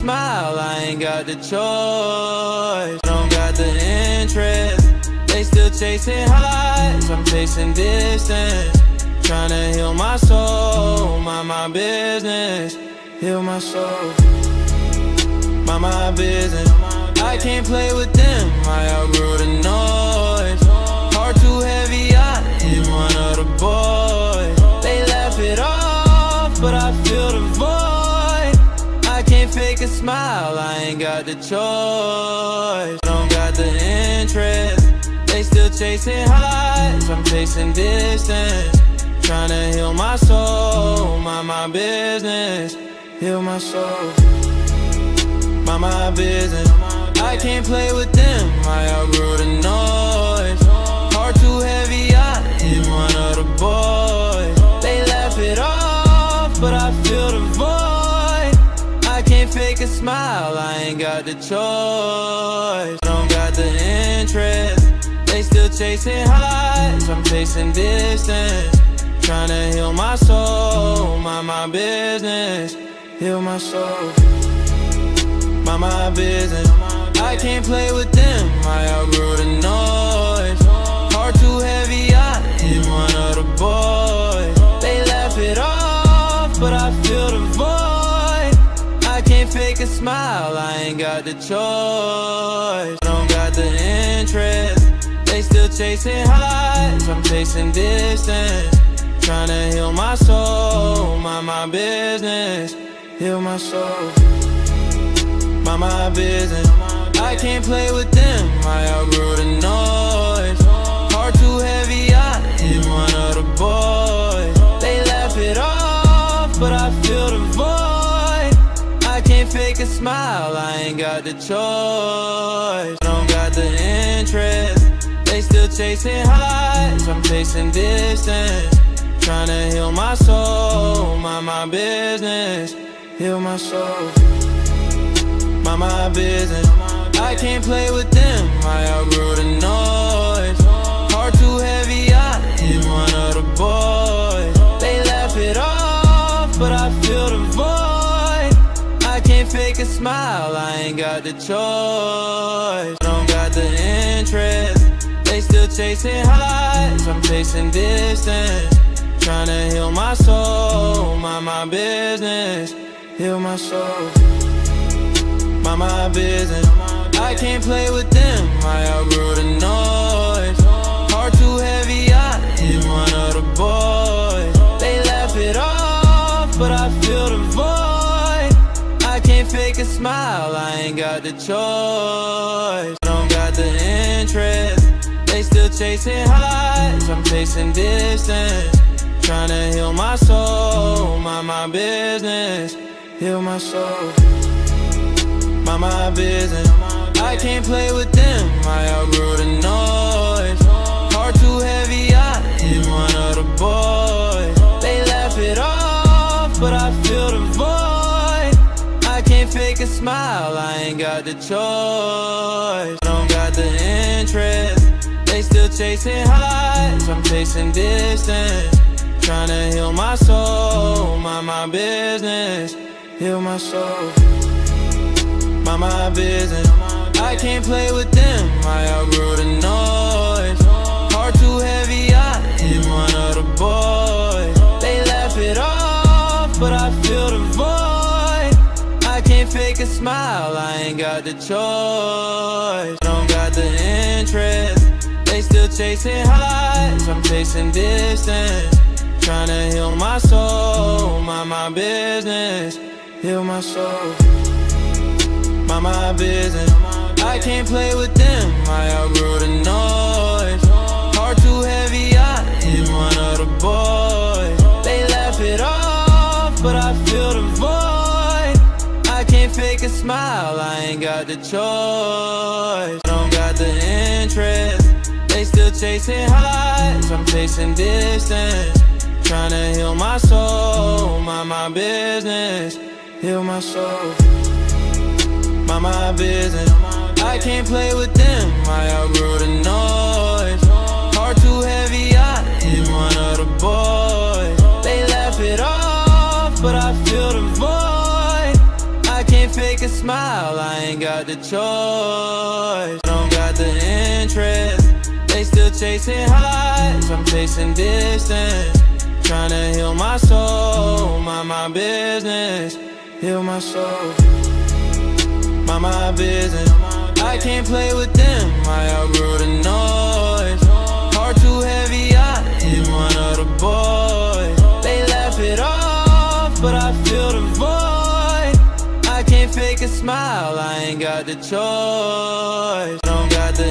smile, I ain't got the choice. Don't got the interest. They still chasing highs, I'm chasing distance. Tryna heal my soul, mind my business. Heal my soul, mind my business. I can't play with them, I outgrew the noise. Heart too heavy, I hit one of the boys. They laugh it off, but I feel the void. I can't fake a smile, I ain't got the choice. Don't got the interest. They still chasing highs, I'm chasing distance. Tryna heal my soul, mind my business. Heal my soul, mind my business. I can't play with them, I outgrew the noise. Heart too heavy, I hit one of the boys. They laugh it off, but I feel the void. I can't fake a smile, I ain't got the choice. Don't got the interest. They still chasing highs, I'm chasing distance. Tryna heal my soul, mind my business. Heal my soul, mind my business. I can't play with them, I outgrew the noise. Heart too heavy, I hit one of the boys. They laugh it off, but I feel the void. I can't fake a smile, I ain't got the choice. Don't got the interest. They still chasing highs, I'm chasing distance. Tryna heal my soul, mind my business. Heal my soul, mind my business. I can't play with them, I outgrew the noise. Heart too heavy, I hit one of the boys. They laugh it off, but I feel the void. I can't fake a smile, I ain't got the choice. Don't got the interest. They still chasing highs, I'm chasing distance. Tryna heal my soul, mind my business. Heal my soul, mind my business. I can't play with them, I outgrew the noise. Heart too heavy, I hit one of the boys. They laugh it off, but I feel the void. I can't fake a smile, I ain't got the choice. Don't got the interest. They still chasing highs, I'm chasing distance. Tryna heal my soul, mind my business. Heal my soul, mind my business. I can't play with them, I outgrew the noise. Heart too heavy, I hit one of the boys. They laugh it off, but I feel the void. I can't fake a smile, I ain't got the choice. Don't got the interest. They still chasing highs, I'm chasing distance. Tryna heal my soul, mind my business. Heal my soul, mind my business. I can't play with them, I outgrew the noise. Heart too heavy, I hit one of the boys. They laugh it off, but I feel the void. I can't fake a smile, I ain't got the choice. Don't got the interest. They still chasing highs, I'm chasing distance. Tryna heal my soul, mind my business. Heal my soul, mind my business. I can't play with them, I outgrew the noise. Heart too heavy, I hit one of the boys. They laugh it off, but I feel the void. I can't fake a smile, I ain't got the choice. Don't got the interest. They still chasing highs, I'm chasing distance. Tryna heal my soul, mind my business. Heal my soul, mind my business. I can't play with them, I outgrew the noise. Heart too heavy, I hit one of the boys. They laugh it off, but I feel the void. I can't fake a smile, I ain't got the choice. Don't got the interest. They still chasing highs, I'm chasing distance. Tryna heal my soul, mind my business. Heal my soul, mind my business. I can't play with them, I outgrew the noise. Heart too heavy, I hit one of the boys. They laugh it off, but I feel the void. I can't fake a smile, I ain't got the choice. Don't got the interest, they still chasing highs, I'm chasing distance. Tryna heal my soul, mind my business. Heal my soul, mind my business. I can't play with them, I outgrew the noise. Heart too heavy, I hit one of the boys. They laugh it off, but I feel the void. I can't fake a smile, I ain't got the choice. Don't got the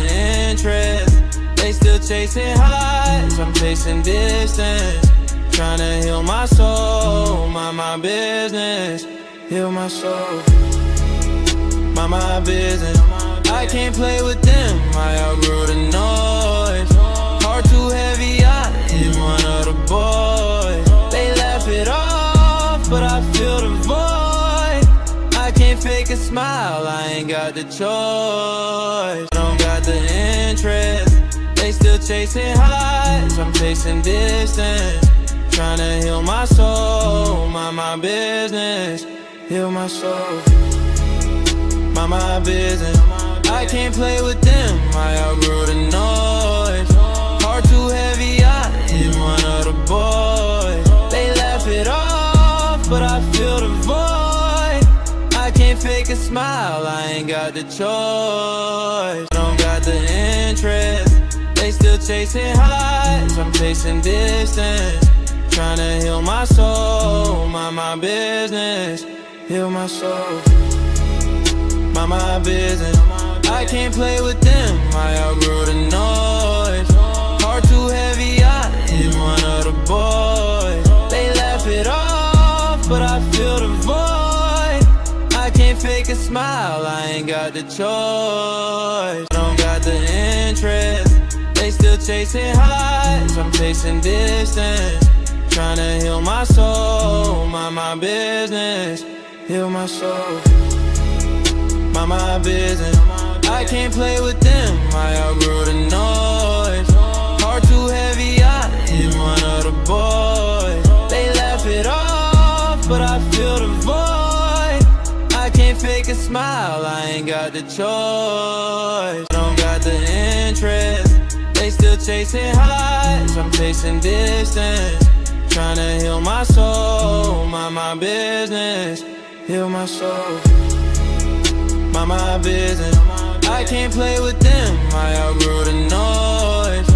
interest, they still chasing highs, I'm chasing distance. Tryna heal my soul, mind my business. Heal my soul, mind my business. I can't play with them, I outgrew the noise. Heart too heavy, I hit one of the boys. They laugh it off, but I feel the void. I can't fake a smile, I ain't got the choice. Don't got the interest, they still chasing highs, I'm chasing distance. Tryna heal my soul, mind my business. Heal my soul, mind my business. I can't play with them, I outgrew the noise. Heart too heavy, I hit one of the boys. They laugh it off, but I feel the void. I can't fake a smile, I ain't got the choice. Don't got the interest, they still chasing highs, I'm chasing distance. Tryna heal my soul, mind my business. Heal my soul, mind my business. I can't play with them, I outgrew the noise. Heart too heavy, I hit one of the boys. They laugh it off, but I feel the void. I can't fake a smile, I ain't got the choice. Don't got the interest, they still chasing highs, I'm chasing distance. Tryna heal my soul, mind my business. Heal my soul, mind my business. I can't play with them, I outgrew the noise. Heart too heavy, I hit one of the boys. They laugh it off, but I feel the void. I can't fake a smile, I ain't got the choice. Don't got the interest, they still chasing highs, I'm chasing distance. Tryna heal my soul, mind my business. Heal my soul, mind my business. I can't play with them, I outgrew the noise.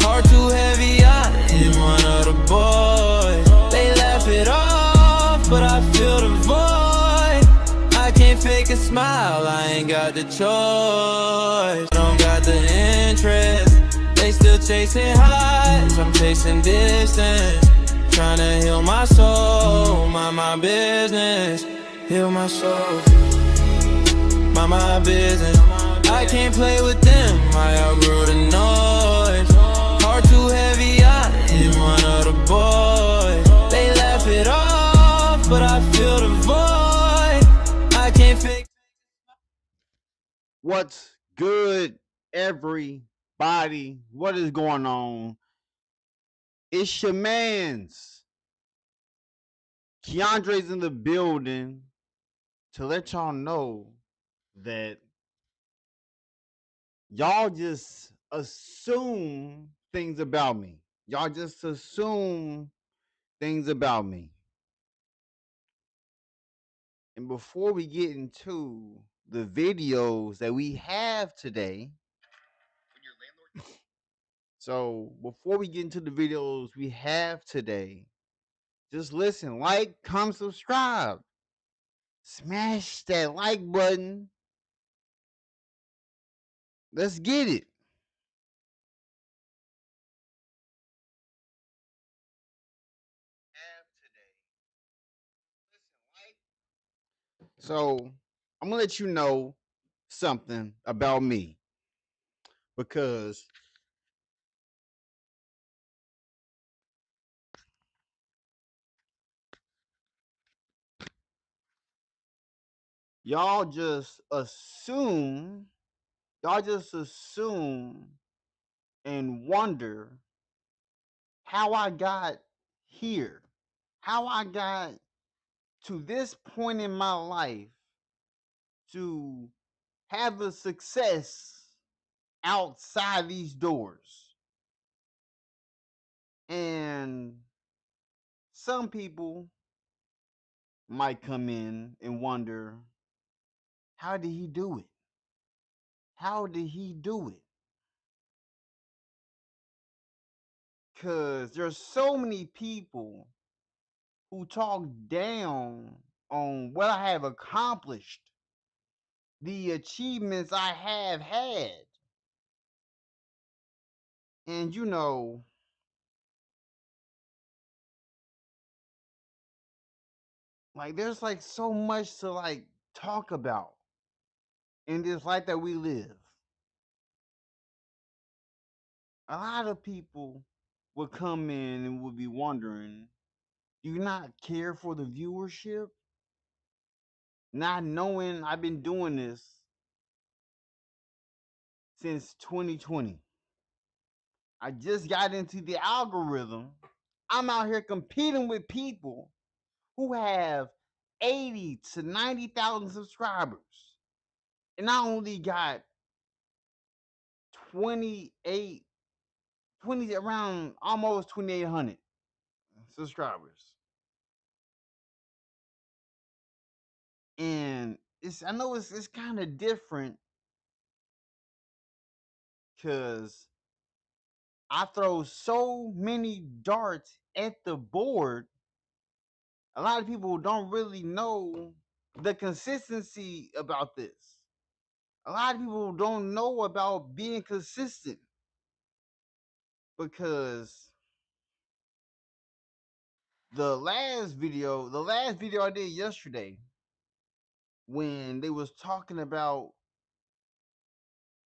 Heart too heavy, I hit one of the boys. They laugh it off, but I feel the void. I can't fake a smile, I ain't got the choice. Don't got the interest, they still chasing highs, I'm chasing distance. Tryna heal my soul, mind my business. Heal my soul, mind my business. I can't play with them, I outgrew the noise. Heart too heavy, I hit one of the boys. They laugh it off, but I feel the void. I can't fix. What's good, everybody? What is going on? It's your man's Keandre's in the building to let y'all know that y'all just assume things about me. Y'all just assume things about me. And before we get into the videos that we have today, so before we get into the videos we have today, just listen, like, comment, subscribe. Smash that like button. Let's get it. So I'm gonna let you know something about me because y'all just assume, y'all just assume and wonder how I got here, how I got to this point in my life to have a success outside these doors. And some people might come in and wonder, how did he do it? How did he do it? Because there's so many people who talk down on what I have accomplished, the achievements I have had. And like there's like so much to like talk about in this life that we live. A lot of people will come in and will be wondering, do you not care for the viewership? Not knowing I've been doing this since 2020. I just got into the algorithm. I'm out here competing with people who have 80 to 90,000 subscribers. And I only got 28, 20, around almost 2,800 subscribers. And I know it's kind of different because I throw so many darts at the board. A lot of people don't really know the consistency about this. A lot of people don't know about being consistent because the last video I did yesterday, when they was talking about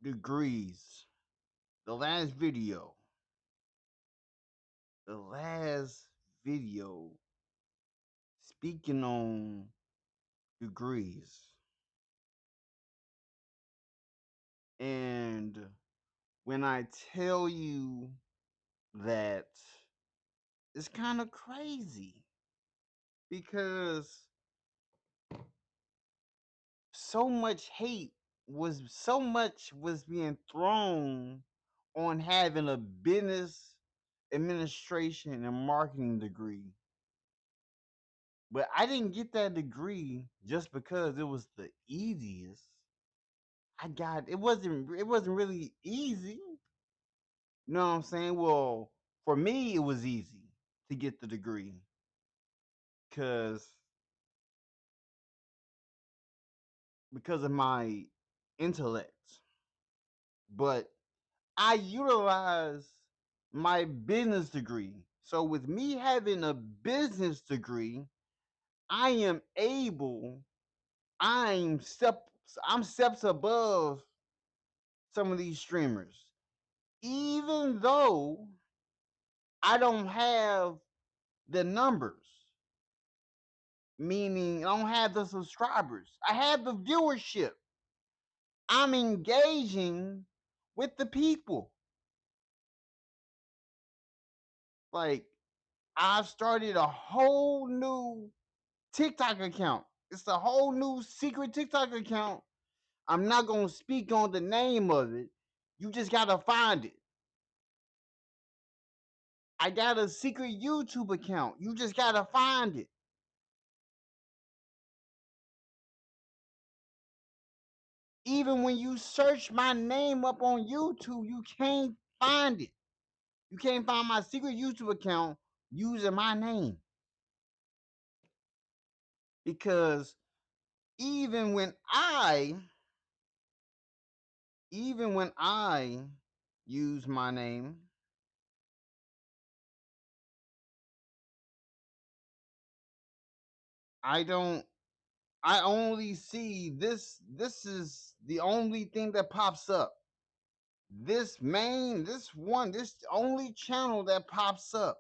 degrees, the last video, the last video speaking on degrees. And when I tell you that, it's kind of crazy because so much was being thrown on having a business administration and marketing degree. But I didn't get that degree just because it was the easiest. It wasn't really easy. You know what I'm saying? Well, for me it was easy to get the degree cuz because of my intellect. But I utilize my business degree. So with me having a business degree, I am able I'm step I'm steps above some of these streamers. Even though I don't have the numbers, meaning I don't have the subscribers. I have the viewership. I'm engaging with the people. Like, I've started a whole new TikTok account. It's a whole new secret TikTok account. I'm not going to speak on the name of it. You just got to find it. I got a secret YouTube account. You just got to find it. Even when you search my name up on YouTube, you can't find it. You can't find my secret YouTube account using my name. Because even when I use my name, I don't I only see this is the only thing that pops up. This only channel that pops up.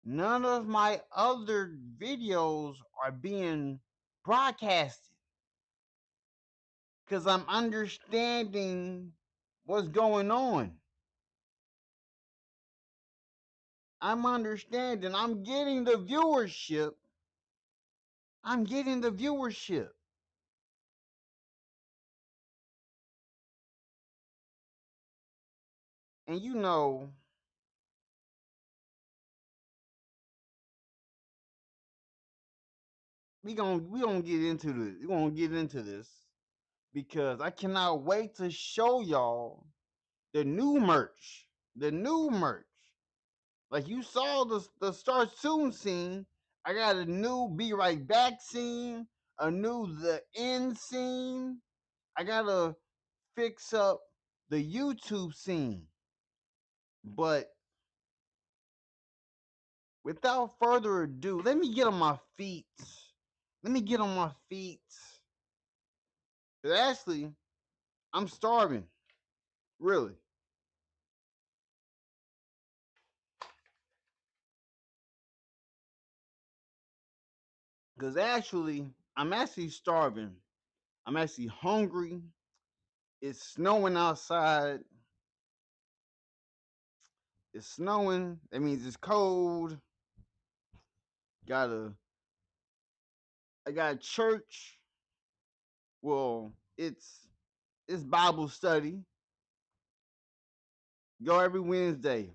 None of my other videos are being broadcasted because I'm understanding what's going on. I'm understanding. I'm getting the viewership. And you know, we gonna get into this. We're gonna get into this because I cannot wait to show y'all the new merch. The new merch. Like you saw the start soon scene. I got a new be right back scene, a new the end scene. I gotta fix up the YouTube scene. But without further ado, let me get on my feet. Let me get on my feet. But actually, I'm starving. Really. Because actually, I'm actually starving. I'm actually hungry. It's snowing outside. It's snowing. That means it's cold. Gotta I got church. Well, it's Bible study. Go every Wednesday.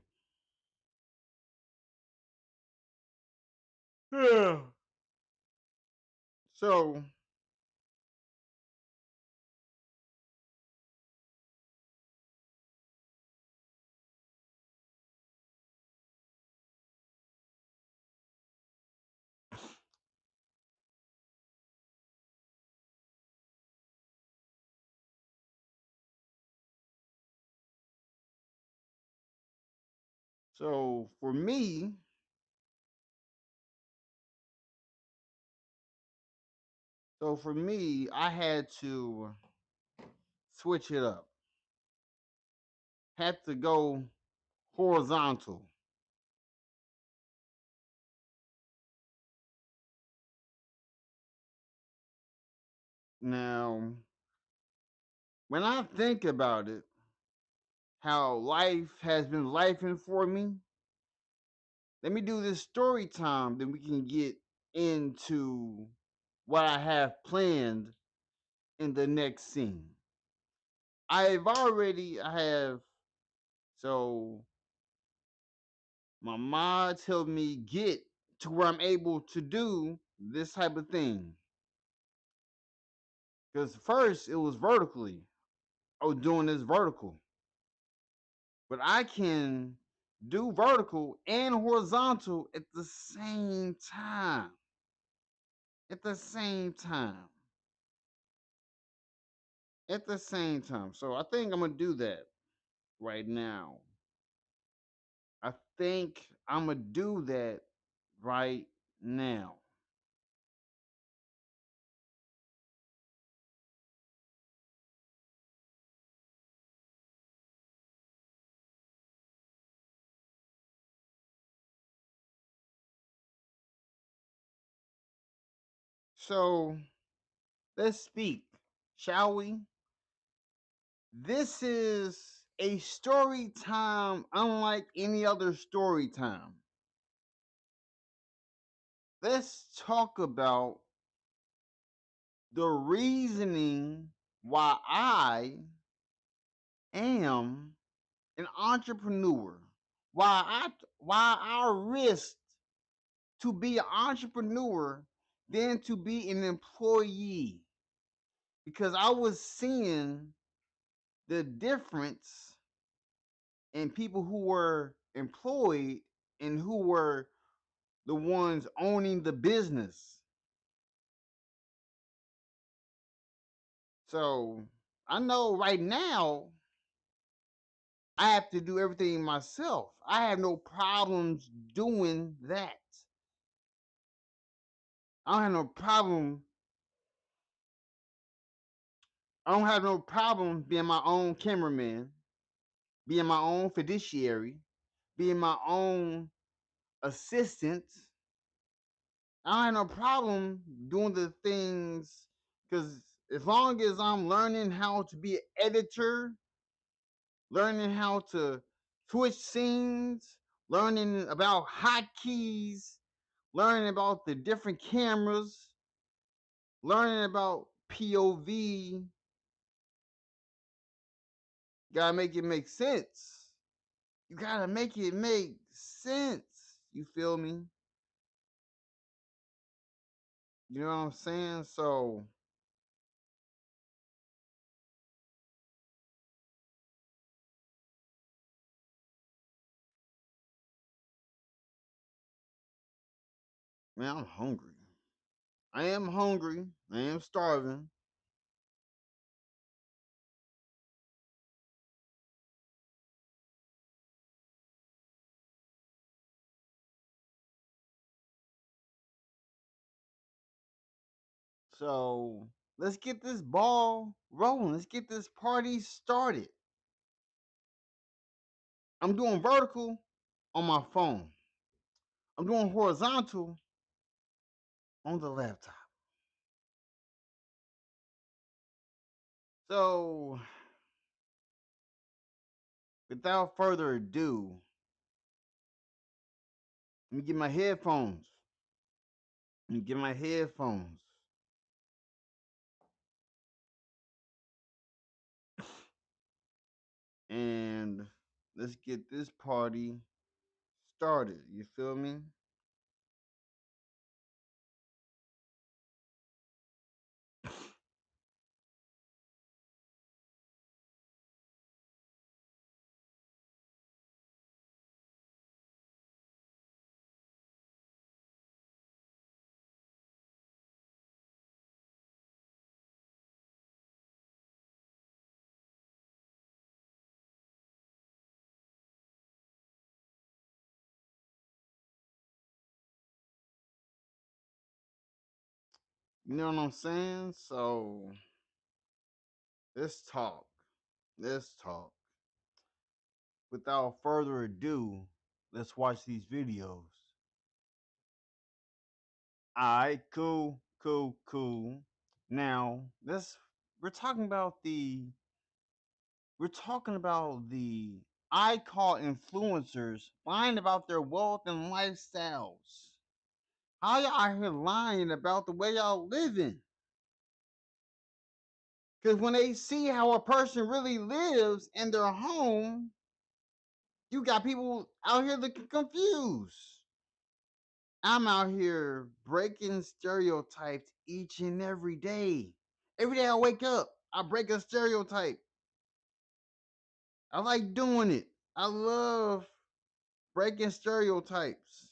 Yeah. So so for me, I had to switch it up. Had to go horizontal. Now, when I think about it, how life has been lifing for me, let me do this story time, then we can get into what I have planned in the next scene. I have, so my mods helped me get to where I'm able to do this type of thing. Because first it was vertically. I was doing this vertical. But I can do vertical and horizontal at the same time. At the same time. At the same time. So I think I'm going to do that right now. I think I'm going to do that right now. So let's speak, shall we? This is a story time unlike any other story time. Let's talk about the reasoning why I am an entrepreneur. Why I why I risked to be an entrepreneur than to be an employee. Because I was seeing the difference in people who were employed and who were the ones owning the business. So I know right now I have to do everything myself. I have no problems doing that. I don't have no problem. I don't have no problem being my own cameraman, being my own fiduciary, being my own assistant. I don't have no problem doing the things because as long as I'm learning how to be an editor, learning how to switch scenes, learning about hotkeys, learning about the different cameras, learning about POV, gotta make it make sense. You gotta make it make sense. You feel me? You know what I'm saying? So, man, I'm hungry. I am hungry. I am starving. So let's get this ball rolling. Let's get this party started. I'm doing vertical on my phone. I'm doing horizontal on the laptop. So without further ado, let me get my headphones. Let me get my headphones. And let's get this party started. You feel me? You know what I'm saying? So let's talk. Let's talk. Without further ado, let's watch these videos. Alright, cool. Now, let's we're talking about the I call influencers lying about their wealth and lifestyles. How y'all out here lying about the way y'all living? Because when they see how a person really lives in their home, you got people out here looking confused. I'm out here breaking stereotypes each and every day. Every day I wake up, I break a stereotype. I like doing it. I love breaking stereotypes.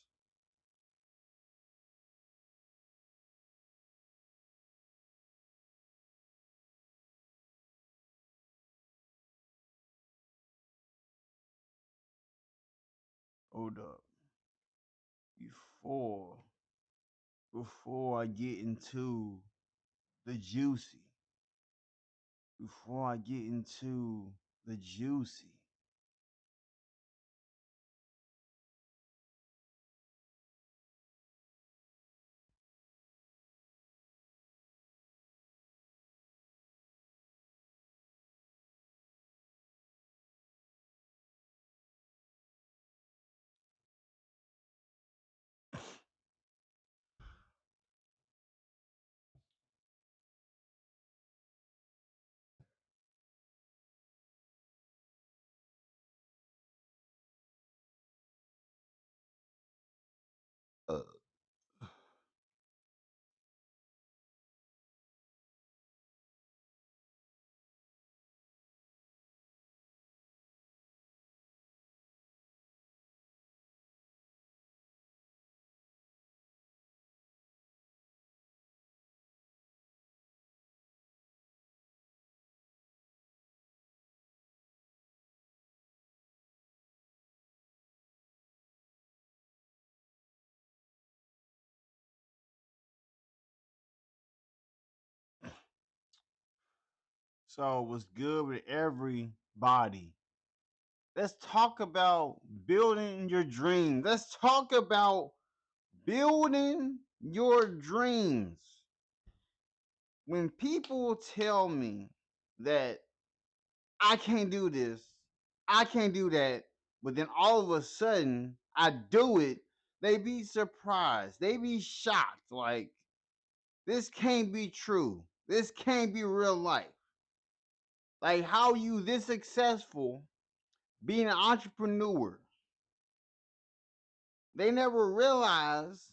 Hold up. Before before I get into the juicy, before I get into the juicy, uh, so what's good with everybody? Let's talk about building your dreams. Let's talk about building your dreams. When people tell me that I can't do this, I can't do that, but then all of a sudden I do it, they be surprised. They be shocked. Like, this can't be true. This can't be real life. Like, how you this successful being an entrepreneur. They never realize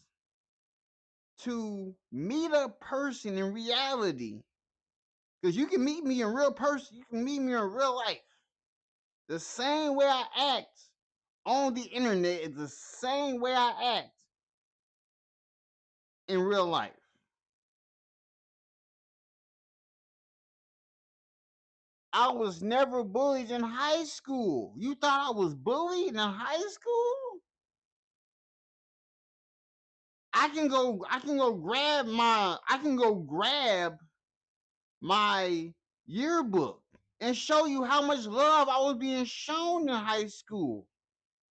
to meet a person in reality. Because you can meet me in real person, you can meet me in real life. The same way I act on the internet is the same way I act in real life. I was never bullied in high school. You thought I was bullied in high school? I can go grab my yearbook and show you how much love I was being shown in high school.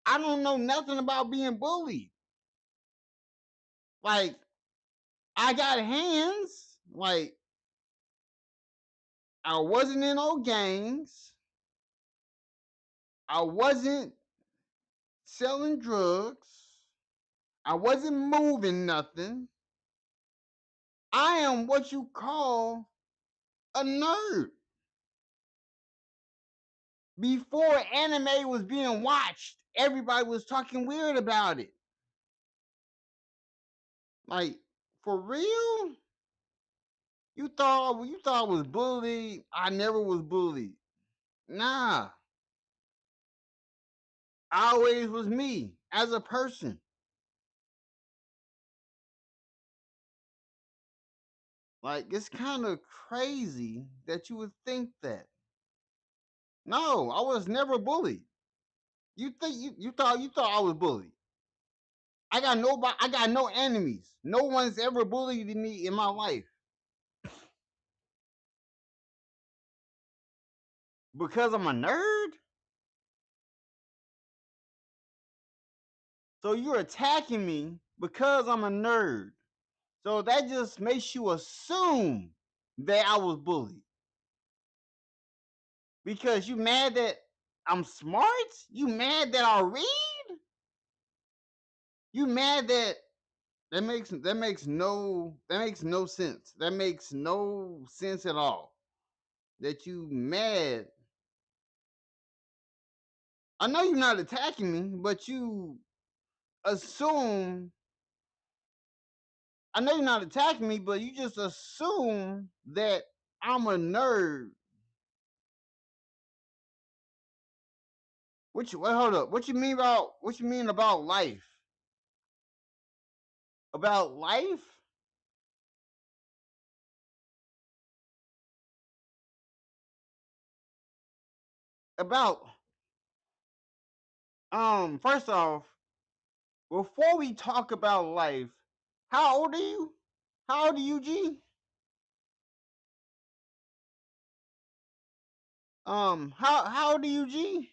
I don't know nothing about being bullied. Like, I got hands. Like, I wasn't in no gangs. I wasn't selling drugs. I wasn't moving nothing. I am what you call a nerd. Before anime was being watched, everybody was talking weird about it. Like, for real? You thought I was bullied? I never was bullied. Nah. I always was me as a person. Like, it's kind of crazy that you would think that. No, I was never bullied. You thought I was bullied. I got no enemies. No one's ever bullied me in my life. Because I'm a nerd? So you're attacking me because I'm a nerd. So that just makes you assume that I was bullied. Because you mad that I'm smart? You mad that I read? You mad that that makes no sense. That makes no sense at all. That you mad. I know you're not attacking me, but you assume I know you're not attacking me, but you just assume that I'm a nerd. Hold up. What you mean about life? About life? About first off, before we talk about life, how old are you? How old are you, G? How old are you, G?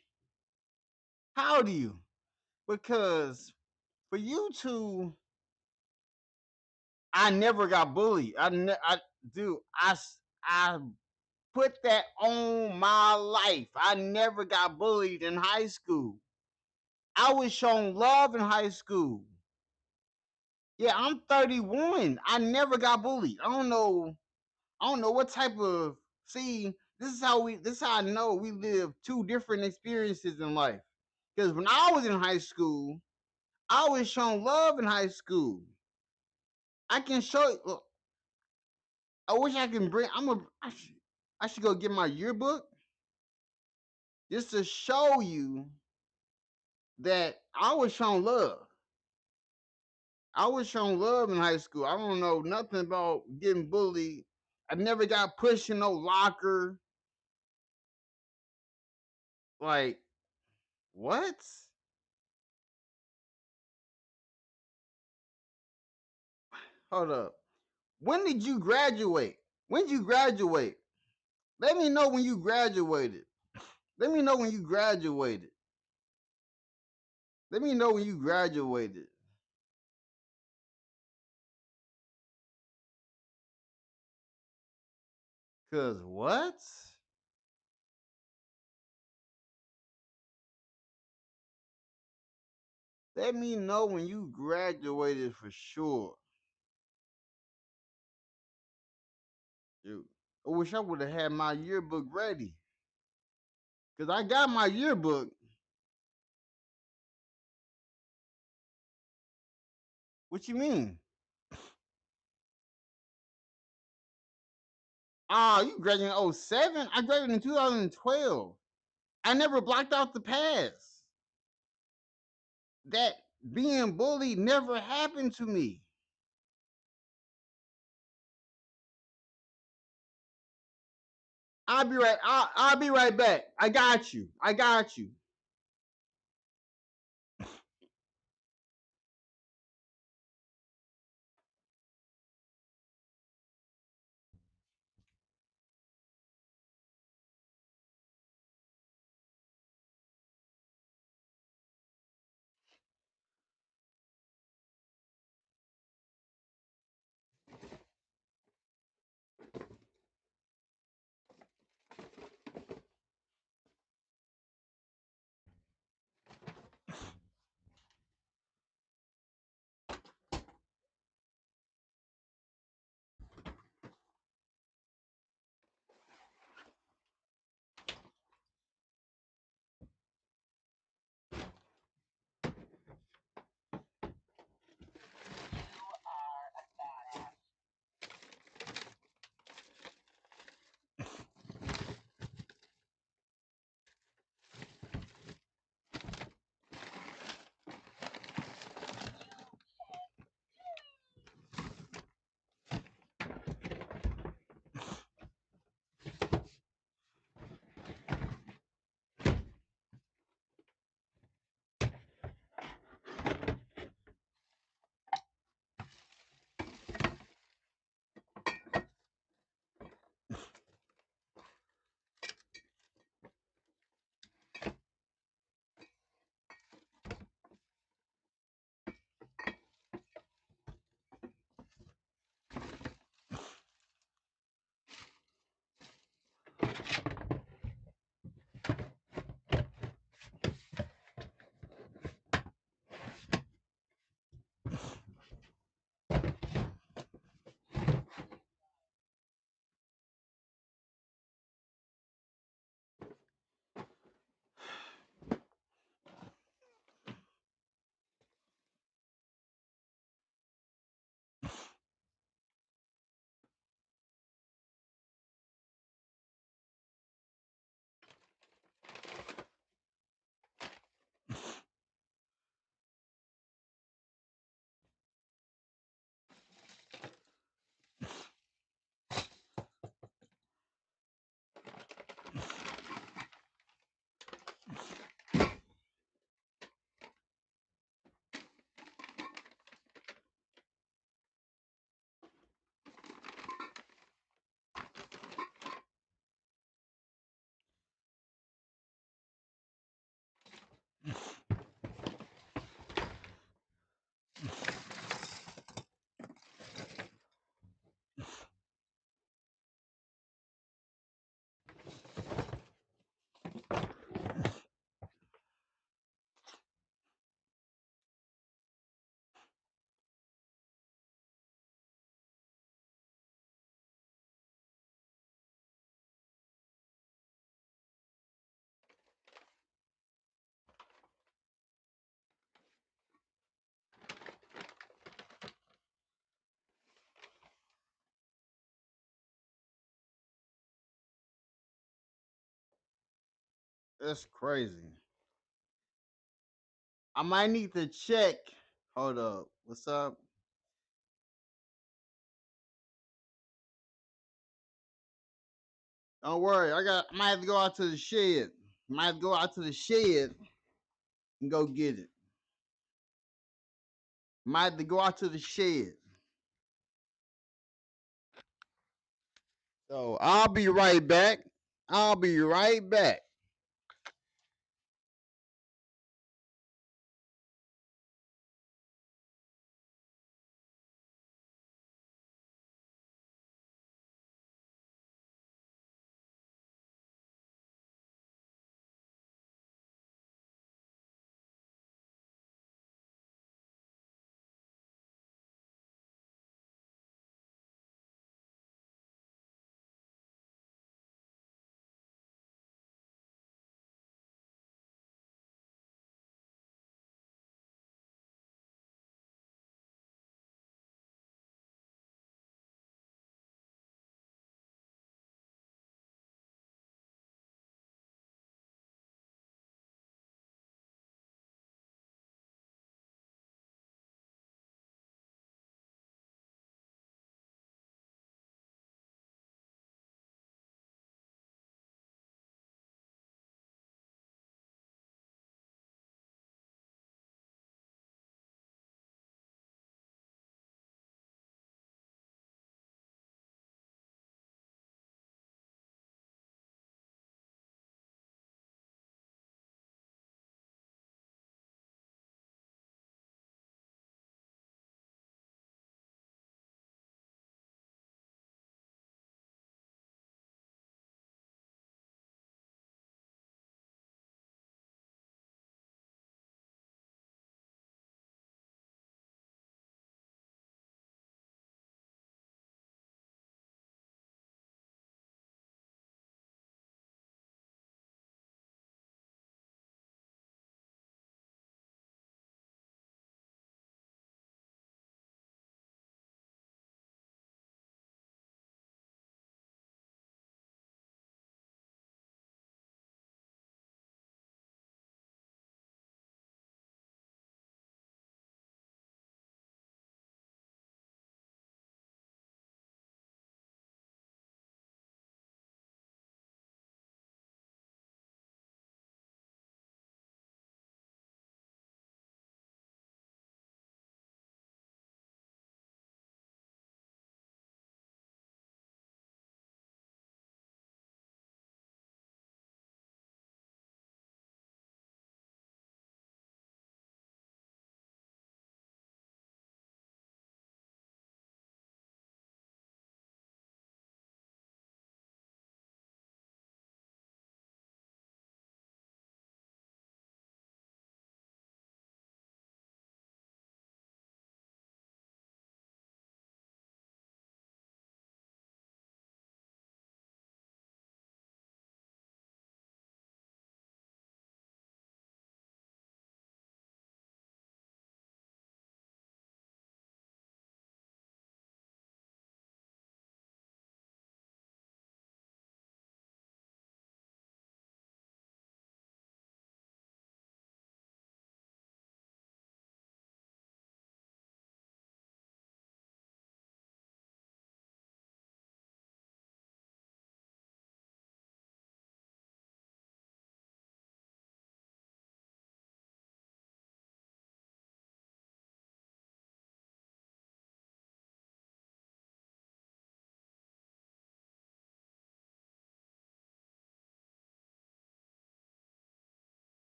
How old are you? Because for you two, I never got bullied. Dude, I put that on my life. I never got bullied in high school. I was shown love in high school. Yeah, I'm 31. I never got bullied. I don't know what type of see, this is how I know we live two different experiences in life. Because when I was in high school, I was shown love in high school. I can show you. Look, I wish I can bring. I should go get my yearbook just to show you that I was shown love. I was shown love in high school. I don't know nothing about getting bullied. I never got pushed in no locker. Like, what? Hold up. When did you graduate? When did you graduate? Let me know when you graduated. Let me know when you graduated. Let me know when you graduated. Cause what? Let me know when you graduated for sure. Dude, I wish I would have had my yearbook ready. Cause I got my yearbook. What you mean? Ah, you graduated in '07? I graduated in 2012. I never blocked out the past. That being bullied never happened to me. I'll be right back. I got you. I got you. That's crazy. I might need to check. Hold up. What's up? Don't worry. I might have to go out to the shed. Might have to go out to the shed and go get it. Might have to go out to the shed. So I'll be right back. I'll be right back.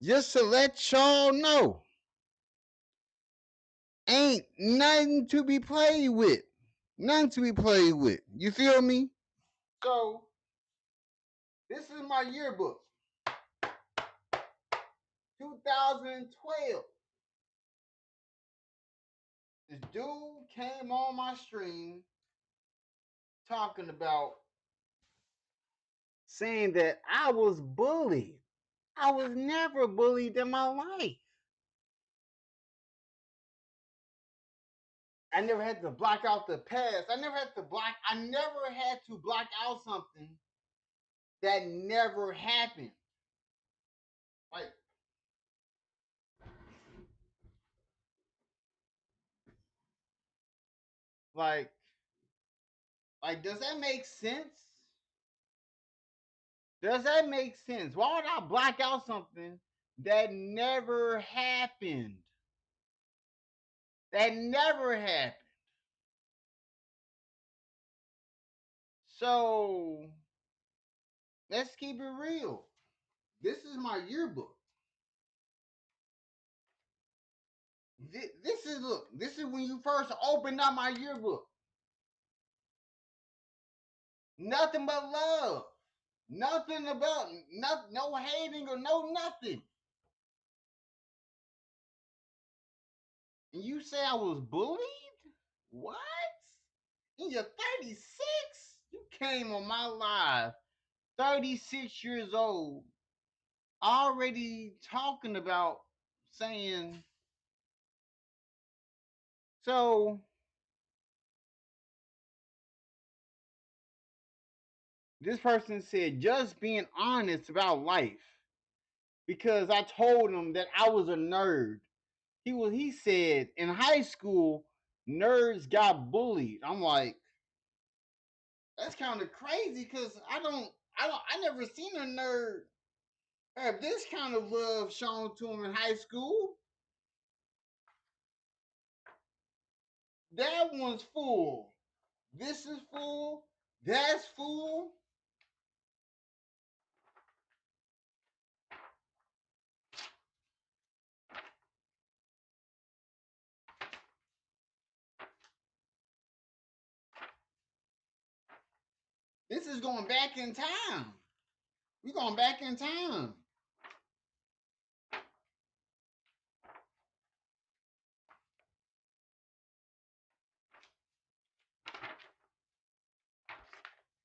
Just to let y'all know, ain't nothing to be played with. Nothing to be played with. You feel me? So, this is my yearbook. 2012. This dude came on my stream talking about saying that I was bullied. I was never bullied in my life. I never had to block out the past. I never had to block out something that never happened. Like, like, does that make sense? Does that make sense? Why would I block out something that never happened? That never happened. So let's keep it real. This is my yearbook. This is look. This is when you first opened up my yearbook. Nothing but love. Nothing about no hating or no nothing. And you say I was bullied? What? And you're 36? You came on my live, 36 years old, already talking about saying so. This person said just being honest about life because I told him that I was a nerd. He said in high school nerds got bullied. I'm like, that's kind of crazy because I never seen a nerd have this kind of love shown to him in high school. That one's full. This is full. That's full. This is going back in time. We going back in time.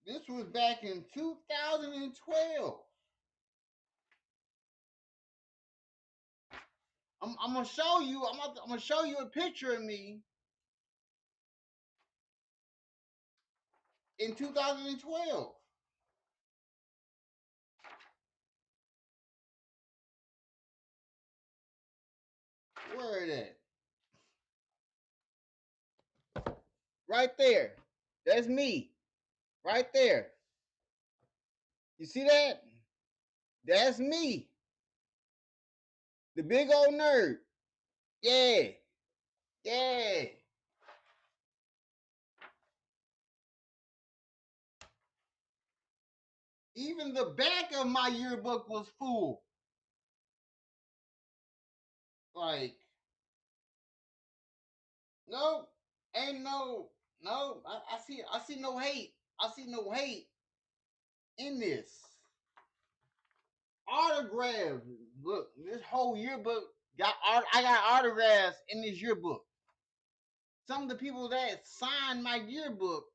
This was back in 2012. I'm gonna show you. I'm gonna show you a picture of me in 2012. Where is that? Right there. That's me. Right there. You see that? That's me. The big old nerd. Yeah. Yeah. Even the back of my yearbook was full. Like, nope. Ain't no. I see no hate. I see no hate in this. Autographs. Look, this whole yearbook I got autographs in this yearbook. Some of the people that signed my yearbook,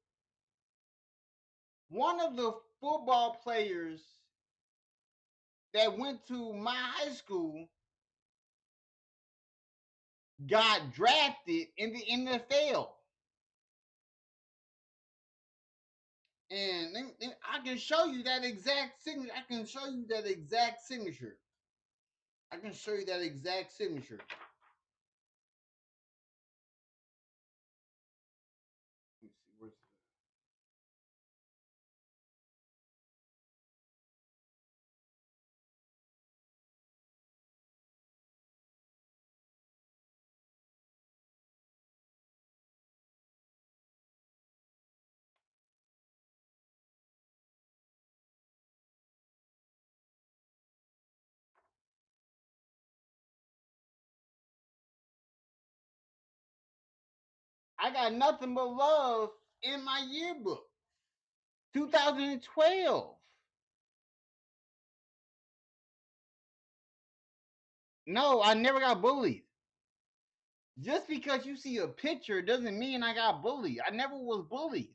one of the football players that went to my high school got drafted in the NFL. And I can show you that exact signature. I can show you that exact signature. I can show you that exact signature. Let me see, where's the I got nothing but love in my yearbook. 2012. No, I never got bullied. Just because you see a picture doesn't mean I got bullied. I never was bullied.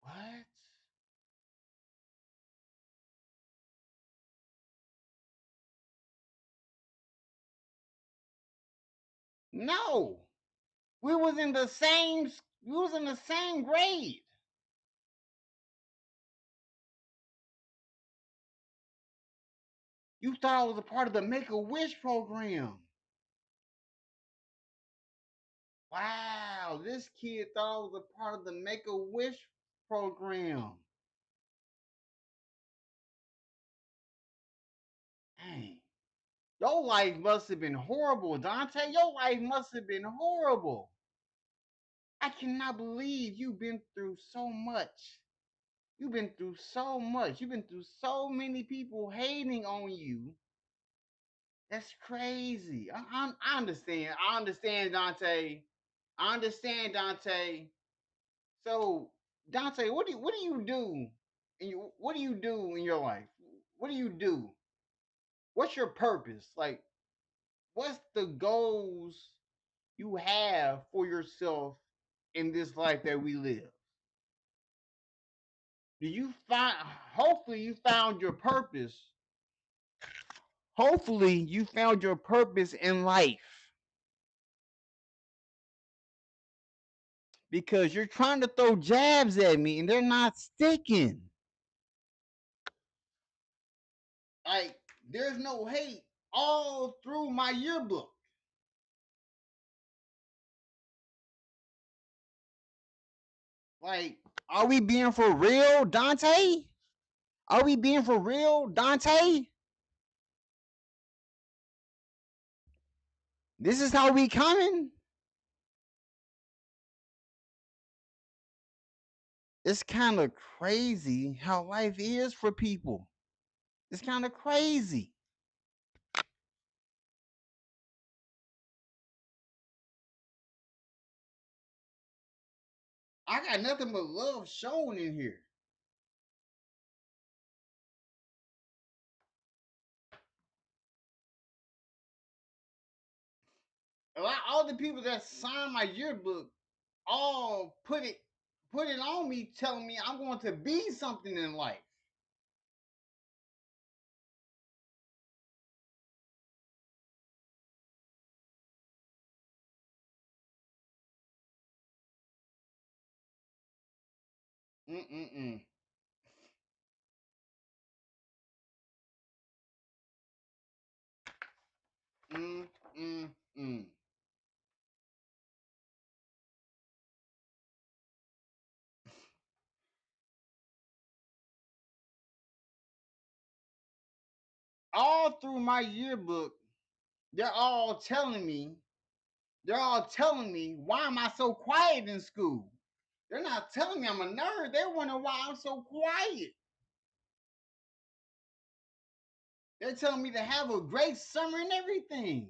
What? No. We was in the same we was in the same grade. You thought I was a part of the Make-A-Wish program. Wow, this kid thought I was a part of the Make-A-Wish program. Dang. Your life must have been horrible, Dante. Your life must have been horrible. I cannot believe you've been through so much. You've been through so much. You've been through so many people hating on you. That's crazy. I understand. I understand, Dante. I understand, Dante. So, Dante, what do you do? What do you do in your life? What do you do? What's your purpose? Like, what's the goals you have for yourself in this life that we live? Do you find? Hopefully, you found your purpose. Hopefully, you found your purpose in life because you're trying to throw jabs at me and they're not sticking. Like, there's no hate all through my yearbook. Like, are we being for real, Dante? Are we being for real, Dante? This is how we coming? It's kind of crazy how life is for people. It's kind of crazy. I got nothing but love shown in here. A lot, all the people that signed my yearbook all put it on me, telling me I'm going to be something in life. Mm-mm-mm. Mm-mm-mm. All through my yearbook, they're all telling me, why am I so quiet in school? They're not telling me I'm a nerd. They're wondering why I'm so quiet. They're telling me to have a great summer and everything.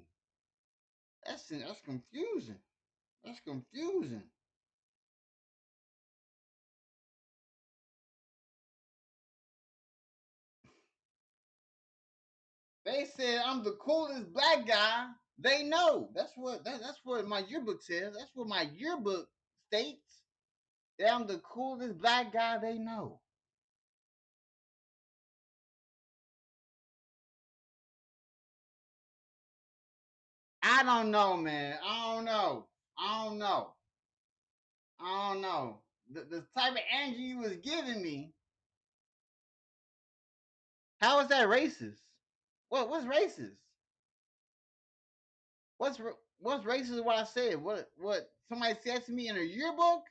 That's confusing. That's confusing. They said I'm the coolest black guy they know. That's what my yearbook says. That's what my yearbook states. That I'm the coolest black guy they know. I don't know, man. I don't know. I don't know. I don't know. The type of energy you was giving me. How is that racist? What's racist? What's what's racist? What I said? What somebody said to me in a yearbook?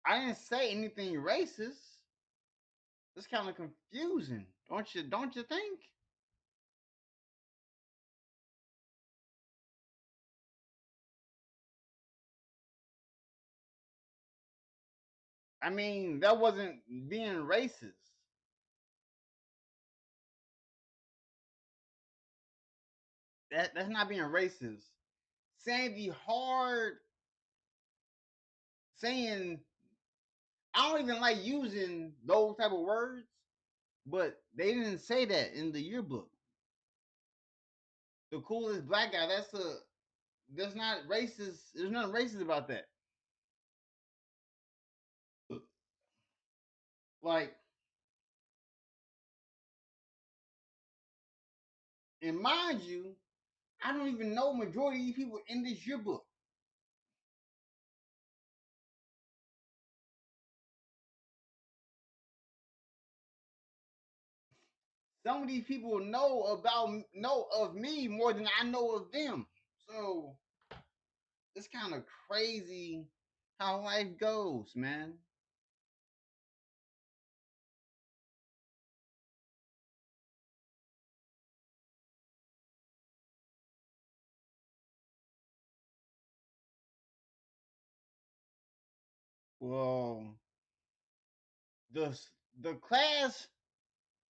I didn't say anything racist. It's kind of confusing, don't you? Don't you think? I mean, that wasn't being racist. That's not being racist. Saying the hard saying I don't even like using those type of words, but they didn't say that in the yearbook. The coolest black guy, that's not racist. There's nothing racist about that. Like, and mind you, I don't even know majority of these people in this yearbook. Some of these people know of me more than I know of them. So it's kind of crazy how life goes, man. Well, the the class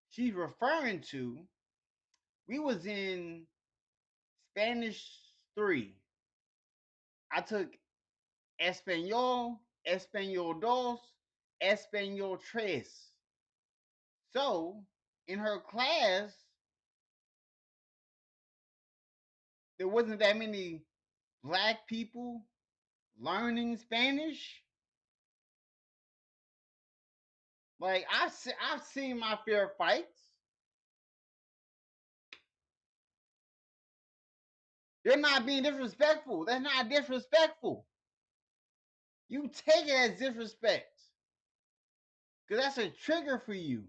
she's referring to, we was in Spanish 3. I took Español, Español dos, Español tres. So in her class, there wasn't that many black people learning Spanish. Like I've seen my fair fights. They're not being disrespectful. That's not disrespectful. You take it as disrespect. Because that's a trigger for you.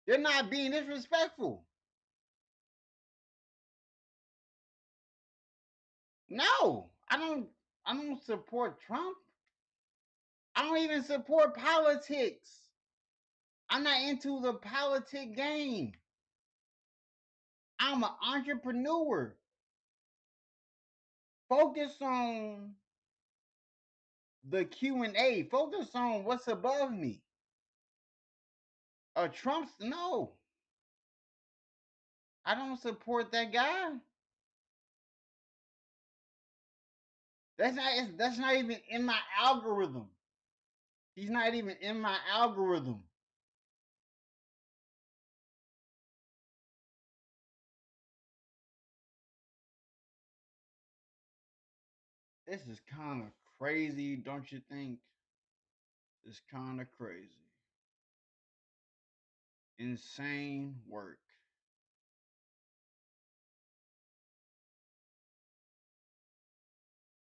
They're not being disrespectful. No, I don't support Trump. I don't even support politics. I'm not into the politic game. I'm an entrepreneur. Focus on the Q&A. Focus on what's above me. Trump's no. I don't support that guy. That's not even in my algorithm. He's not even in my algorithm. This is kind of crazy, don't you think? It's kind of crazy. Insane work.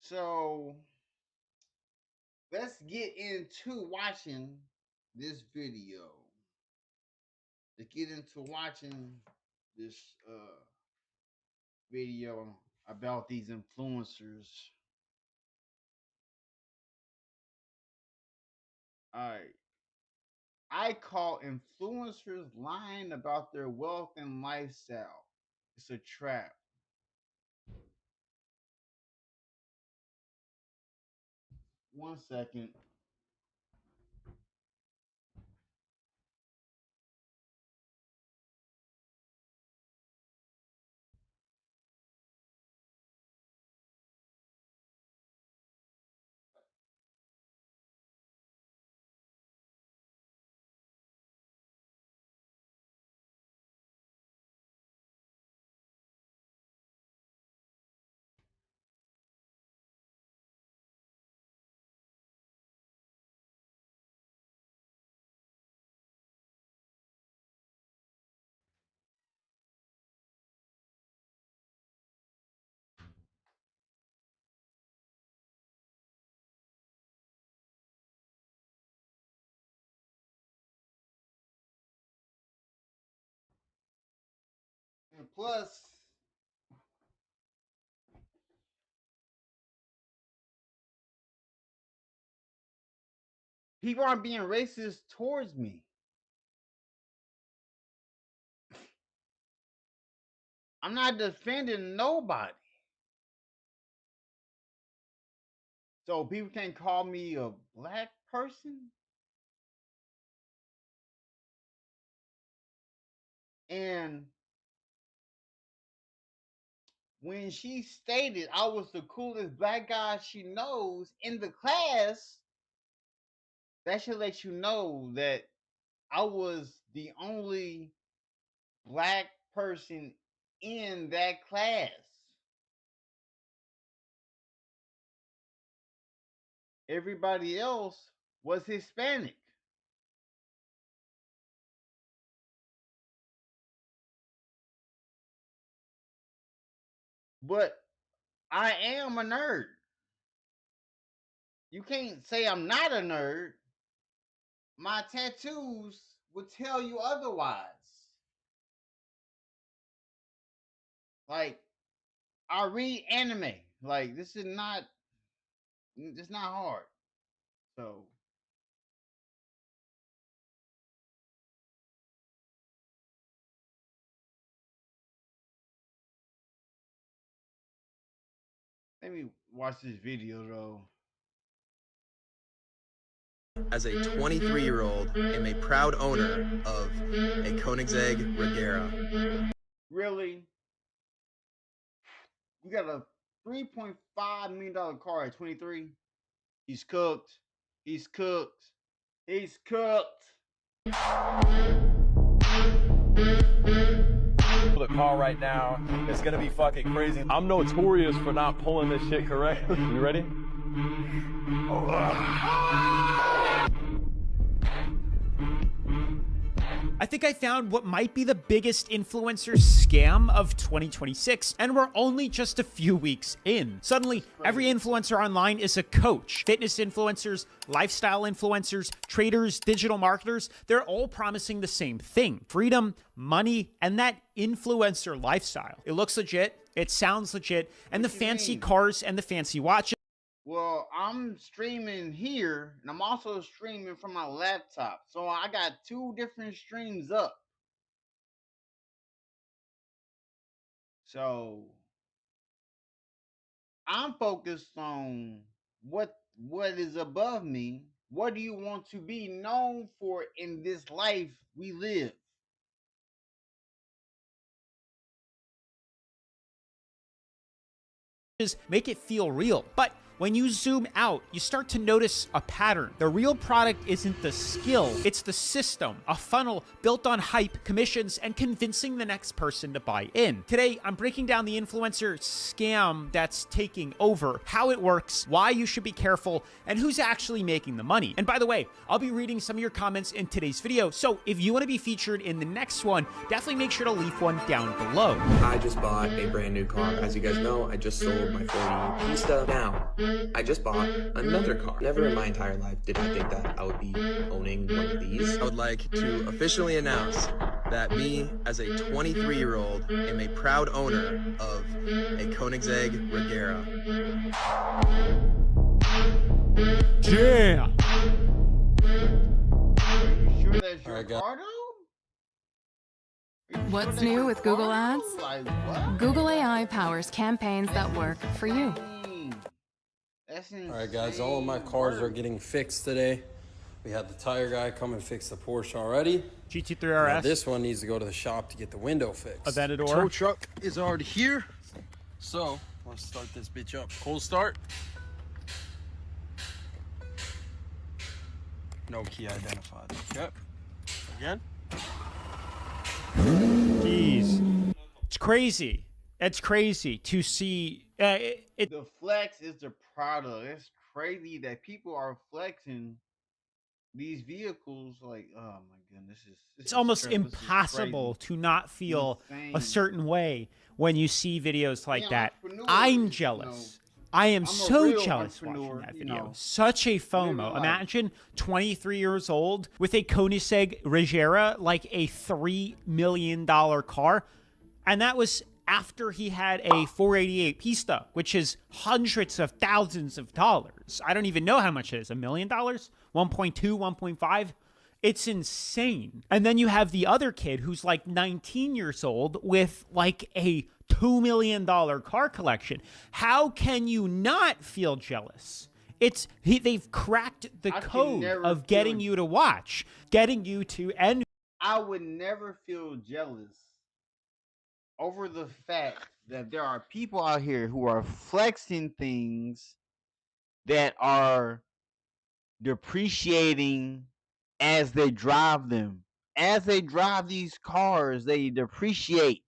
So let's get into watching this video. To get into watching this video about these influencers. All right. I call influencers lying about their wealth and lifestyle. It's a trap. One second. And plus, people aren't being racist towards me. I'm not defending nobody. So people can't call me a black person. And when she stated I was the coolest black guy she knows in the class, that should let you know that I was the only black person in that class. Everybody else was Hispanic. But I am a nerd. You can't say I'm not a nerd. My tattoos would tell you otherwise. Like, I read anime. Like, this is not, it's not hard. So, let me watch this video though. As a 23-year-old, am a proud owner of a Koenigsegg Regera. Really? You got a $3.5 million car at 23? He's cooked. He's cooked. He's cooked. The car right now is gonna be fucking crazy. I'm notorious for not pulling this shit correctly. You ready? I think I found what might be the biggest influencer scam of 2026, and we're only just a few weeks in. Suddenly, every influencer online is a coach. Fitness influencers, lifestyle influencers, traders, digital marketers, they're all promising the same thing: freedom, money, and that influencer lifestyle. It looks legit, it sounds legit, and the fancy cars and the fancy watches. Well, I'm streaming here, and I'm also streaming from my laptop. So I got two different streams up. So I'm focused on what is above me. What do you want to be known for in this life we live? Make it feel real. But when you zoom out, you start to notice a pattern. The real product isn't the skill, it's the system, a funnel built on hype, commissions, and convincing the next person to buy in. Today, I'm breaking down the influencer scam that's taking over, how it works, why you should be careful, and who's actually making the money. And by the way, I'll be reading some of your comments in today's video, so if you want to be featured in the next one, definitely make sure to leave one down below. I just bought a brand new car. As you guys know, I just sold my 40 Pista. Now, I just bought another car. Never in my entire life did I think that I would be owning one of these. I would like to officially announce that me, as a 23-year-old, am a proud owner of a Koenigsegg Regera. Yeah! Are you sure that's your car though? What's new with Google Ads? Like what? Google AI powers campaigns that work for you. All right, guys, all of my cars are getting fixed today. We had the tire guy come and fix the Porsche already. GT3 Now RS, this one needs to go to the shop to get the window fixed. Aventador. Tow truck is already here. So let's start this bitch up. Cold start. No key identified. Yep. Again. Jeez. It's crazy. It's crazy to see. The flex is the product. It's crazy that people are flexing these vehicles. Like, oh my goodness, It's almost impossible to not feel a certain way when you see videos like that. I'm jealous. I am so jealous watching that video. Such a FOMO. Imagine 23 years old with a Koenigsegg Regera, like a $3 million car. And that was after he had a 488 Pista, which is hundreds of thousands of dollars. I don't even know how much it is. $1 million? 1.2, 1.5? It's insane. And then you have the other kid who's like 19 years old with like a $2 million car collection. How can you not feel jealous? They've cracked the code of getting you to watch, getting you to end. I would never feel jealous over the fact that there are people out here who are flexing things that are depreciating as they drive them. As they drive these cars, they depreciate.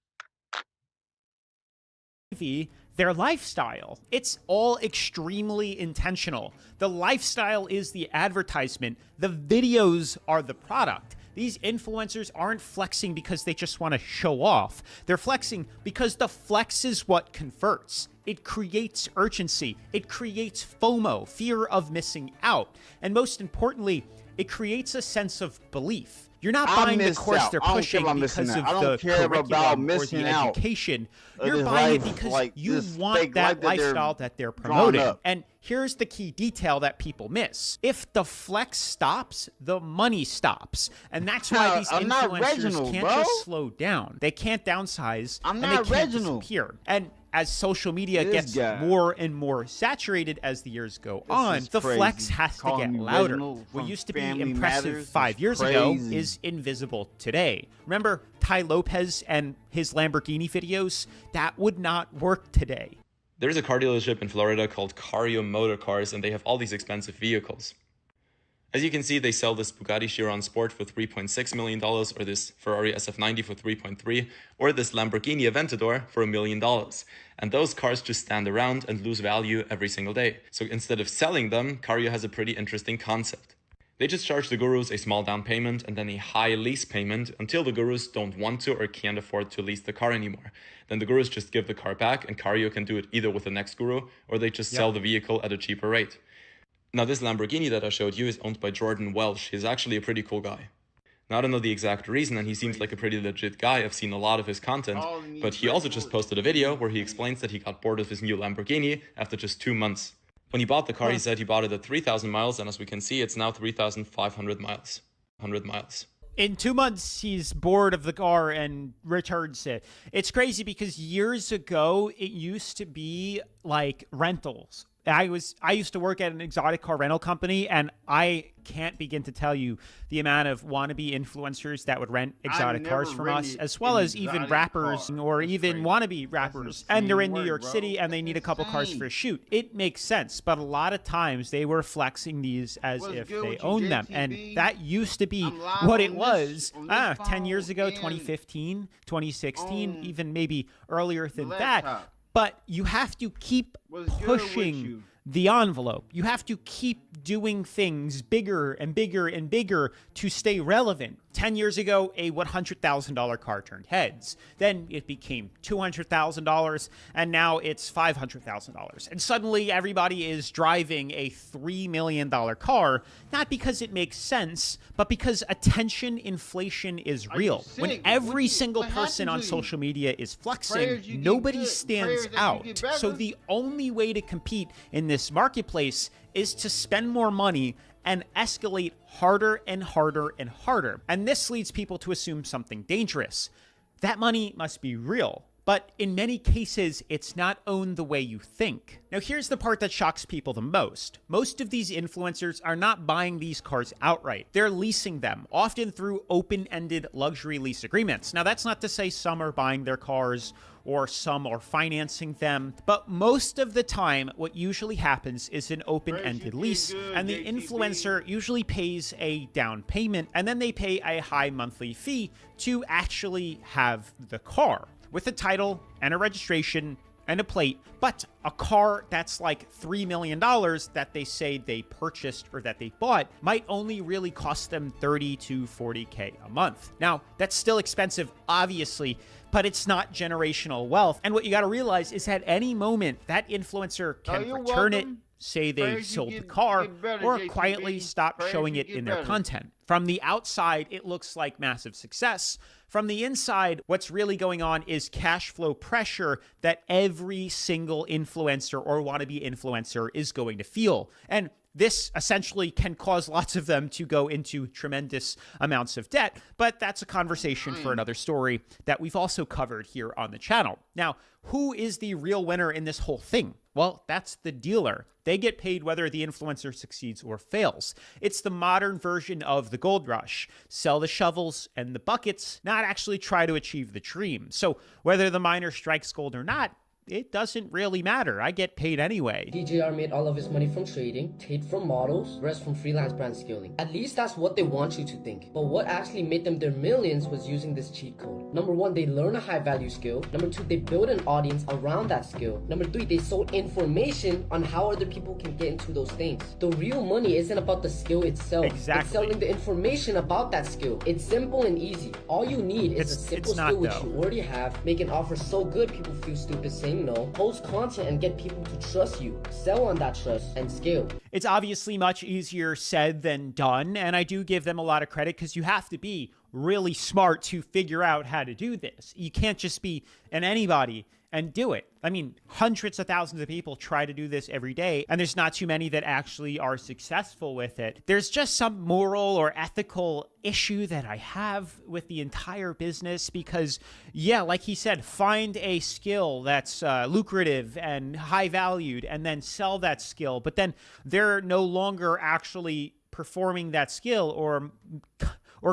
Their lifestyle. It's all extremely intentional. The lifestyle is the advertisement. The videos are the product. These influencers aren't flexing because they just want to show off. They're flexing because the flex is what converts. It creates urgency. It creates FOMO, fear of missing out. And most importantly, it creates a sense of belief. You're not buying the course they're pushing because of the curriculum or the education. You're buying it because you want that lifestyle that they're promoting. And here's the key detail that people miss. If the flex stops, the money stops. And that's why these influencers can't just slow down. They can't downsize and they can't disappear. And as social media gets more and more saturated as the years go on, the flex has to get louder. What used to be impressive 5 years ago is invisible today. Remember Ty Lopez and his Lamborghini videos? That would not work today. There's a car dealership in Florida called Cario Motor Cars, and they have all these expensive vehicles. As you can see, they sell this Bugatti Chiron Sport for $3.6 million, or this Ferrari SF90 for $3.3, or this Lamborghini Aventador for $1 million. And those cars just stand around and lose value every single day. So instead of selling them, Cario has a pretty interesting concept. They just charge the gurus a small down payment and then a high lease payment until the gurus don't want to or can't afford to lease the car anymore. Then the gurus just give the car back, and Cario can do it either with the next guru, or they just sell the vehicle at a cheaper rate. Now, this Lamborghini that I showed you is owned by Jordan Welsh. He's actually a pretty cool guy. Now, I don't know the exact reason, and he seems like a pretty legit guy. I've seen a lot of his content, but he also just posted a video where he explains that he got bored of his new Lamborghini after just 2 months. When he bought the car, he said he bought it at 3,000 miles, and as we can see, it's now 3,500 miles. 100 miles. In 2 months, he's bored of the car and returns it. It's crazy because years ago, it used to be like rentals. I used to work at an exotic car rental company, and I can't begin to tell you the amount of wannabe influencers that would rent exotic cars from us, as well as even rappers or even wannabe rappers. And they're in New York City and they need a couple cars for a shoot. It makes sense, but a lot of times they were flexing these as if they owned them. And that used to be what it was 10 years ago, 2015, 2016, even maybe earlier than that. But you have to keep pushing the envelope. You have to keep doing things bigger and bigger and bigger to stay relevant. 10 years ago, a $100,000 car turned heads. Then it became $200,000, and now it's $500,000. And suddenly everybody is driving a $3 million car, not because it makes sense, but because attention inflation is real. When every single person on social media is flexing, nobody stands out. So the only way to compete in this marketplace is to spend more money and escalate harder and harder and harder. And this leads people to assume something dangerous. That money must be real. But in many cases, it's not owned the way you think. Now, here's the part that shocks people the most. Most of these influencers are not buying these cars outright. They're leasing them, often through open-ended luxury lease agreements. Now, that's not to say some are buying their cars or some are financing them, but most of the time, what usually happens is an open-ended lease, and the influencer usually pays a down payment, and then they pay a high monthly fee to actually have the car, with a title and a registration and a plate. But a car that's like $3 million that they say they purchased or that they bought might only really cost them $30 to $40K a month. Now, that's still expensive, obviously, but it's not generational wealth. And what you got to realize is at any moment, that influencer can return it, say they sold the car, or quietly stop showing it in their content. From the outside, it looks like massive success. From the inside, what's really going on is cash flow pressure that every single influencer or wannabe influencer is going to feel. And this essentially can cause lots of them to go into tremendous amounts of debt, but that's a conversation for another story that we've also covered here on the channel. Now, who is the real winner in this whole thing? Well, that's the dealer. They get paid whether the influencer succeeds or fails. It's the modern version of the gold rush. Sell the shovels and the buckets, not actually try to achieve the dream. So whether the miner strikes gold or not, it doesn't really matter. I get paid anyway. DJR made all of his money from trading, Tate from models, rest from freelance brand scaling. At least that's what they want you to think. But what actually made them their millions was using this cheat code. Number one, they learn a high value skill. Number two, they build an audience around that skill. Number three, they sold information on how other people can get into those things. The real money isn't about the skill itself. Exactly. It's selling the information about that skill. It's simple and easy. All you need is a simple skill which you already have. Make an offer so good people feel stupid saying no. Post content and get people to trust you. Sell on that trust and scale. It's obviously much easier said than done, and I do give them a lot of credit because you have to be really smart to figure out how to do this. You can't just be an anybody and do it. I mean, hundreds of thousands of people try to do this every day, and there's not too many that actually are successful with it. There's just some moral or ethical issue that I have with the entire business because, yeah, like he said, find a skill that's lucrative and high valued and then sell that skill, but then they're no longer actually performing that skill or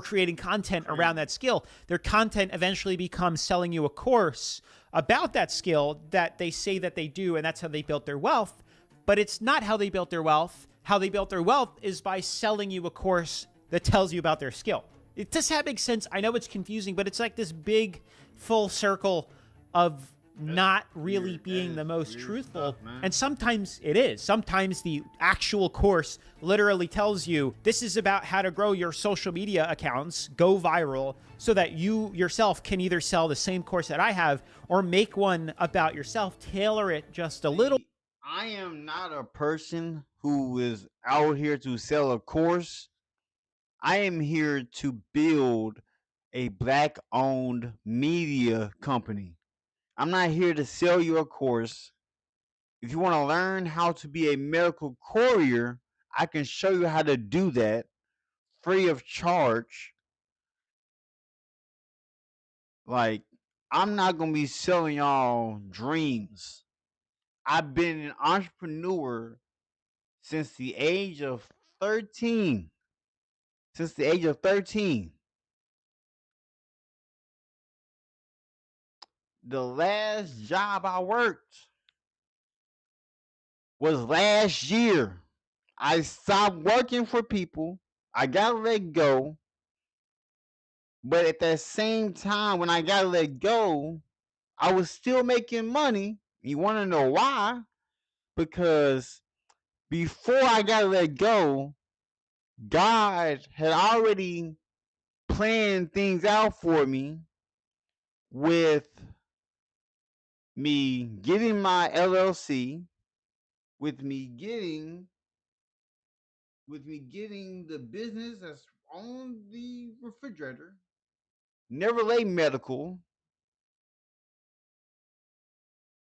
creating content around that skill. Their content eventually becomes selling you a course about that skill that they say that they do, and that's how they built their wealth. But it's not how they built their wealth. How they built their wealth is by selling you a course that tells you about their skill. Does that make sense? I know it's confusing, but it's like this big full circle of not really being the most truthful. And sometimes it is. Sometimes the actual course literally tells you this is about how to grow your social media accounts, go viral, so that you yourself can either sell the same course that I have or make one about yourself, tailor it just a little. I am not a person who is out here to sell a course. I am here to build a Black-owned media company. I'm not here to sell you a course. If you want to learn how to be a medical courier, I can show you how to do that free of charge. Like, I'm not going to be selling y'all dreams. I've been an entrepreneur since the age of 13. Since the age of 13. The last job I worked was last year. I stopped working for people. I got let go. But at that same time, when I got let go, I was still making money. You want to know why? Because before I got let go, God had already planned things out for me with me getting my LLC, with me getting the business that's on the refrigerator, Neverlay Medical,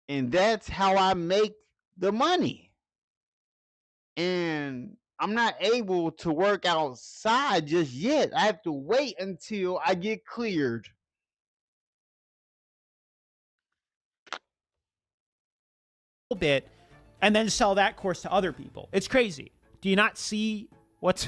and that's how I make the money. And I'm not able to work outside just yet. I have to wait until I get cleared. Bit and then sell that course to other people. It's crazy. Do you not see what's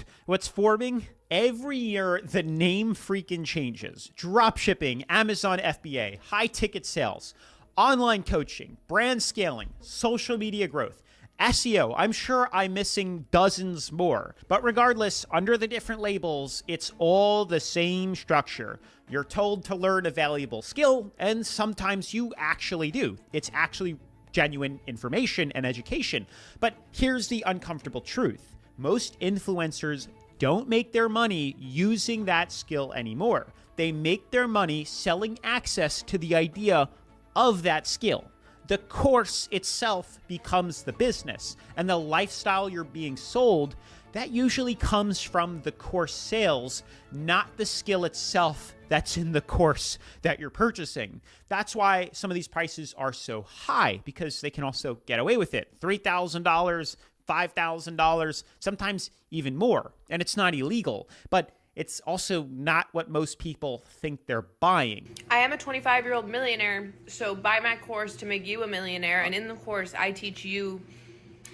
forming? Every year the name freaking changes. Drop shipping, Amazon FBA, high ticket sales, online coaching, brand scaling, social media growth, SEO. I'm sure I'm missing dozens more. But regardless, under the different labels, it's all the same structure. You're told to learn a valuable skill, and sometimes you actually do. It's actually genuine information and education. But here's the uncomfortable truth. Most influencers don't make their money using that skill anymore. They make their money selling access to the idea of that skill. The course itself becomes the business, and the lifestyle you're being sold, that usually comes from the course sales, not the skill itself that's in the course that you're purchasing. That's why some of these prices are so high, because they can also get away with it. $3,000, $5,000, sometimes even more. And it's not illegal, but it's also not what most people think they're buying. I am a 25-year-old millionaire, so buy my course to make you a millionaire. And in the course, I teach you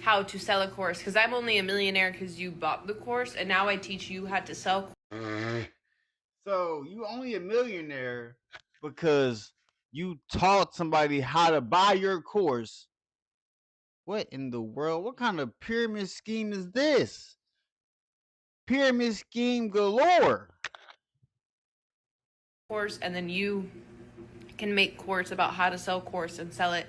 how to sell a course, because I'm only a millionaire because you bought the course, and now I teach you how to sell. So you only a millionaire because you taught somebody how to buy your course. What in the world? What kind of pyramid scheme is this? Pyramid scheme galore. Course, and then you can make course about how to sell course and sell it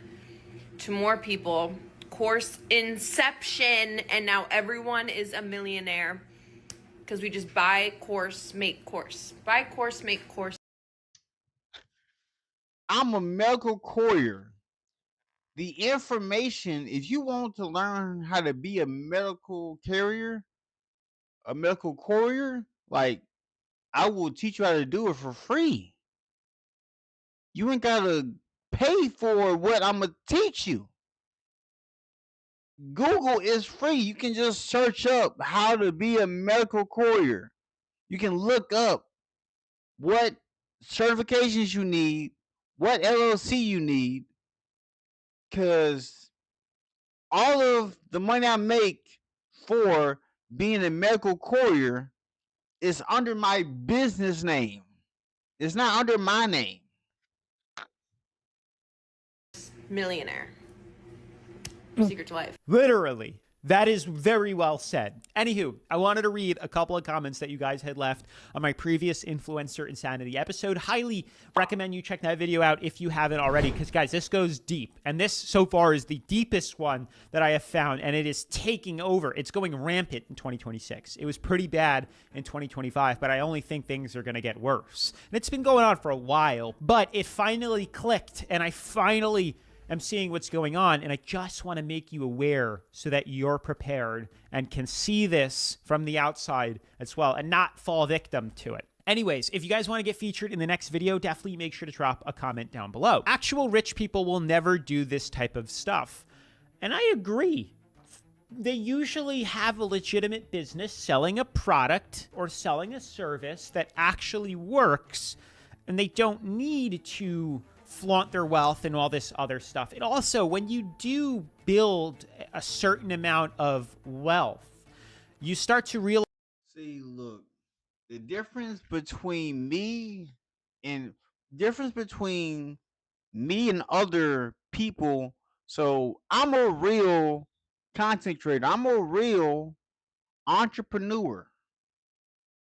to more people. Course inception, and now everyone is a millionaire because we just buy course, make course. Buy course, make course. I'm a medical courier. The information, if you want to learn how to be a medical carrier, a medical courier, like I will teach you how to do it for free. You ain't gotta pay for what I'm gonna teach you. Google is free. You can just search up how to be a medical courier. You can look up what certifications you need, what LLC you need, because all of the money I make for being a medical courier is under my business name. It's not under my name. Millionaire. Secret to life. Literally. That is very well said. Anywho, I wanted to read a couple of comments that you guys had left on my previous Influencer Insanity episode. Highly recommend you check that video out if you haven't already, because guys, this goes deep. And this so far is the deepest one that I have found, and it is taking over. It's going rampant in 2026. It was pretty bad in 2025, but I only think things are going to get worse. And it's been going on for a while, but it finally clicked, and I finally am seeing what's going on, and I just want to make you aware so that you're prepared and can see this from the outside as well and not fall victim to it. Anyways, if you guys want to get featured in the next video, definitely make sure to drop a comment down below. Actual rich people will never do this type of stuff. And I agree. They usually have a legitimate business selling a product or selling a service that actually works, and they don't need to flaunt their wealth and all this other stuff. And also, when you do build a certain amount of wealth, you start to realize. See, look, the difference between me and other people. So I'm a real content creator. I'm a real entrepreneur.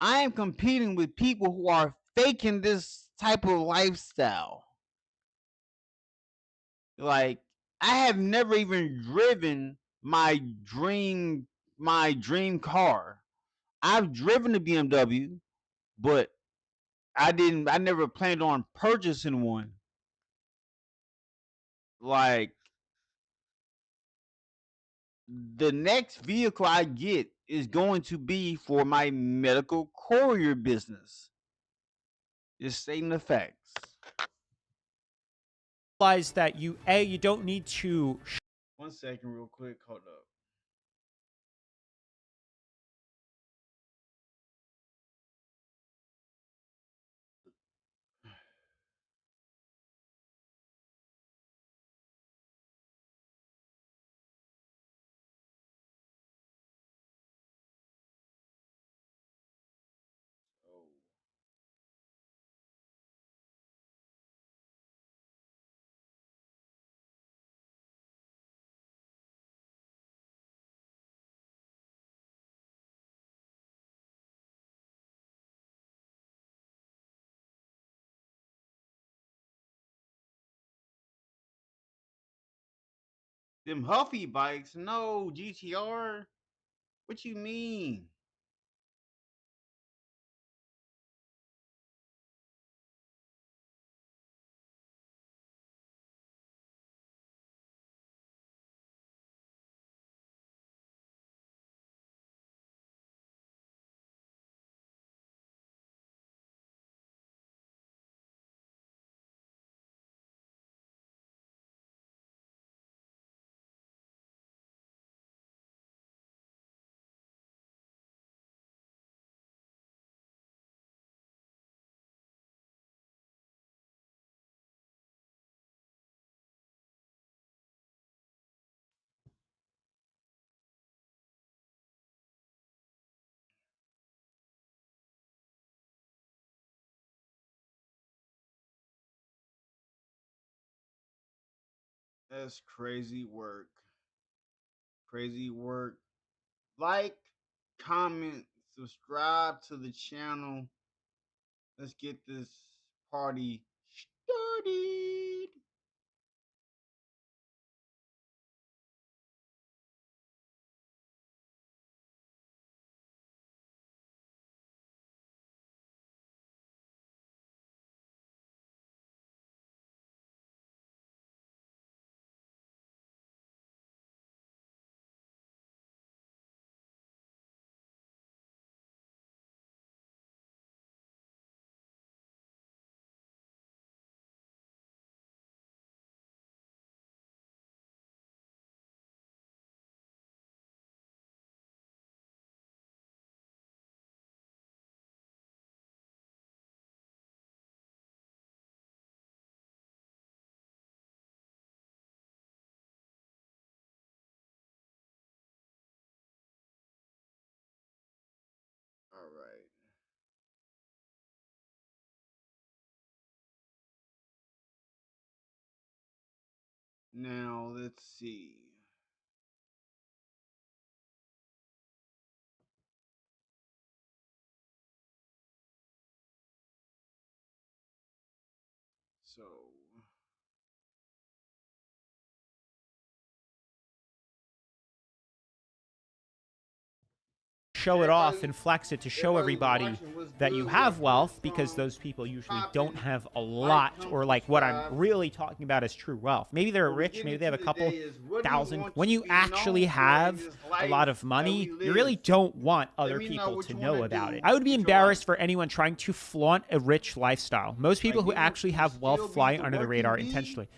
I am competing with people who are faking this type of lifestyle. Like, I have never even driven my dream car. I've driven a BMW, but I never planned on purchasing one. Like, the next vehicle I get is going to be for my medical courier business. Just stating the facts. That you don't need to. 1 second, real quick. Hold up. Them Huffy bikes, no GTR. What you mean? That's crazy work. Crazy work. Like, comment, subscribe to the channel. Let's get this party started. All right. Now let's see. So show it off and flex it to show everybody that you have wealth, because those people usually don't have a lot, or like what I'm really talking about is true wealth. Maybe they're rich, maybe they have a couple thousand. When you actually have a lot of money, you really don't want other people to know about it. I would be embarrassed for anyone trying to flaunt a rich lifestyle. Most people who actually have wealth fly under the radar intentionally.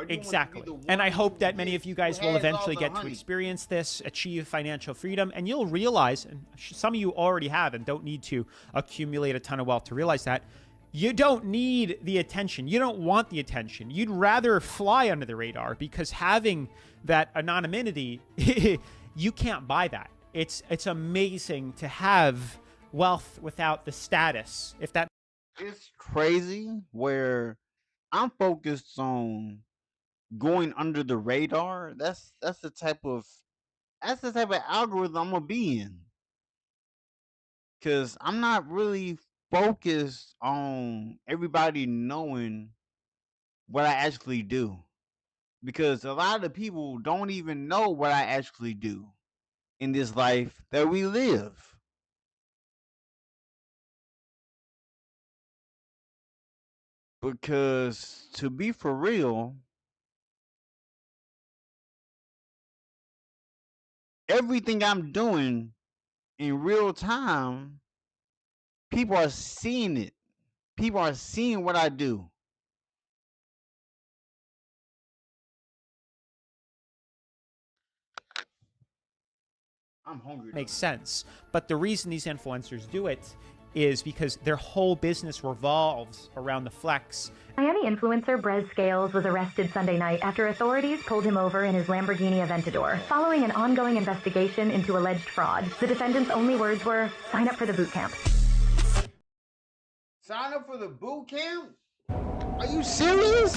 Exactly. And I hope that many of you guys will eventually get to experience this, achieve financial freedom, and you'll realize, and some of you already have and don't need to accumulate a ton of wealth to realize that, you don't need the attention. You don't want the attention. You'd rather fly under the radar, because having that anonymity, you can't buy that. It's amazing to have wealth without the status. If that, it's crazy where I'm focused on going under the radar. That's the type of algorithm I'm gonna be in. Cause I'm not really focused on everybody knowing what I actually do. Because a lot of people don't even know what I actually do in this life that we live. Because to be for real, everything I'm doing in real time, people are seeing it. People are seeing what I do. I'm hungry. makes sense. But the reason these influencers do it is because their whole business revolves around the flex. Miami influencer Brez Scales was arrested Sunday night after authorities pulled him over in his Lamborghini Aventador. Following an ongoing investigation into alleged fraud, the defendant's only words were, "Sign up for the boot camp." Sign up for the boot camp? Are you serious?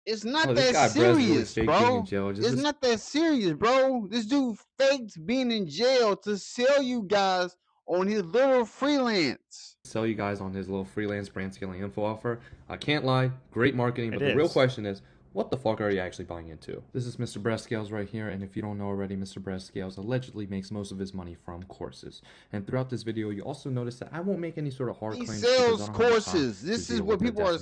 It's not that serious, bro. It's not that serious, bro. This dude fakes being in jail to sell you guys on his little freelance. Sell you guys on his little freelance brand scaling info offer. I can't lie, great marketing, but the real question is, what the fuck are you actually buying into? This is Mr. Breast Scales right here, and if you don't know already, Mr. Breast Scales allegedly makes most of his money from courses. And throughout this video, you also notice that I won't make any sort of hard claims. He sells courses. This is what people are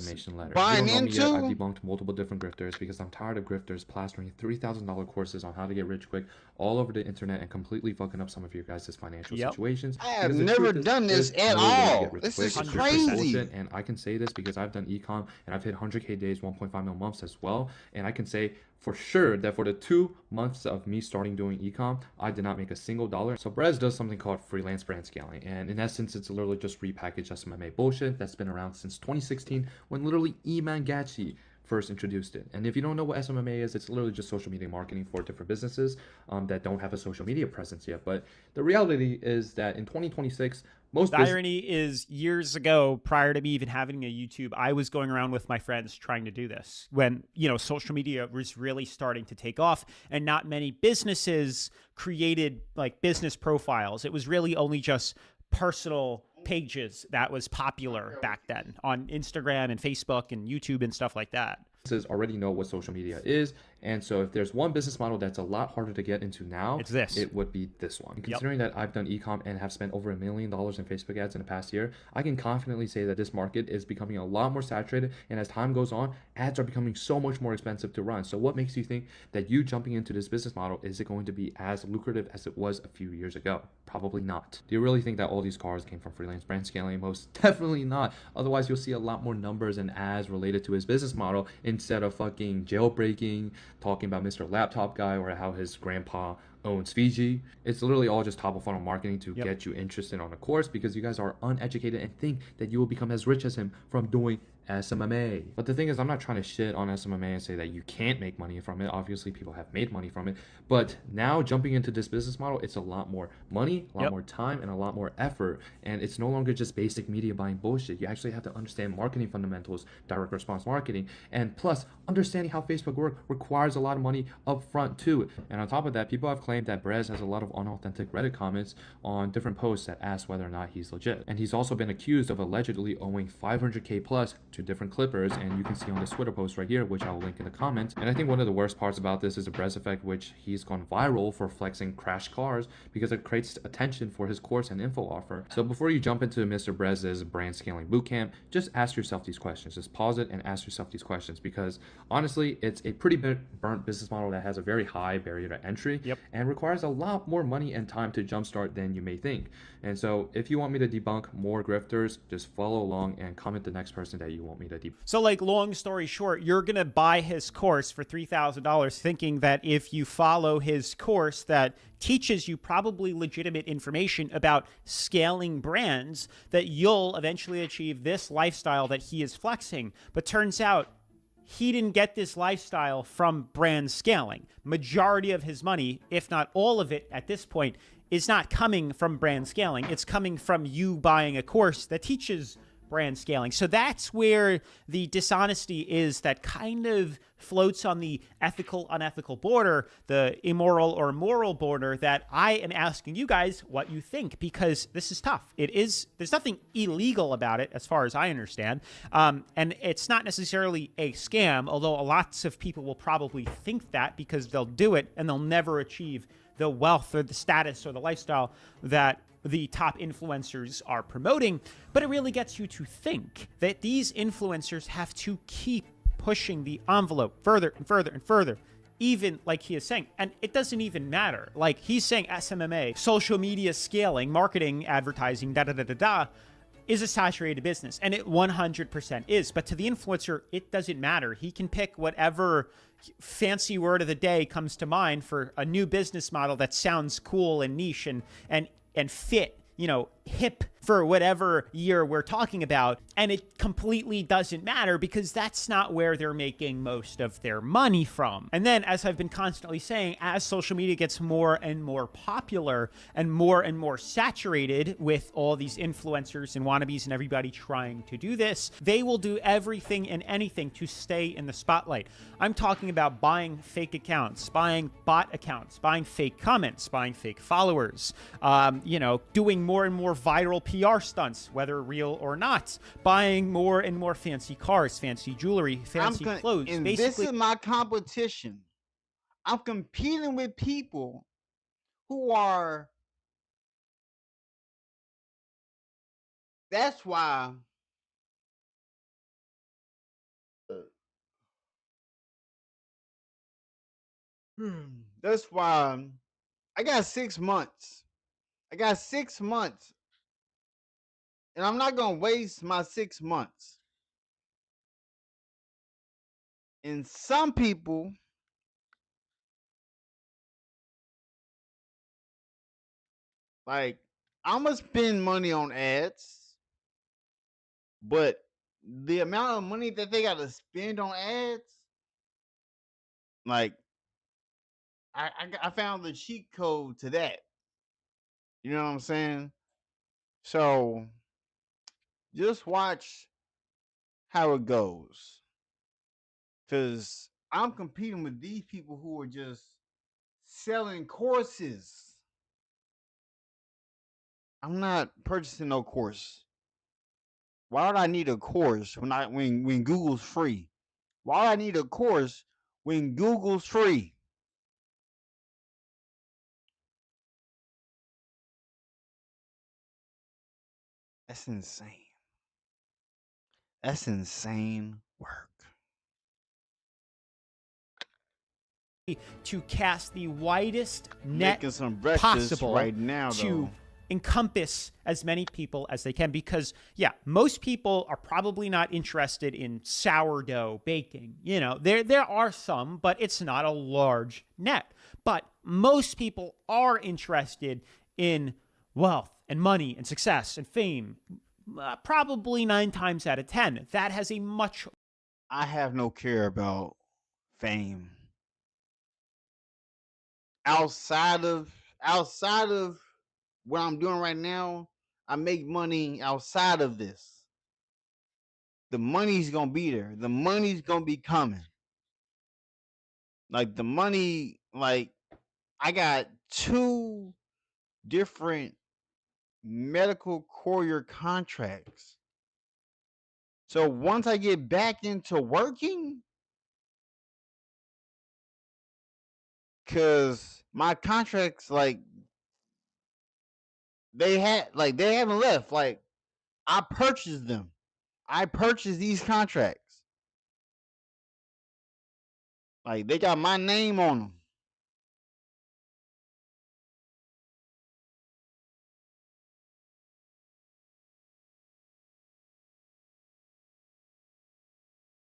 buying into. I've debunked multiple different grifters because I'm tired of grifters plastering $3,000 courses on how to get rich quick all over the internet and completely fucking up some of your guys' financial situations. I have never done this at all. This is crazy. And I can say this because I've done ecom and I've hit 100K days, 1.5 mil months as well. And I can say for sure that for the 2 months of me starting doing ecom, I did not make a single dollar. So Brez does something called freelance brand scaling. And in essence, it's literally just repackaged SMMA bullshit that's been around since 2016 when literally Iman Gachi first introduced it. And if you don't know what SMMA is, it's literally just social media marketing for different businesses that don't have a social media presence yet. But the reality is that in 2026, The irony is, years ago, prior to me even having a YouTube, I was going around with my friends trying to do this when, social media was really starting to take off, and not many businesses created like business profiles. It was really only just personal pages that was popular back then on Instagram and Facebook and YouTube and stuff like that. Already know what social media is, and so if there's one business model that's a lot harder to get into now, it's this. It would be this one. And considering that I've done e-com and have spent over $1 million in Facebook ads in the past year, I can confidently say that this market is becoming a lot more saturated, and as time goes on, ads are becoming so much more expensive to run. So what makes you think that you jumping into this business model is it going to be as lucrative as it was a few years ago? Probably not. Do you really think that all these cars came from freelance brand scaling? Most definitely not. Otherwise, you'll see a lot more numbers and ads related to his business model instead of fucking jailbreaking, talking about Mr. Laptop Guy or how his grandpa owns Fiji. It's literally all just top of funnel marketing to get you interested on a course because you guys are uneducated and think that you will become as rich as him from doing SMMA. But the thing is, I'm not trying to shit on SMMA and say that you can't make money from it. Obviously, people have made money from it. But now jumping into this business model, it's a lot more money, a lot more time, and a lot more effort. And it's no longer just basic media buying bullshit. You actually have to understand marketing fundamentals, direct response marketing, and plus understanding how Facebook works requires a lot of money up front too. And on top of that, people have claimed that Brez has a lot of unauthentic Reddit comments on different posts that ask whether or not he's legit. And he's also been accused of allegedly owing 500K plus to different clippers, and you can see on this Twitter post right here, which I'll link in the comments. And I think one of the worst parts about this is the Brez effect, which he's gone viral for flexing crash cars because it creates attention for his course and info offer. So before you jump into Mr. Brez's brand scaling bootcamp, just ask yourself these questions. Just pause it and ask yourself these questions, because honestly, it's a pretty burnt business model that has a very high barrier to entry and requires a lot more money and time to jumpstart than you may think. And so if you want me to debunk more grifters, just follow along and comment the next person that you want me to debunk. So like, long story short, you're going to buy his course for $3,000 thinking that if you follow his course that teaches you probably legitimate information about scaling brands, that you'll eventually achieve this lifestyle that he is flexing. But turns out he didn't get this lifestyle from brand scaling. Majority of his money, if not all of it at this point, is not coming from brand scaling. It's coming from you buying a course that teaches brand scaling. So that's where the dishonesty is that kind of floats on the ethical, unethical border, the immoral or moral border, that I am asking you guys what you think, because this is tough. There's nothing illegal about it as far as I understand. And it's not necessarily a scam, although lots of people will probably think that because they'll do it and they'll never achieve the wealth or the status or the lifestyle that the top influencers are promoting. But it really gets you to think that these influencers have to keep pushing the envelope further and further and further, even like he is saying. And it doesn't even matter. Like he's saying SMMA, social media scaling, marketing, advertising, is a saturated business. And it 100% is. But to the influencer, it doesn't matter. He can pick whatever fancy word of the day comes to mind for a new business model that sounds cool and niche and fit, hip for whatever year we're talking about. And it completely doesn't matter because that's not where they're making most of their money from. And then, as I've been constantly saying, as social media gets more and more popular and more saturated with all these influencers and wannabes and everybody trying to do this, they will do everything and anything to stay in the spotlight. I'm talking about buying fake accounts, buying bot accounts, buying fake comments, buying fake followers, doing more and more viral PR stunts, whether real or not, buying more and more fancy cars, fancy jewelry, fancy clothes. And basically, this is my competition. I'm competing with people who are. That's why. That's why I got 6 months. And I'm not going to waste my 6 months. And some people like, I'm going to spend money on ads, but the amount of money that they got to spend on ads, like, I found the cheat code to that. You know what I'm saying? So just watch how it goes. Because I'm competing with these people who are just selling courses. I'm not purchasing no course. Why would I need a course when Google's free? Why would I need a course when Google's free? That's insane. That's insane work. To cast the widest net Making some breakfast possible right now, to though. encompass as many people as they can, because yeah, most people are probably not interested in sourdough baking. You know, there are some, but it's not a large net. But most people are interested in wealth and money and success and fame. Probably 9 times out of 10. That has a much. I have no care about fame. Outside of what I'm doing right now, I make money outside of this. The money's gonna be there. The money's gonna be coming. Like the money, like I got 2 different medical courier contracts. So once I get back into working, cause my contracts they haven't left. Like I purchased them. I purchased these contracts. Like they got my name on them.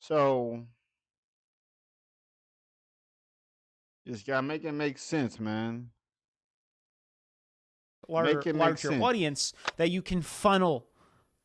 So just gotta make it make sense, man. Larger audience that you can funnel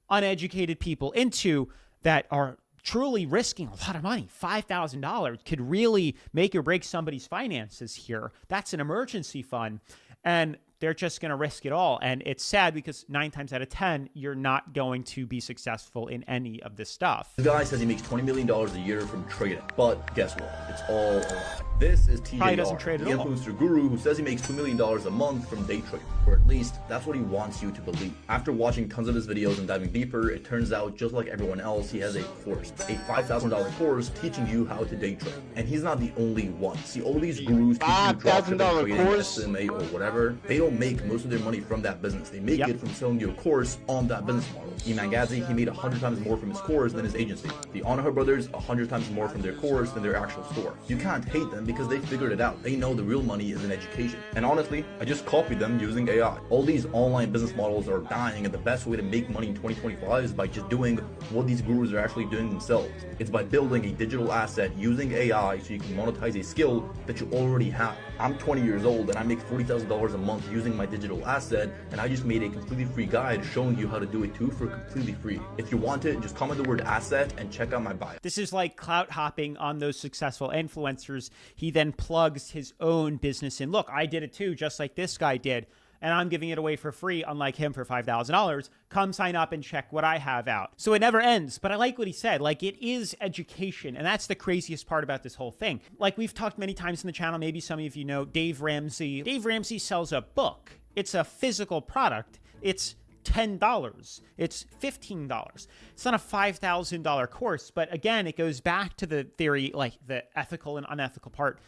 uneducated people into that are truly risking a lot of money. $5,000 could really make or break somebody's finances here. That's an emergency fund. And they're just going to risk it all. And it's sad because 9 times out of 10, you're not going to be successful in any of this stuff. The guy says he makes $20 million a year from trading. But guess what? It's all a lie. This is TJR, Probably doesn't trade the at all. influencer guru who says he makes $2 million a month from day trading. Or at least, that's what he wants you to believe. After watching tons of his videos and diving deeper, it turns out, just like everyone else, he has a course. A $5,000 course teaching you how to day trade. And he's not the only one. See, all these gurus teaching you dropshipping, trading, course? SMA, or whatever, they don't make most of their money from that business. They make it from selling you a course on that business model. Iman Gadzhi, he made 100 times more from his course than his agency. The Onaher brothers, 100 times more from their course than their actual store. You can't hate them because they figured it out. They know the real money is in education. And honestly, I just copied them using AI. All these online business models are dying, and the best way to make money in 2025 is by just doing what these gurus are actually doing themselves. It's by building a digital asset using AI so you can monetize a skill that you already have. I'm 20 years old and I make $40,000 a month using my digital asset, and I just made a completely free guide showing you how to do it too for completely free. If you want it, just comment the word asset and check out my bio. This is like clout hopping on those successful influencers. He then plugs his own business in. Look, I did it too, just like this guy did. And I'm giving it away for free, unlike him for $5,000. Come sign up and check what I have out. So it never ends. But I like what he said. Like, it is education. And that's the craziest part about this whole thing. Like, we've talked many times in the channel. Maybe some of you know Dave Ramsey. Dave Ramsey sells a book. It's a physical product. It's $10. It's $15. It's not a $5,000 course. But again, it goes back to the theory, like the ethical and unethical part.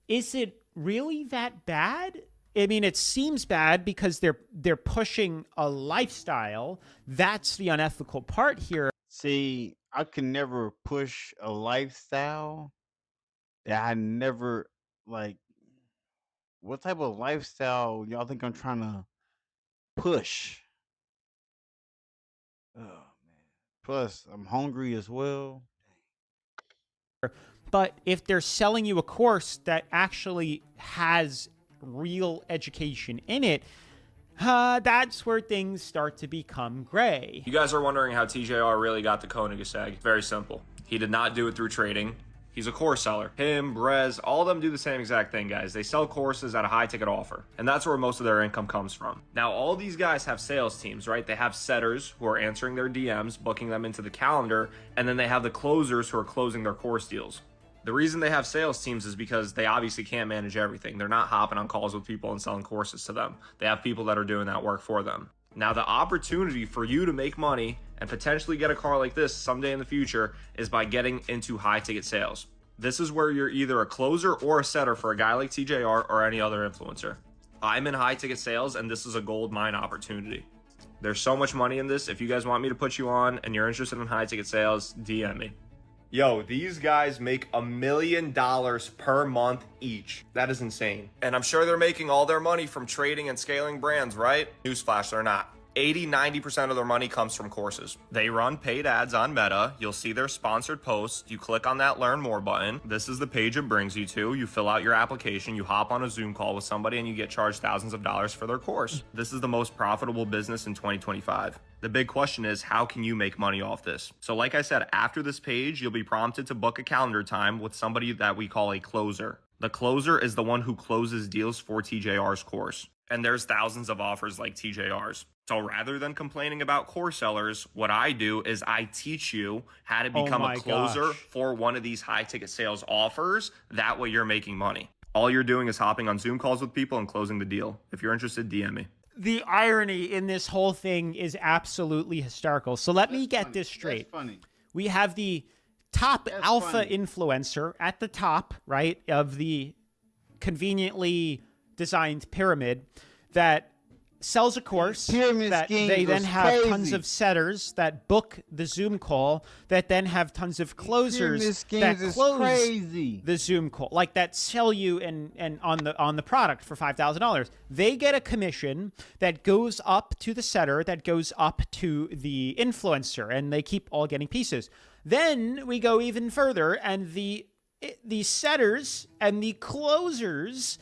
Is it really that bad? I mean, it seems bad because they're pushing a lifestyle. That's the unethical part here. See, I could never push a lifestyle that I never like. What type of lifestyle y'all think I'm trying to push? Oh man. Plus, I'm hungry as well. But if they're selling you a course that actually has real education in it, that's where things start to become gray. You guys are wondering how TJR really got the Koenigsegg. Very simple. He did not do it through trading. He's a course seller. Him, Brez, all of them do the same exact thing, guys. They sell courses at a high ticket offer, and that's where most of their income comes from. Now, all these guys have sales teams, right? They have setters who are answering their DMs, booking them into the calendar, and then they have the closers who are closing their course deals. The reason they have sales teams is because they obviously can't manage everything. They're not hopping on calls with people and selling courses to them. They have people that are doing that work for them. Now, the opportunity for you to make money and potentially get a car like this someday in the future is by getting into high ticket sales. This is where you're either a closer or a setter for a guy like TJR or any other influencer. I'm in high ticket sales, and this is a gold mine opportunity. There's so much money in this. If you guys want me to put you on and you're interested in high ticket sales, DM me. Yo, these guys make $1 million per month each. That is insane. And I'm sure they're making all their money from trading and scaling brands, right? Newsflash, they're not. 80-90% of their money comes from courses. They run paid ads on Meta. You'll see their sponsored posts. You click on that Learn More button. This is the page it brings you to. You fill out your application, you hop on a Zoom call with somebody, and you get charged thousands of dollars for their course. This is the most profitable business in 2025. The big question is, how can you make money off this? So like I said, after this page, you'll be prompted to book a calendar time with somebody that we call a closer. The closer is the one who closes deals for TJR's course. And there's thousands of offers like TJR's. So rather than complaining about course sellers, what I do is I teach you how to become a closer for one of these high ticket sales offers. That way you're making money. All you're doing is hopping on Zoom calls with people and closing the deal. If you're interested, DM me. The irony in this whole thing is absolutely hysterical. So let me get this straight. That's funny. We have the top alpha influencer at the top, right, of the conveniently designed pyramid that sells a course that they then have tons of setters that book the Zoom call that then have tons of closers that close the Zoom call, like that sell you and on the product for $5,000. They get a commission that goes up to the setter, that goes up to the influencer, and they keep all getting pieces. Then we go even further, and the setters and the closers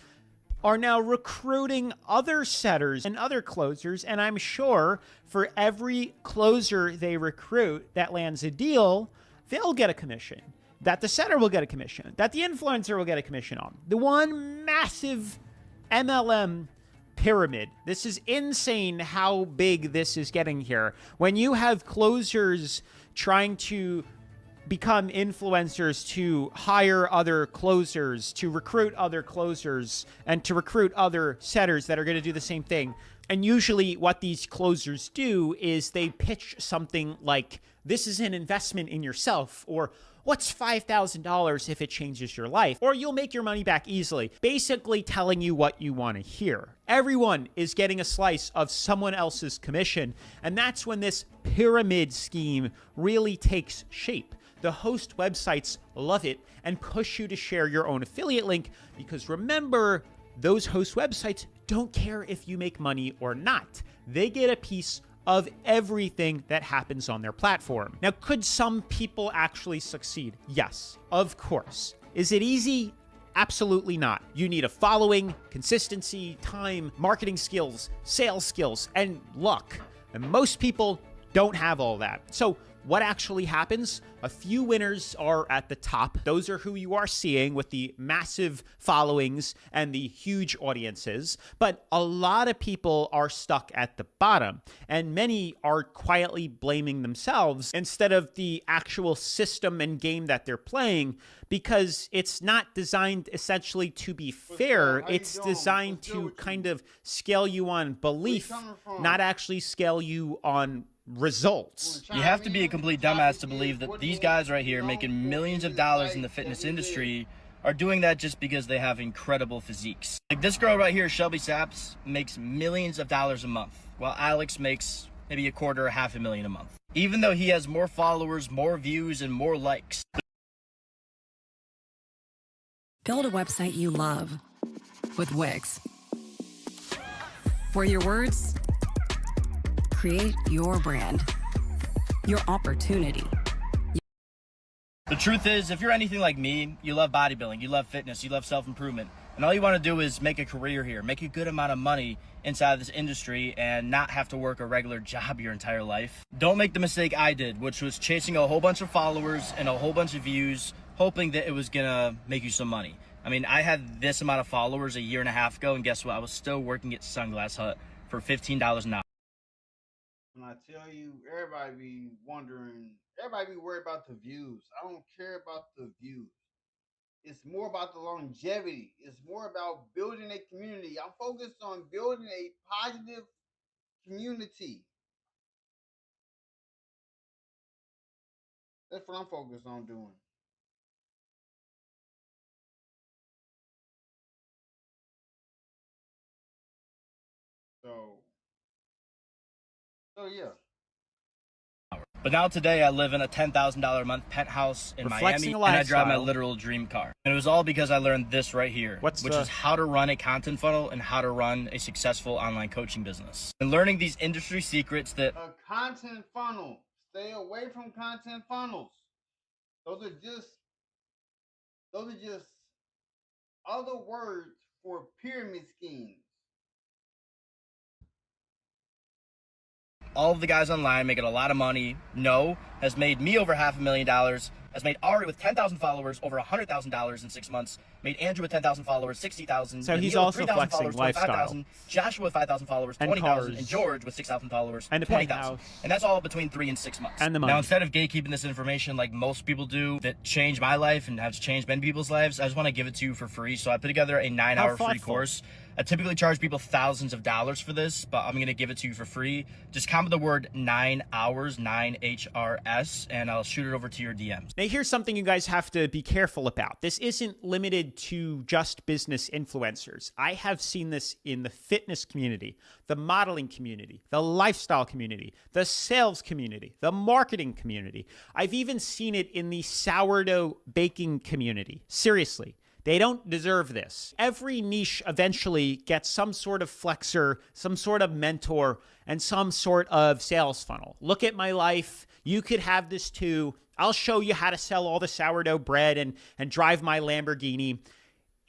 are now recruiting other setters and other closers, and I'm sure for every closer they recruit that lands a deal, they'll get a commission, that the setter will get a commission, that the influencer will get a commission on. The one massive MLM pyramid. This is insane how big this is getting here. When you have closers trying to become influencers to hire other closers, to recruit other closers, and to recruit other setters that are going to do the same thing. And usually what these closers do is they pitch something like, this is an investment in yourself, or what's $5,000 if it changes your life, or you'll make your money back easily, basically telling you what you want to hear. Everyone is getting a slice of someone else's commission, and that's when this pyramid scheme really takes shape. The host websites love it and push you to share your own affiliate link because remember, those host websites don't care if you make money or not. They get a piece of everything that happens on their platform. Now, could some people actually succeed? Yes, of course. Is it easy? Absolutely not. You need a following, consistency, time, marketing skills, sales skills, and luck. And most people don't have all that. So what actually happens? A few winners are at the top. Those are who you are seeing with the massive followings and the huge audiences. But a lot of people are stuck at the bottom, and many are quietly blaming themselves instead of the actual system and game that they're playing, because it's not designed essentially to be fair. It's designed to kind of scale you on belief, not actually scale you on results. You have to be a complete dumbass to believe that these guys right here making millions of dollars in the fitness industry are doing that just because they have incredible physiques. Like this girl right here, Shelby Saps, makes millions of dollars a month, while Alex makes maybe $250,000 a month. Even though he has more followers, more views, and more likes. Build a website you love with Wix. For your words, create your brand, your opportunity. The truth is, if you're anything like me, you love bodybuilding, you love fitness, you love self-improvement, and all you want to do is make a career here, make a good amount of money inside of this industry and not have to work a regular job your entire life. Don't make the mistake I did, which was chasing a whole bunch of followers and a whole bunch of views hoping that it was gonna make you some money. I mean, I had this amount of followers a year and a half ago, and guess what? I was still working at Sunglass Hut for $15 an hour. When I tell you, everybody be wondering, everybody be worried about the views. I don't care about the views. It's more about the longevity. It's more about building a community. I'm focused on building a positive community. That's what I'm focused on doing. So yeah. But now today I live in a $10,000 a month penthouse in Miami, and I drive my literal dream car. And it was all because I learned this right here, which is how to run a content funnel and how to run a successful online coaching business. And learning these industry secrets that a content funnel. Stay away from content funnels. Those are just other words for pyramid schemes. all of the guys online making a lot of money. No has made me over $500,000, has made Ari with 10,000 followers over $100,000 in 6 months, made Andrew with 10,000 followers 60,000. So he's also flexing lifestyle. Joshua with 5,000 followers 20,000, and George with 6,000 followers 20,000. And that's all between 3 and 6 months. And the money. Now, instead of gatekeeping this information like most people do that changed my life and has changed many people's lives, I just want to give it to you for free. So I put together a 9-hour free course. I typically charge people thousands of dollars for this, but I'm going to give it to you for free. Just comment the word 9 hours, 9HRS, and I'll shoot it over to your DMs. Now, here's something you guys have to be careful about. This isn't limited to just business influencers. I have seen this in the fitness community, the modeling community, the lifestyle community, the sales community, the marketing community. I've even seen it in the sourdough baking community. Seriously. They don't deserve this. Every niche eventually gets some sort of flexor, some sort of mentor, and some sort of sales funnel. Look at my life. You could have this too. I'll show you how to sell all the sourdough bread and drive my Lamborghini.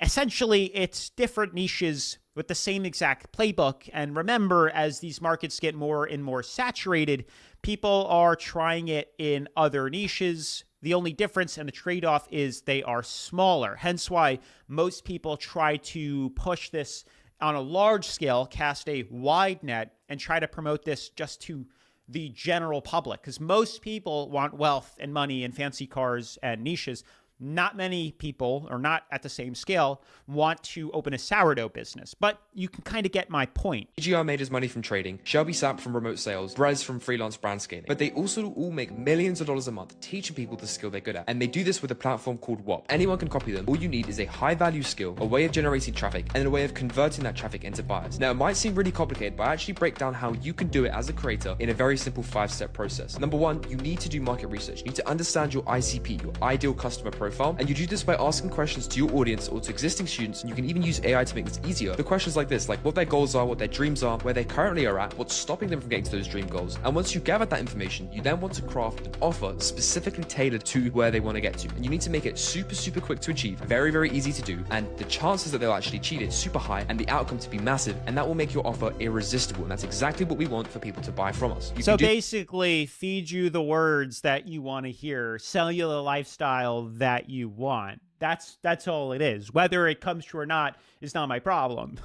Essentially, it's different niches with the same exact playbook. And remember, as these markets get more and more saturated, people are trying it in other niches. The only difference and the trade-off is they are smaller. Hence why most people try to push this on a large scale, cast a wide net, and try to promote this just to the general public. Because most people want wealth and money and fancy cars and niches. Not many people, or not at the same scale, want to open a sourdough business, but you can kind of get my point. AGR made his money from trading, Shelby Sapp from remote sales, Brez from freelance brand scaling, but they also all make millions of dollars a month teaching people the skill they're good at, and they do this with a platform called WOP. Anyone can copy them. All you need is a high value skill, a way of generating traffic, and a way of converting that traffic into buyers. Now, it might seem really complicated, but I actually break down how you can do it as a creator in a very simple 5-step process. Number one, you need to do market research. You need to understand your ICP, your ideal customer profile, and you do this by asking questions to your audience or to existing students, and you can even use AI to make this easier. The questions like this, like what their goals are, what their dreams are, where they currently are at, what's stopping them from getting to those dream goals. And once you gather that information, you then want to craft an offer specifically tailored to where they want to get to. And you need to make it super, super quick to achieve, very, very easy to do, and the chances that they'll actually achieve it super high, and the outcome to be massive, and that will make your offer irresistible. And that's exactly what we want for people to buy from us. So basically, feed you the words that you want to hear, sell you the lifestyle that you want. That's all it is. Whether it comes true or not is not my problem.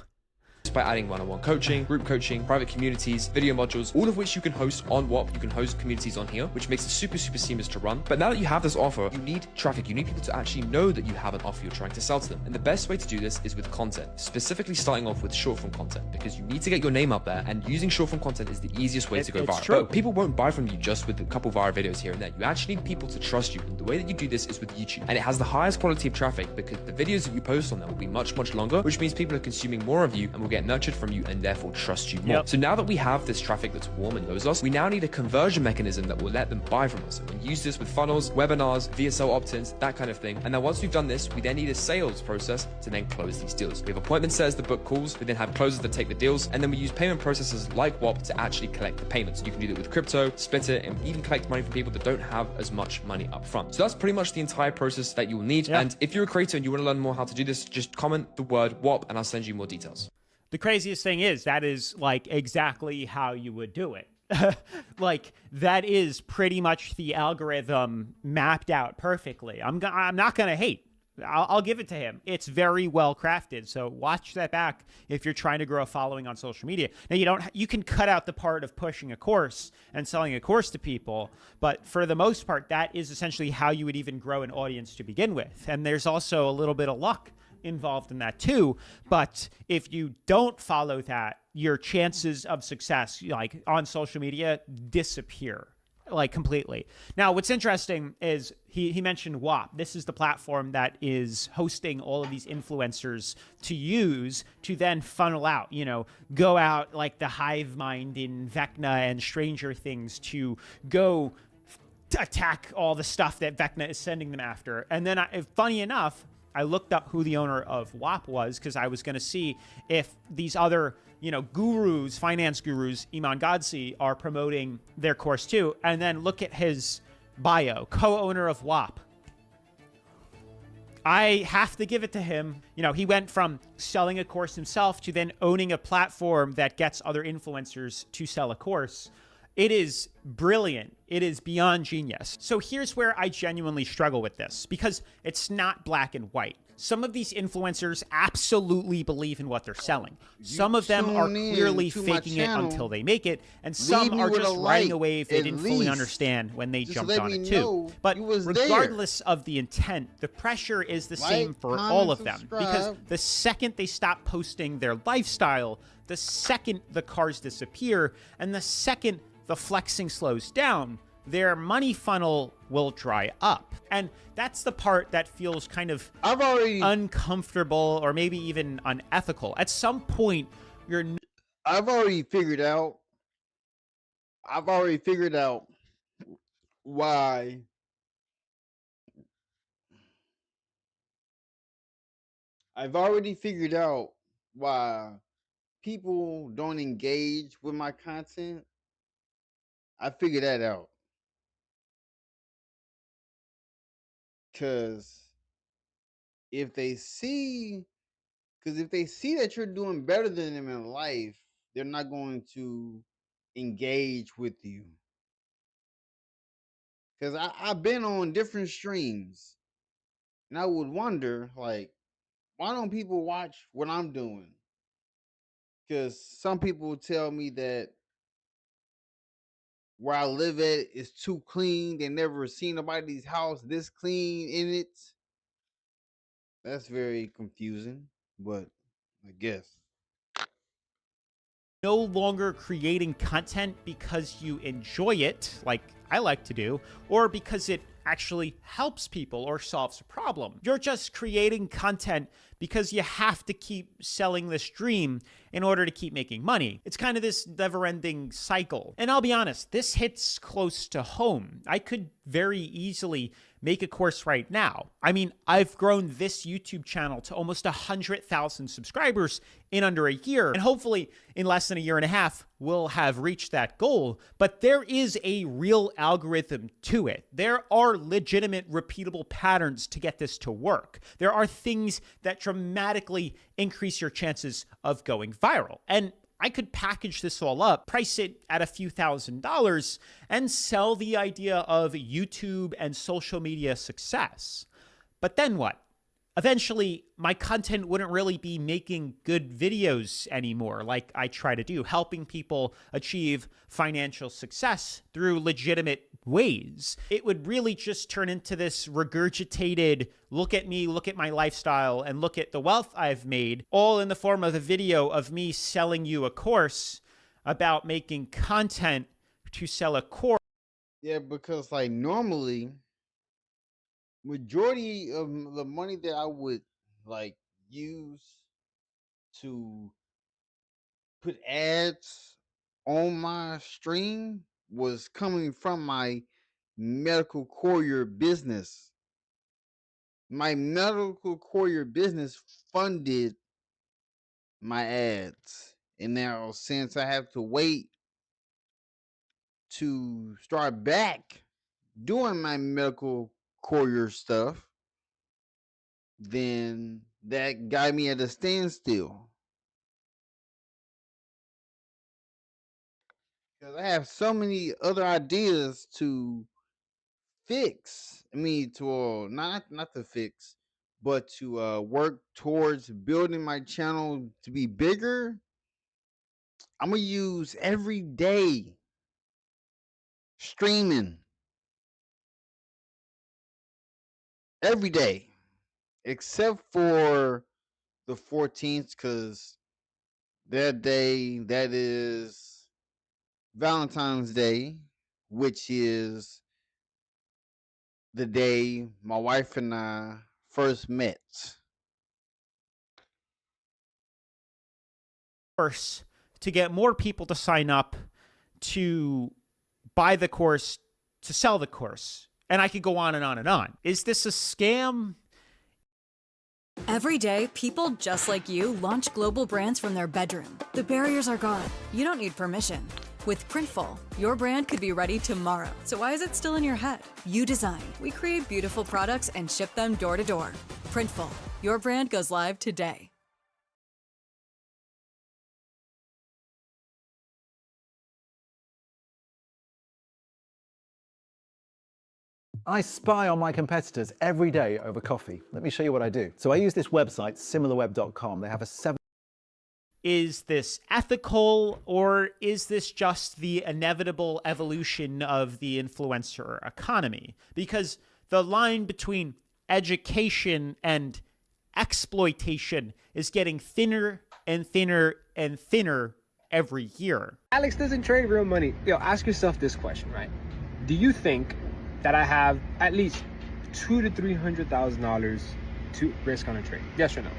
By adding one-on-one coaching, group coaching, private communities, video modules, all of which you can host on WOP. You can host communities on here, which makes it super, super seamless to run. But now that you have this offer, you need traffic. You need people to actually know that you have an offer you're trying to sell to them. And the best way to do this is with content, specifically starting off with short form content, because you need to get your name up there, and using short form content is the easiest way to go viral. But people won't buy from you just with a couple viral videos here and there. You actually need people to trust you. And the way that you do this is with YouTube. And it has the highest quality of traffic because the videos that you post on there will be much, much longer, which means people are consuming more of you and will get nurtured from you and therefore trust you more. So now that we have this traffic that's warm and knows us, we now need a conversion mechanism that will let them buy from us. And we use this with funnels, webinars, VSL opt-ins, that kind of thing. And then once we've done this, we then need a sales process to then close these deals. We have appointment setters that book calls, we then have closers that take the deals, and then we use payment processors like WOP to actually collect the payments. You can do that with crypto, split it, and even collect money from people that don't have as much money up front. So that's pretty much the entire process that you will need. And if you're a creator and you want to learn more how to do this, just comment the word WOP and I'll send you more details. The craziest thing is that is like exactly how you would do it. Like that is pretty much the algorithm mapped out perfectly. I'm not gonna hate. I'll give it to him. It's very well crafted. So watch that back if you're trying to grow a following on social media. Now you can cut out the part of pushing a course and selling a course to people, but for the most part, that is essentially how you would even grow an audience to begin with. And there's also a little bit of luck involved in that too. But if you don't follow that, your chances of success, like on social media, disappear like completely. Now, what's interesting is he mentioned WAP. This is the platform that is hosting all of these influencers to use to then funnel out, go out like the hive mind in Vecna and Stranger Things to go attack all the stuff that Vecna is sending them after. And then, funny enough, I looked up who the owner of WAP was because I was going to see if these other, gurus, finance gurus, Iman Godsi, are promoting their course too. And then look at his bio, co-owner of WAP. I have to give it to him. He went from selling a course himself to then owning a platform that gets other influencers to sell a course. It is brilliant. It is beyond genius. So here's where I genuinely struggle with this, because it's not black and white. Some of these influencers absolutely believe in what they're selling. Some of them are clearly faking it until they make it, and some are just riding a wave they didn't fully understand when they jumped on it too. But regardless of the intent, the pressure is the same for all of them, because the second they stop posting their lifestyle, the second the cars disappear, and the second the flexing slows down, their money funnel will dry up. And that's the part that feels kind of uncomfortable or maybe even unethical. At some point, I've already figured out why people don't engage with my content. I figured that out. Because if they see that you're doing better than them in life, they're not going to engage with you. Because I've been on different streams, and I would wonder, like, why don't people watch what I'm doing? Because some people tell me that where I live at is too clean. They never seen nobody's house this clean in it. That's very confusing, but I guess. no longer creating content because you enjoy it, like I like to do, or because it actually helps people or solves a problem. You're just creating content because you have to keep selling this dream in order to keep making money. It's kind of this never-ending cycle. And I'll be honest, this hits close to home. I could very easily make a course right now. I mean, I've grown this YouTube channel to almost 100,000 subscribers in under a year, and hopefully in less than a year and a half, we'll have reached that goal. But there is a real algorithm to it. There are legitimate, repeatable patterns to get this to work. There are things that dramatically increase your chances of going viral. And I could package this all up, price it at a few $1,000s, and sell the idea of YouTube and social media success. But then what? Eventually, my content wouldn't really be making good videos anymore like I try to do, helping people achieve financial success through legitimate ways. It would really just turn into this regurgitated, look at me, look at my lifestyle, and look at the wealth I've made, all in the form of a video of me selling you a course about making content to sell a course. Yeah, because like normally, majority of the money that I would like use to put ads on my stream was coming from my medical courier business. My medical courier business funded my ads. And now since I have to wait to start back doing my medical courier stuff, then that got me at a standstill. Because I have so many other ideas to fix. I mean, to not to fix, but to work towards building my channel to be bigger. I'm gonna use every day streaming every day, except for the 14th, because that day, that is Valentine's Day, which is the day my wife and I first met. Course, to get more people to sign up to buy the course, to sell the course. And I could go on and on and on. Is this a scam? Every day, people just like you launch global brands from their bedroom. The barriers are gone. You don't need permission. With Printful, your brand could be ready tomorrow. So why is it still in your head? You design. We create beautiful products and ship them door to door. Printful, your brand goes live today. I spy on my competitors every day over coffee. Let me show you what I do. So I use this website, similarweb.com. They have a 7. Is this ethical, or is this just the inevitable evolution of the influencer economy? Because the line between education and exploitation is getting thinner and thinner and thinner every year. Alex doesn't trade real money. Yo, ask yourself this question, right? Do you think that I have at least $200,000 to $300,000 to risk on a trade? Yes or no?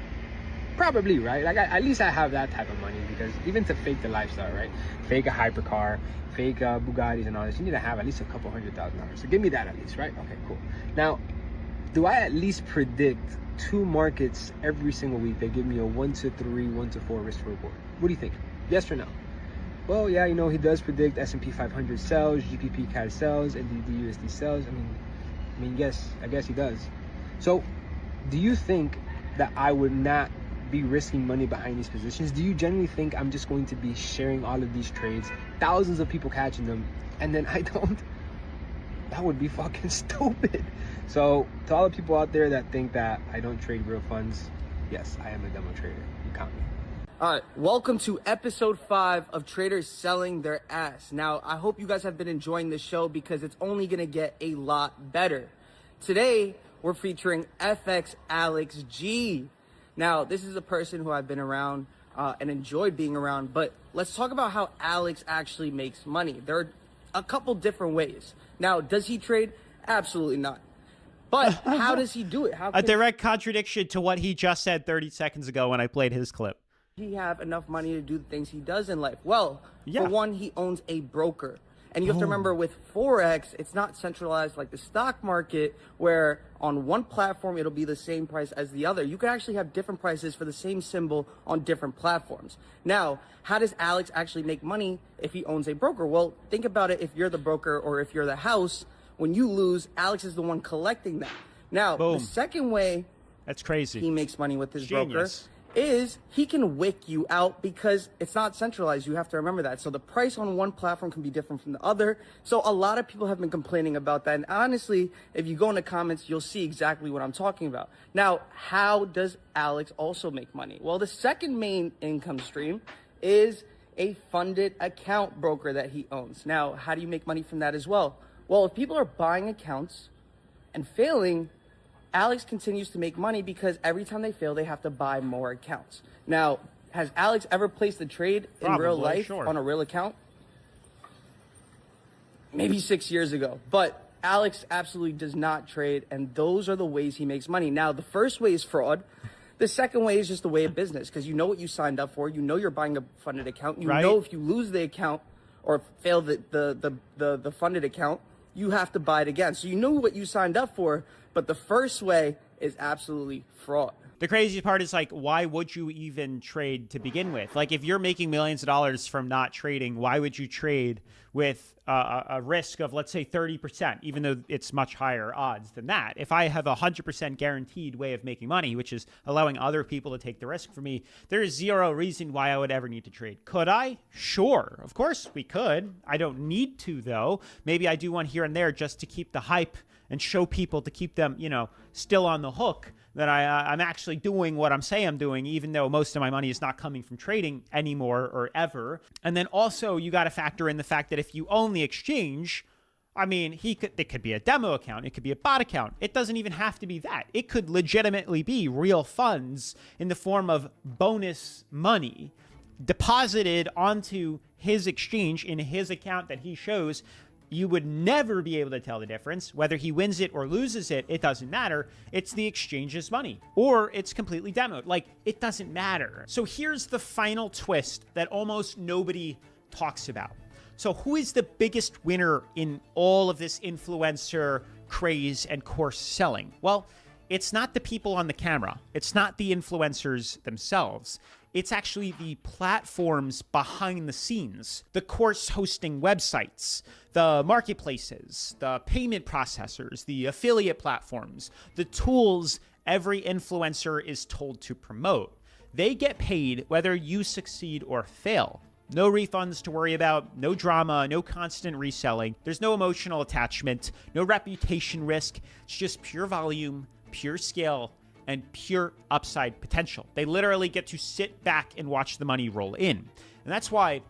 Probably, right? Like at least I have that type of money, because even to fake the lifestyle, right? Fake a hypercar, fake Bugattis and all this, you need to have at least a couple $100,000. So give me that at least, right? Okay, cool. Now, do I at least predict 2 markets every single week that give me a 1 to 3, 1 to 4 risk reward? What do you think? Yes or no? Well, yeah, you know, he does predict S&P 500 sells, GPP CAD sells, and USD sells. I mean, yes, I guess he does. So, do you think that I would not be risking money behind these positions? Do you genuinely think I'm just going to be sharing all of these trades, thousands of people catching them, and then I don't? That would be fucking stupid. So, to all the people out there that think that I don't trade real funds, yes, I am a demo trader. You count me. All right, welcome to episode 5 of Traders Selling Their Ass. Now, I hope you guys have been enjoying this show, because it's only gonna get a lot better. Today, we're featuring FX Alex G. Now, this is a person who I've been around and enjoyed being around, but let's talk about how Alex actually makes money. There are a couple different ways. Now, does he trade? Absolutely not. But how does he do it? A direct contradiction to what he just said 30 seconds ago when I played his clip. He have enough money to do the things he does in life? Well, for one, he owns a broker. And you have to remember, with Forex, it's not centralized like the stock market, where on one platform it'll be the same price as the other. You could actually have different prices for the same symbol on different platforms. Now, how does Alex actually make money if he owns a broker? Well, think about it. If you're the broker or if you're the house, when you lose, Alex is the one collecting that. Now, the second way that's crazy he makes money with his broker is he can wick you out, because it's not centralized. You have to remember that. So the price on one platform can be different from the other. So a lot of people have been complaining about that. And honestly, if you go in the comments, you'll see exactly what I'm talking about. Now, how does Alex also make money? Well, the second main income stream is a funded account broker that he owns. Now, how do you make money from that as well? Well, if people are buying accounts and failing, Alex continues to make money, because every time they fail, they have to buy more accounts. Now, has Alex ever placed a trade in real life on a real account? Maybe 6 years ago. But Alex absolutely does not trade, and those are the ways he makes money. Now, the first way is fraud. The second way is just the way of business, because you know what you signed up for. You know you're buying a funded account. You know if you lose the account or fail the funded account, you have to buy it again. So you know what you signed up for. But the first way is absolutely fraud. The crazy part is, like, why would you even trade to begin with? Like, if you're making millions of dollars from not trading, why would you trade with a risk of, let's say, 30%, even though it's much higher odds than that. If I have a 100% guaranteed way of making money, which is allowing other people to take the risk for me, there is zero reason why I would ever need to trade. Could I? Sure. Of course we could. I don't need to, though. Maybe I do one here and there just to keep the hype and show people, to keep them, you know, still on the hook, that I'm actually doing what I'm saying I'm doing, even though most of my money is not coming from trading anymore or ever. And then also you got to factor in the fact that if you own the exchange, I mean, it could be a demo account. It could be a bot account. It doesn't even have to be that. It could legitimately be real funds in the form of bonus money deposited onto his exchange in his account that he shows. You would never be able to tell the difference. Whether he wins it or loses it, it doesn't matter. It's the exchange's money, or it's completely demoed. Like, it doesn't matter. So here's the final twist that almost nobody talks about. So who is the biggest winner in all of this influencer craze and course selling? Well, it's not the people on the camera. It's not the influencers themselves. It's actually the platforms behind the scenes, the course hosting websites, the marketplaces, the payment processors, the affiliate platforms, the tools every influencer is told to promote. They get paid whether you succeed or fail. No refunds to worry about, no drama, no constant reselling. There's no emotional attachment, no reputation risk. It's just pure volume, pure scale, and pure upside potential. They literally get to sit back and watch the money roll in. And that's why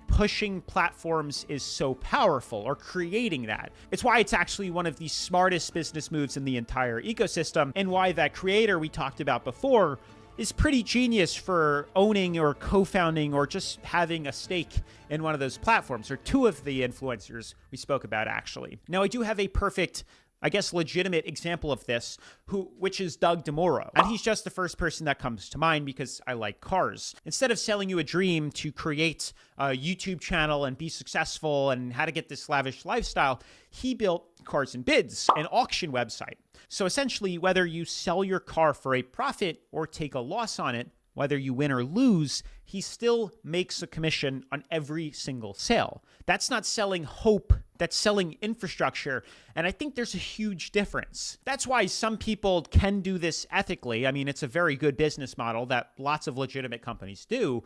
pushing platforms is so powerful, or creating that. It's why it's actually one of the smartest business moves in the entire ecosystem, and why that creator we talked about before is pretty genius for owning or co-founding or just having a stake in one of those platforms, or two of the influencers we spoke about actually. Now, I do have a perfect, I guess, legitimate example of this, which is Doug DeMoro. And he's just the first person that comes to mind because I like cars. Instead of selling you a dream to create a YouTube channel and be successful and how to get this lavish lifestyle, he built Cars and Bids, an auction website. So essentially, whether you sell your car for a profit or take a loss on it, whether you win or lose, he still makes a commission on every single sale. That's not selling hope, that's selling infrastructure. And I think there's a huge difference. That's why some people can do this ethically. I mean, it's a very good business model that lots of legitimate companies do.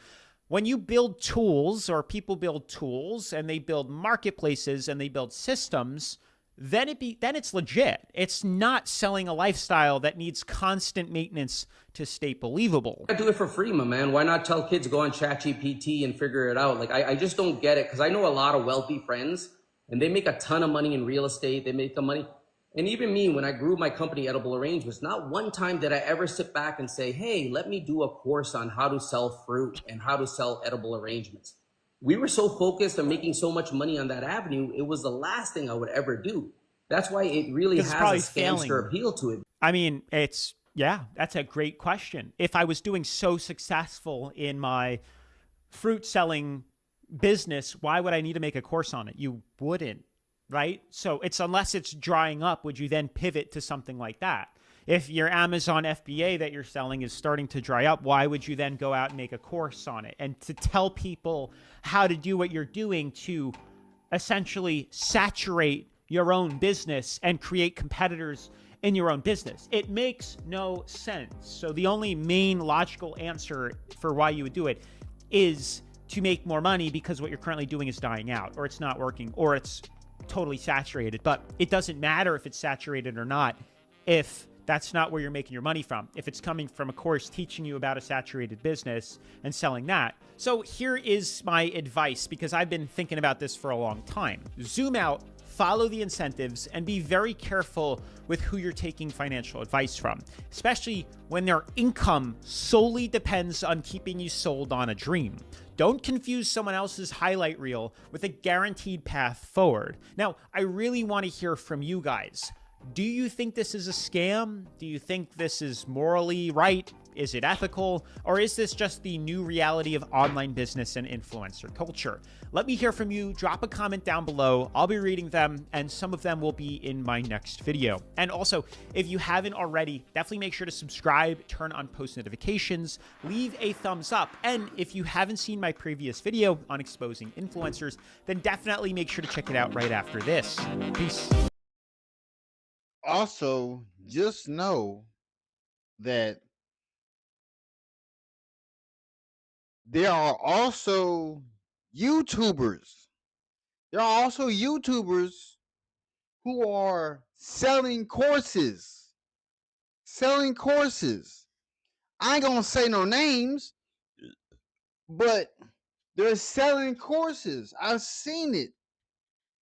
When you build tools, or people build tools, and they build marketplaces and they build systems, then it's legit. It's not selling a lifestyle that needs constant maintenance to stay believable. I do it for free, my man. Why not tell kids go on ChatGPT and figure it out? Like, I just don't get it, because I know a lot of wealthy friends, and they make a ton of money in real estate. They make the money. And even me, when I grew my company, Edible Arrangements, not one time did I ever sit back and say, hey, let me do a course on how to sell fruit and how to sell edible arrangements. We were so focused on making so much money on that avenue, it was the last thing I would ever do. That's why it really has a scamster appeal to it. I mean, yeah, that's a great question. If I was doing so successful in my fruit selling business, why would I need to make a course on it? You wouldn't, right? So it's, unless it's drying up, would you then pivot to something like that? If your Amazon FBA that you're selling is starting to dry up, why would you then go out and make a course on it? And to tell people how to do what you're doing to essentially saturate your own business and create competitors in your own business. It makes no sense. So the only main logical answer for why you would do it is to make more money, because what you're currently doing is dying out, or it's not working, or it's totally saturated. But it doesn't matter if it's saturated or not, if that's not where you're making your money from. If it's coming from a course teaching you about a saturated business and selling that. So here is my advice, because I've been thinking about this for a long time. Zoom out, follow the incentives, and be very careful with who you're taking financial advice from, especially when their income solely depends on keeping you sold on a dream. Don't confuse someone else's highlight reel with a guaranteed path forward. Now, I really want to hear from you guys. Do you think this is a scam? Do you think this is morally right? Is it ethical? Or is this just the new reality of online business and influencer culture? Let me hear from you. Drop a comment down below. I'll be reading them, and some of them will be in my next video. And also, if you haven't already, definitely make sure to subscribe, turn on post notifications, leave a thumbs up. And if you haven't seen my previous video on exposing influencers, then definitely make sure to check it out right after this. Peace. Also, just know that there are also YouTubers. There are also YouTubers who are selling courses. Selling courses. I ain't gonna say no names, but they're selling courses. I've seen it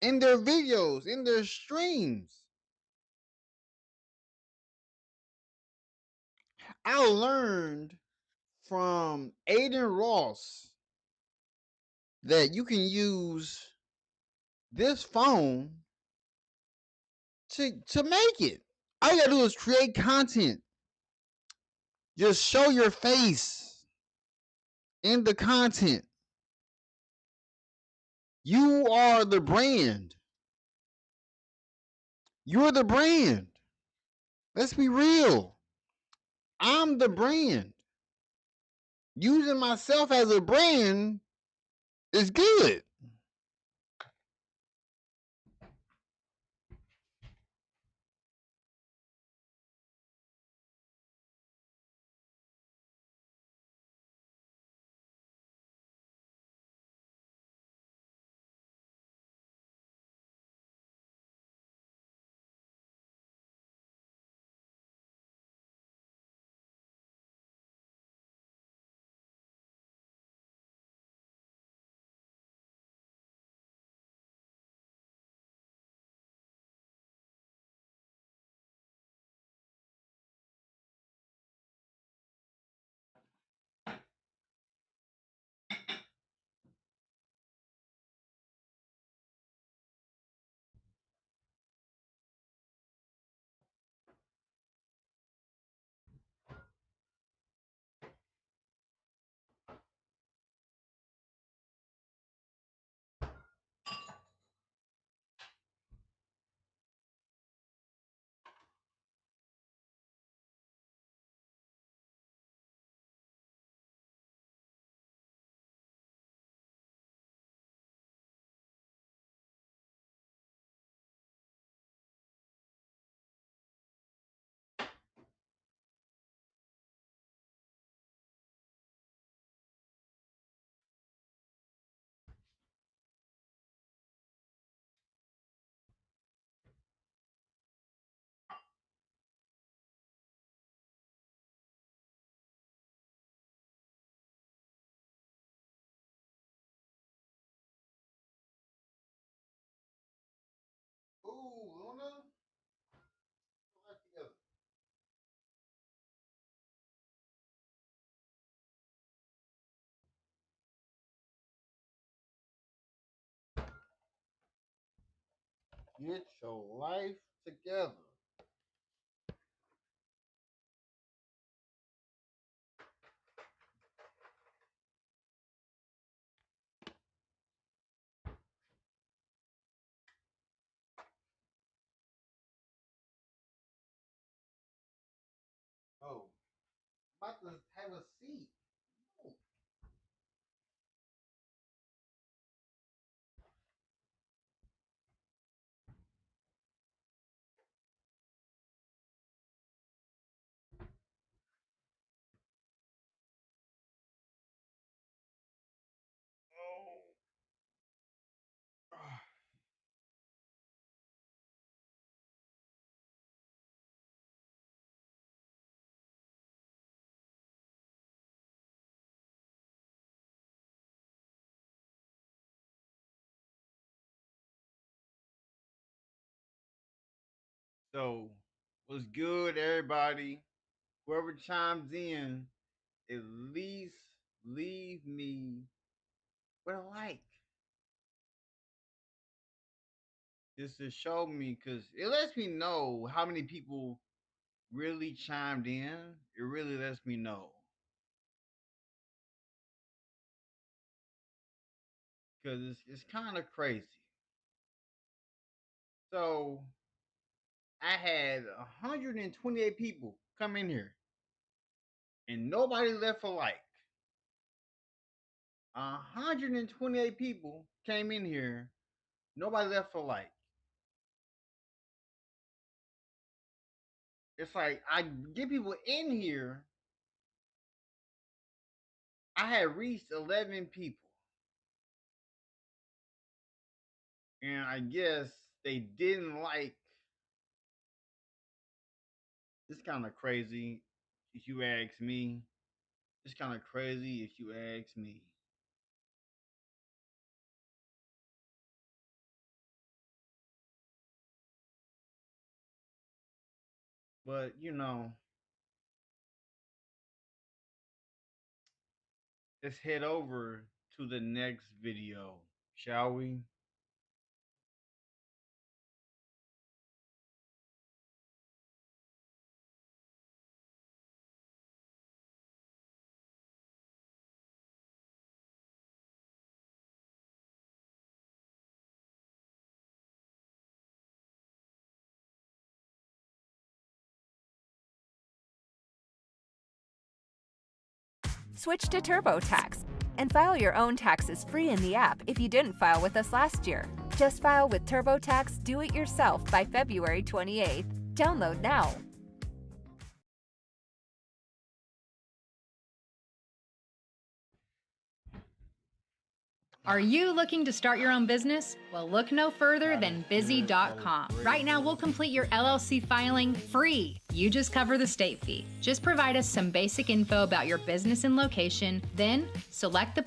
in their videos, in their streams. I learned from Aiden Ross that you can use this phone to make it. All you gotta do is create content. Just show your face in the content. You are the brand. You're the brand. Let's be real. I'm the brand. Using myself as a brand is good. Ooh, Luna. Get your life together. Oh, I'm about to have a seat. So, what's good, everybody? Whoever chimes in, at least leave me with a like. Just to show me, because it lets me know how many people really chimed in, it really lets me know. Because it's kind of crazy. So I had 128 people come in here, and nobody left a like. 128 people came in here, nobody left a like. It's like I get people in here. I had reached 11 people, and I guess they didn't like. It's kind of crazy if you ask me. It's kind of crazy if you ask me. But you know, let's head over to the next video, shall we? Switch to TurboTax and file your own taxes free in the app if you didn't file with us last year. Just file with TurboTax Do-It-Yourself by February 28th. Download now. Are you looking to start your own business? Well, look no further than busy.com. Right now, we'll complete your LLC filing free. You just cover the state fee. Just provide us some basic info about your business and location, then select the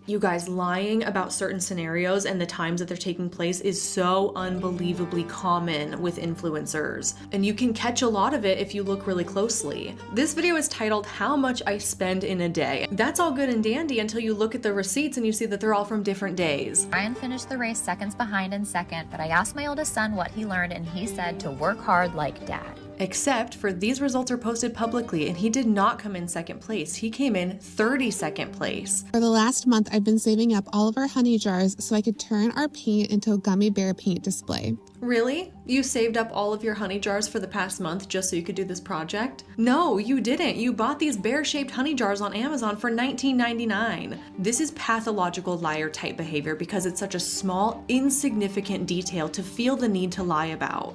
You guys, lying about certain scenarios and the times that they're taking place is so unbelievably common with influencers. And you can catch a lot of it if you look really closely. This video is titled, How Much I Spend in a Day. That's all good and dandy until you look at the receipts and you see that they're all from different days. Ryan finished the race seconds behind in second, but I asked my oldest son what he learned and he said to work hard like dad. Except for these results are posted publicly and he did not come in second place. He came in 32nd place. For the last month, I've been saving up all of our honey jars so I could turn our paint into a gummy bear paint display. Really? You saved up all of your honey jars for the past month just so you could do this project? No, you didn't. You bought these bear-shaped honey jars on Amazon for $19.99. This is pathological liar type behavior because it's such a small, insignificant detail to feel the need to lie about.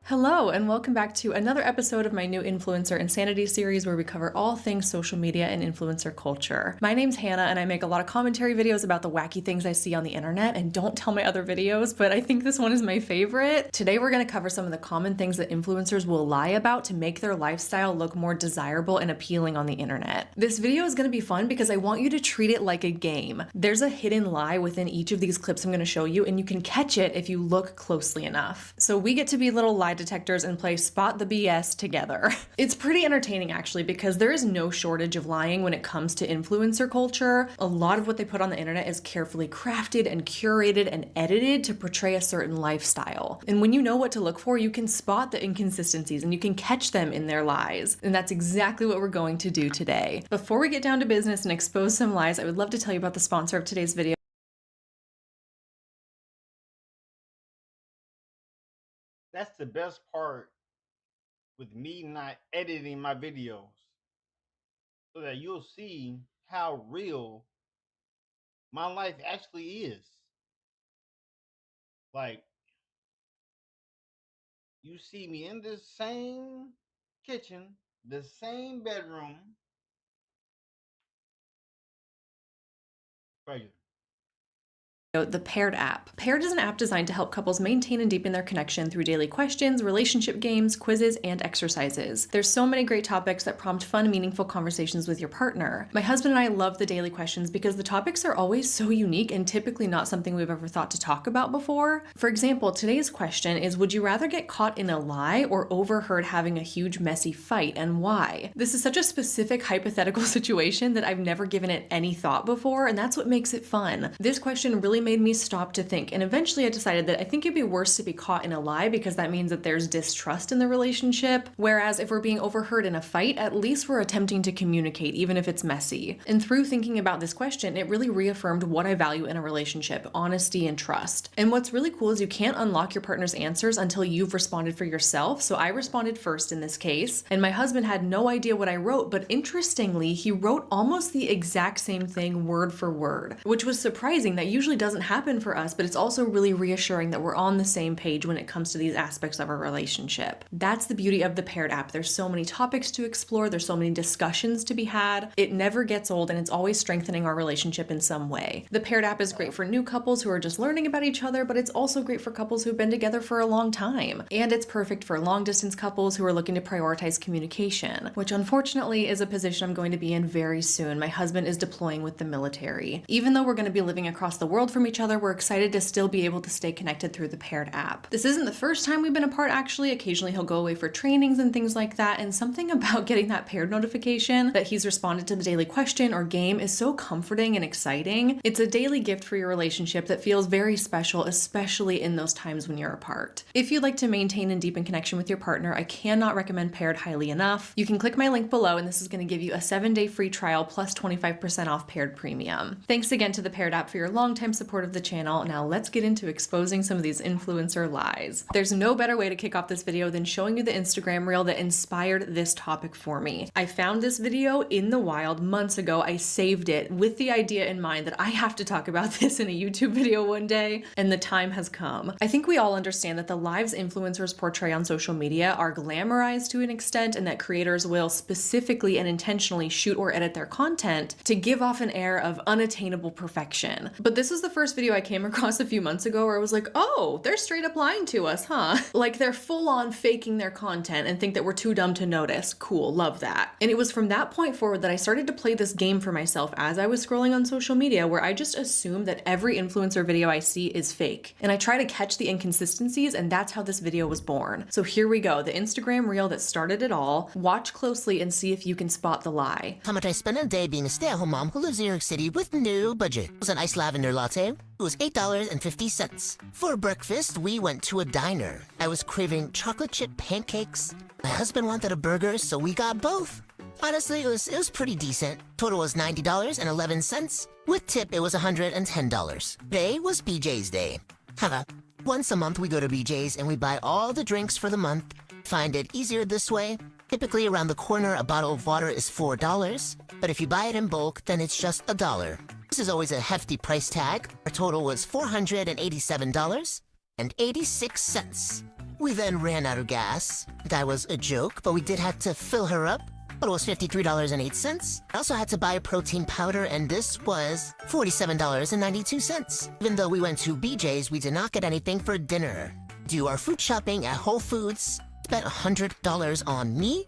Hello, and welcome back to another episode of my new Influencer Insanity series where we cover all things social media and influencer culture. My name's Hannah, and I make a lot of commentary videos about the wacky things I see on the internet, and don't tell my other videos, but I think this one is my favorite. Today we're going to cover some of the common things that influencers will lie about to make their lifestyle look more desirable and appealing on the internet. This video is going to be fun because I want you to treat it like a game. There's a hidden lie within each of these clips I'm going to show you, and you can catch it if you look closely enough. So we get to be little lie detectors and play spot the BS together. It's pretty entertaining actually because there is no shortage of lying when it comes to influencer culture. A lot of what they put on the internet is carefully crafted and curated and edited to portray a certain lifestyle. And when you know what to look for, you can spot the inconsistencies and you can catch them in their lies. And that's exactly what we're going to do today. Before we get down to business and expose some lies, I would love to tell you about the sponsor of today's video. That's the best part with me not editing my videos, so that you'll see how real my life actually is. Like, you see me in this same kitchen, the same bedroom. Crazy. The Paired app. Paired is an app designed to help couples maintain and deepen their connection through daily questions, relationship games, quizzes, and exercises. There's so many great topics that prompt fun, meaningful conversations with your partner. My husband and I love the daily questions because the topics are always so unique and typically not something we've ever thought to talk about before. For example, today's question is, would you rather get caught in a lie or overheard having a huge messy fight, and why? This is such a specific hypothetical situation that I've never given it any thought before, and that's what makes it fun. This question really made me stop to think. And eventually I decided that I think it'd be worse to be caught in a lie because that means that there's distrust in the relationship. Whereas if we're being overheard in a fight, at least we're attempting to communicate, even if it's messy. And through thinking about this question, it really reaffirmed what I value in a relationship: honesty and trust. And what's really cool is you can't unlock your partner's answers until you've responded for yourself. So I responded first in this case, and my husband had no idea what I wrote, but interestingly, he wrote almost the exact same thing word for word, which was surprising. That usually doesn't happen for us, but it's also really reassuring that we're on the same page when it comes to these aspects of our relationship. That's the beauty of the Paired app. There's so many topics to explore, there's so many discussions to be had. It never gets old, and it's always strengthening our relationship in some way. The Paired app is great for new couples who are just learning about each other, but it's also great for couples who've been together for a long time. And it's perfect for long distance couples who are looking to prioritize communication, which unfortunately is a position I'm going to be in very soon. My husband is deploying with the military. Even though we're going to be living across the world from each other, we're excited to still be able to stay connected through the Paired app. This isn't the first time we've been apart, actually. Occasionally he'll go away for trainings and things like that, and something about getting that Paired notification that he's responded to the daily question or game is so comforting and exciting. It's a daily gift for your relationship that feels very special, especially in those times when you're apart. If you'd like to maintain and deepen connection with your partner, I cannot recommend Paired highly enough. You can click my link below, and this is going to give you a 7-day free trial plus 25% off Paired Premium. Thanks again to the Paired app for your longtime support of the channel. Now let's get into exposing some of these influencer lies. There's no better way to kick off this video than showing you the Instagram reel that inspired this topic for me. I found this video in the wild months ago. I saved it with the idea in mind that I have to talk about this in a YouTube video one day, and the time has come. I think we all understand that the lives influencers portray on social media are glamorized to an extent, and that creators will specifically and intentionally shoot or edit their content to give off an air of unattainable perfection. But this was the first video I came across a few months ago where I was like, oh, they're straight up lying to us, huh? Like they're full on faking their content and think that we're too dumb to notice. Cool, love that. And it was from that point forward that I started to play this game for myself as I was scrolling on social media, where I just assume that every influencer video I see is fake. And I try to catch the inconsistencies, and that's how this video was born. So here we go, the Instagram reel that started it all. Watch closely and see if you can spot the lie. How much I spend a day being a stay-at-home mom who lives in New York City with no budget. It was an iced lavender latte. It was $8.50. For breakfast, we went to a diner. I was craving chocolate chip pancakes. My husband wanted a burger, so we got both. Honestly, it was pretty decent. Total was $90.11. With tip, it was $110. Today was BJ's Day. Once a month, we go to BJ's and we buy all the drinks for the month. Find it easier this way. Typically, around the corner, a bottle of water is $4. But if you buy it in bulk, then it's just $1. This is always a hefty price tag. Our total was $487.86. We then ran out of gas. That was a joke, but we did have to fill her up. But it was $53.08. I also had to buy a protein powder, and this was $47.92. Even though we went to BJ's, we did not get anything for dinner. Do our food shopping at Whole Foods. Spent $100 on me.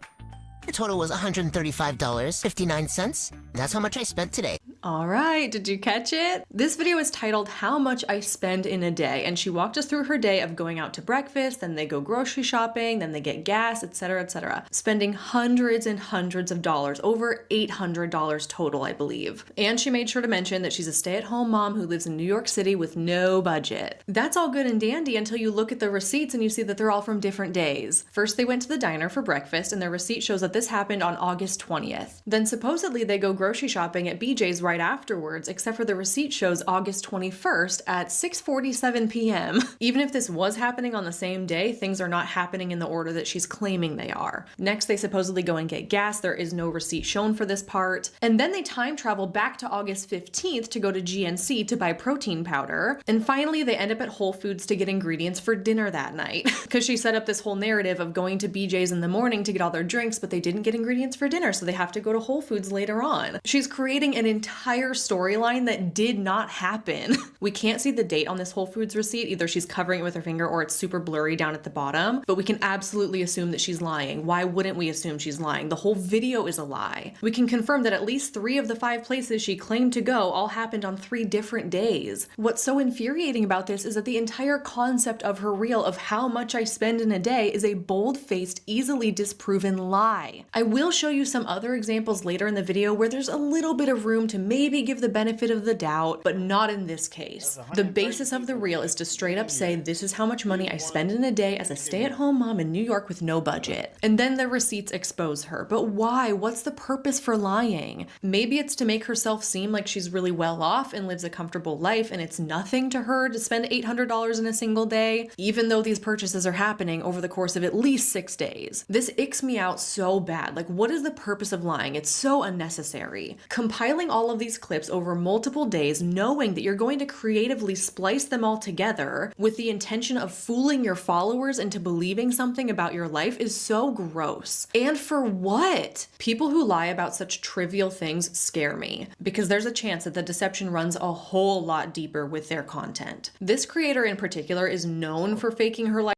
The total was $135.59. That's how much I spent today. All right, did you catch it? This video is titled How Much I Spend in a Day, and she walked us through her day of going out to breakfast, then they go grocery shopping, then they get gas, etc., etc. Spending hundreds and hundreds of dollars, over $800 total, I believe. And she made sure to mention that she's a stay-at-home mom who lives in New York City with no budget. That's all good and dandy until you look at the receipts and you see that they're all from different days. First, they went to the diner for breakfast, and their receipt shows that this happened on August 20th. Then supposedly they go grocery shopping at BJ's right afterwards, except for the receipt shows August 21st at 6:47 p.m. Even if this was happening on the same day, things are not happening in the order that she's claiming they are. Next, they supposedly go and get gas. There is no receipt shown for this part. And then they time travel back to August 15th to go to GNC to buy protein powder. And finally, they end up at Whole Foods to get ingredients for dinner that night. Because she set up this whole narrative of going to BJ's in the morning to get all their drinks, but they didn't get ingredients for dinner, so they have to go to Whole Foods later on. She's creating an entire storyline that did not happen. We can't see the date on this Whole Foods receipt. Either she's covering it with her finger or it's super blurry down at the bottom, but we can absolutely assume that she's lying. Why wouldn't we assume she's lying? The whole video is a lie. We can confirm that at least 3 of the 5 places she claimed to go all happened on 3 different days. What's so infuriating about this is that the entire concept of her reel of how much I spend in a day is a bold-faced, easily disproven lie. I will show you some other examples later in the video where there's a little bit of room to maybe give the benefit of the doubt, but not in this case. The basis of the reel is to straight up say, this is how much money I spend in a day as a stay-at-home mom in New York with no budget. And then the receipts expose her. But why? What's the purpose for lying? Maybe it's to make herself seem like she's really well off and lives a comfortable life, and it's nothing to her to spend $800 in a single day, even though these purchases are happening over the course of at least 6 days. This icks me out so bad. Like, what is the purpose of lying? It's so unnecessary. Compiling all of these clips over multiple days, knowing that you're going to creatively splice them all together with the intention of fooling your followers into believing something about your life is so gross. And for what? People who lie about such trivial things scare me, because there's a chance that the deception runs a whole lot deeper with their content. This creator in particular is known for faking her life.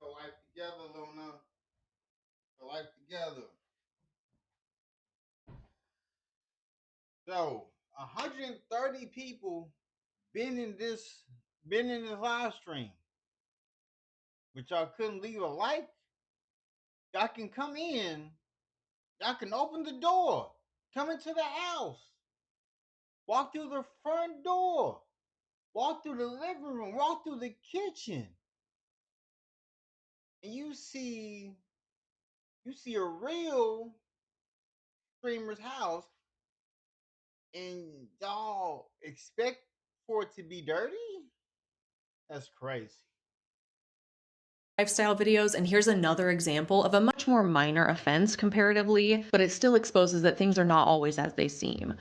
Life together, Luna. Life together. So, 130 people been in this live stream, but y'all couldn't leave a like. Y'all can come in. Y'all can open the door. Come into the house. Walk through the front door. Walk through the living room. Walk through the kitchen. And you see a real streamer's house, and y'all expect for it to be dirty? That's crazy. Lifestyle videos, and here's another example of a much more minor offense comparatively, but it still exposes that things are not always as they seem.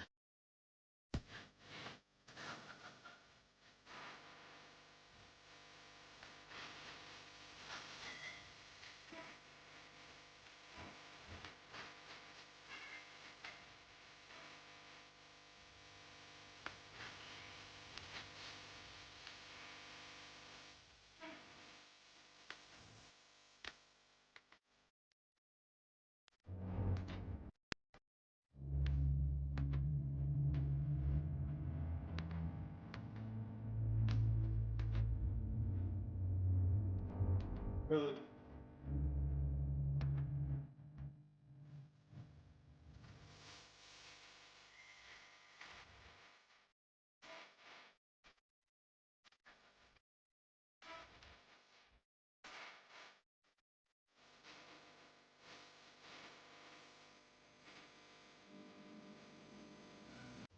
Really?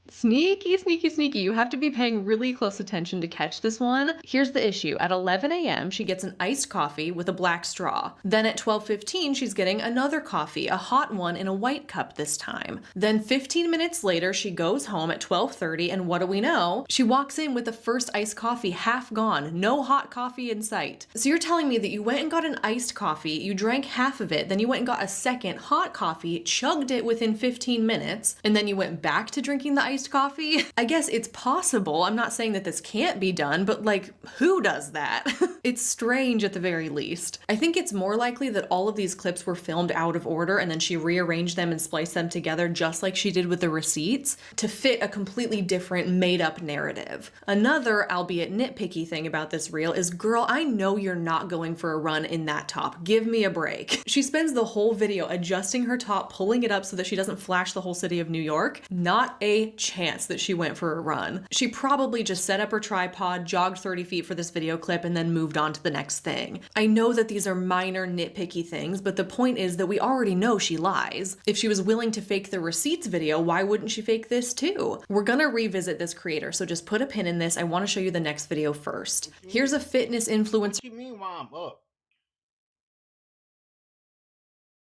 Sneaky, sneaky, sneaky. You have to be paying really close attention to catch this one. Here's the issue. At 11 a.m., she gets an iced coffee with a black straw. Then at 12:15, she's getting another coffee, a hot one in a white cup this time. Then 15 minutes later, she goes home at 12:30, and what do we know? She walks in with the first iced coffee half gone, no hot coffee in sight. So you're telling me that you went and got an iced coffee, you drank half of it, then you went and got a second hot coffee, chugged it within 15 minutes, and then you went back to drinking the iced coffee? I guess it's possible. I'm not saying that this can't be done, but like, who does that? It's strange at the very least. I think it's more likely that all of these clips were filmed out of order and then she rearranged them and spliced them together just like she did with the receipts to fit a completely different made-up narrative. Another, albeit nitpicky thing about this reel is, girl, I know you're not going for a run in that top. Give me a break. She spends the whole video adjusting her top, pulling it up so that she doesn't flash the whole city of New York. Not a chance that she went for a run. She probably just set up her tripod, jogged 30 feet for this video clip, and then moved on to the next thing. I know that these are minor nitpicky things, but the point is that we already know she lies. If she was willing to fake the receipts video, why wouldn't she fake this too? We're gonna revisit this creator, so just put a pin in this. I want to show you the next video first. Here's a fitness influencer. What you mean why I'm up?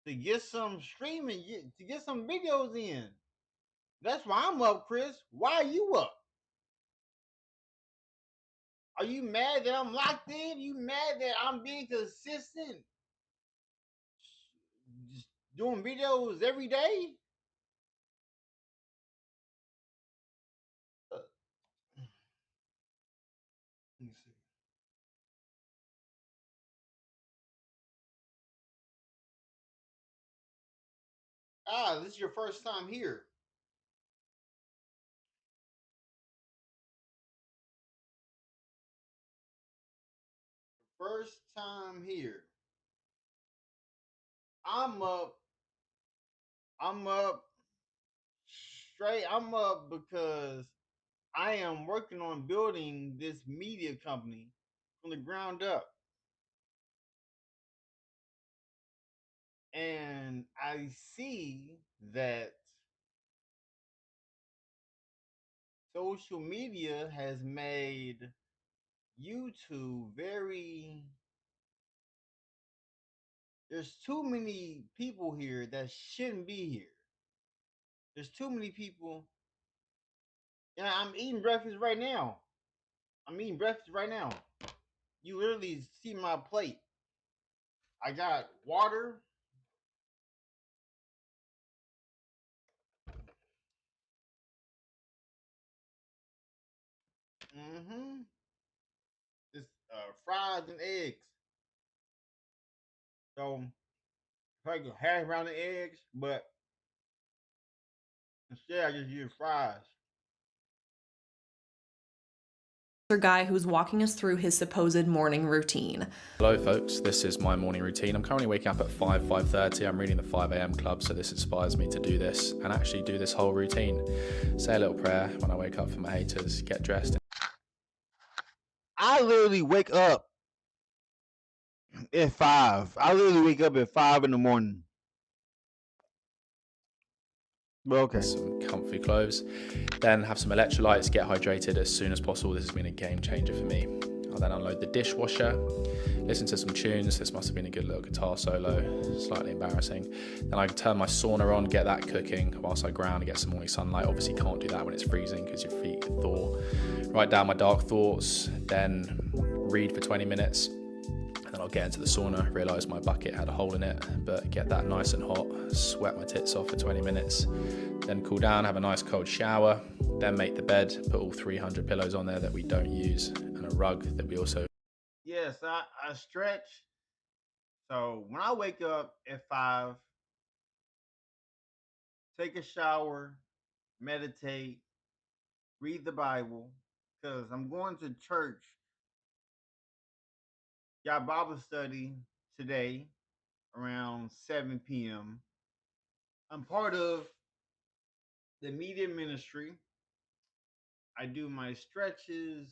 To get some streaming, to get some videos in. That's why I'm up, Chris. Why are you up? Are you mad that I'm locked in? You mad that I'm being consistent? Just doing videos every day? Let me see. This is your first time here. First time here. I'm up. I'm up straight. I'm up because I am working on building this media company from the ground up. And I see that social media has made YouTube very. There's too many people here that shouldn't be here. There's too many people. Yeah, I'm eating breakfast right now. I'm eating breakfast right now. You literally see my plate. I got water. Mm-hmm. It's fries and eggs. So I can hash around the eggs, but instead I just use fries. Guy who's walking us through his supposed morning routine. Hello folks, this is my morning routine. I'm currently waking up at 5:30. I'm reading the 5 a.m. club, so this inspires me to do this and actually do this whole routine. Say a little prayer when I wake up for my haters, get dressed. I literally wake up at 5. I literally wake up at 5 in the morning. Well, okay. Some comfy clothes, then have some electrolytes, get hydrated as soon as possible. This has been a game changer for me. I'll then unload the dishwasher, listen to some tunes. This must have been a good little guitar solo, slightly embarrassing. Then I can turn my sauna on, get that cooking whilst I ground and get some morning sunlight. Obviously can't do that when it's freezing because your feet thaw. Write down my dark thoughts, then read for 20 minutes. Then I'll get into the sauna, realise my bucket had a hole in it, but get that nice and hot, sweat my tits off for 20 minutes, then cool down, have a nice cold shower, then make the bed, put all 300 pillows on there that we don't use, and a rug that we also... Yes, I stretch. So when I wake up at 5, take a shower, meditate, read the Bible, because I'm going to church. Got Bible study today around 7 p.m. I'm part of the media ministry. I do my stretches.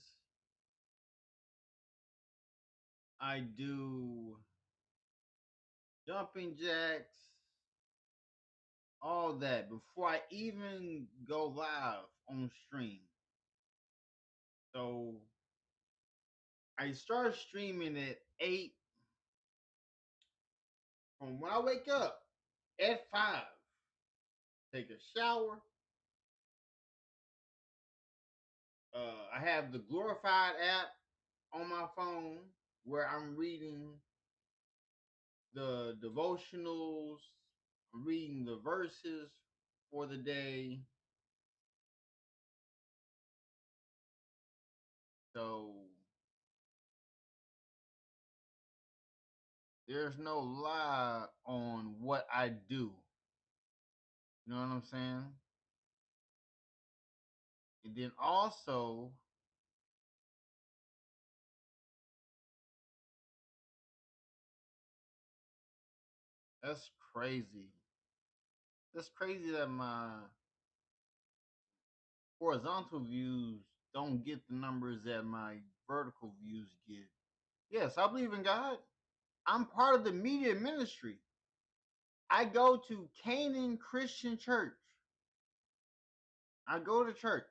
I do jumping jacks, all that before I even go live on stream. So I start streaming at 8 from when I wake up at 5. Take a shower. I have the Glorified app on my phone where I'm reading the devotionals, I'm reading the verses for the day. So there's no lie on what I do. You know what I'm saying? And then also, that's crazy. That's crazy that my horizontal views don't get the numbers that my vertical views get. Yes, I believe in God. I'm part of the media ministry. I go to Canaan Christian Church. I go to church.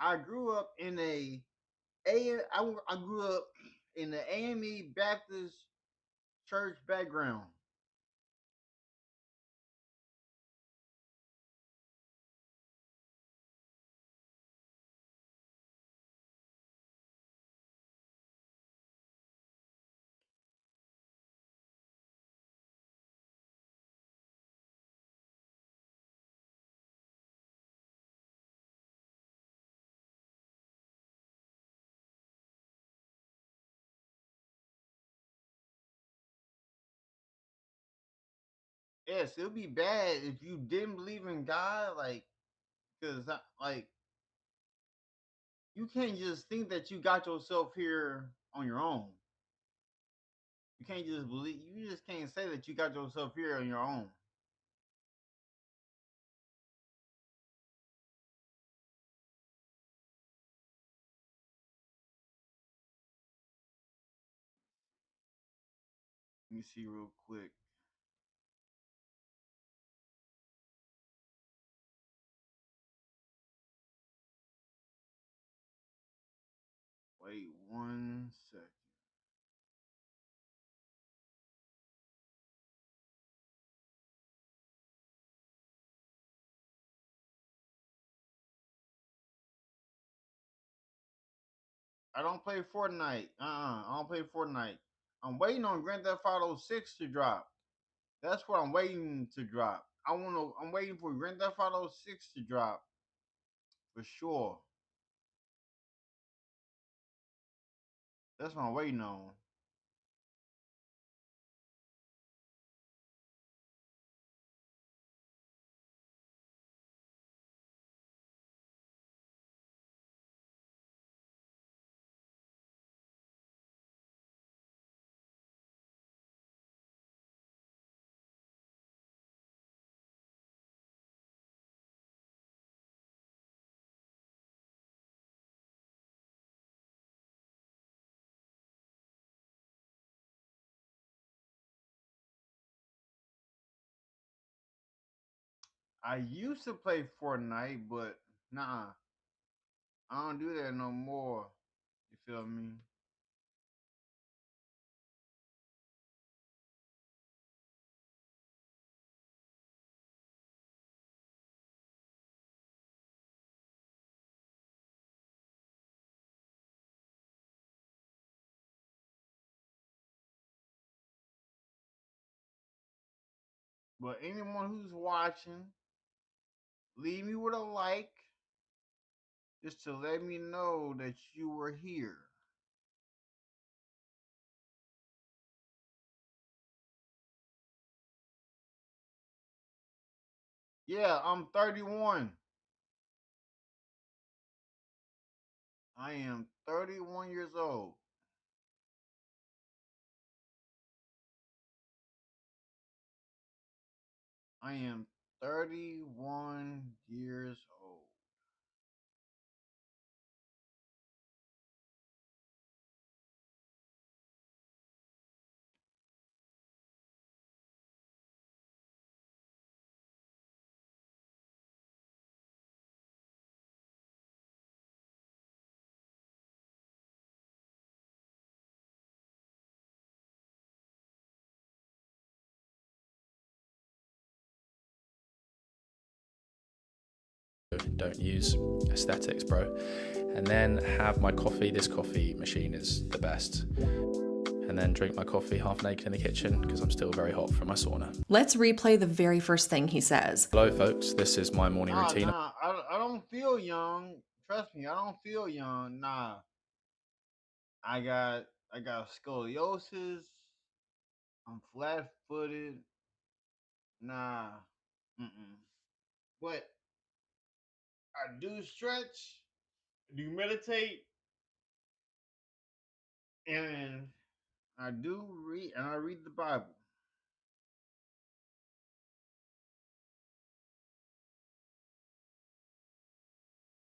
I grew up in I grew up in the AME Baptist church background. yes, it would be bad if you didn't believe in God, like, because like you can't just think that you got yourself here on your own. You can't just believe. You just can't say that you got yourself here on your own. Let me see real quick. Wait 1 second. I don't play Fortnite. I don't play Fortnite. I'm waiting on Grand Theft Auto 6 to drop. That's what I'm waiting to drop. I'm waiting for Grand Theft Auto 6 to drop. For sure. That's what I'm waiting on. I used to play Fortnite, but nah. I don't do that no more. You feel me? But anyone who's watching, leave me with a like just to let me know that you were here. Yeah, I'm 31. I am 31 years old. I am 31 years old. Don't use aesthetics, bro. And then have my coffee. This coffee machine is the best. And then drink my coffee half naked in the kitchen because I'm still very hot from my sauna. Let's replay the very first thing he says. Hello folks, this is my morning routine. I don't feel young. Trust me, I don't feel young. Nah. I got scoliosis. I'm flat-footed. Nah. Mm-mm. But I do stretch, do meditate, and I read the Bible.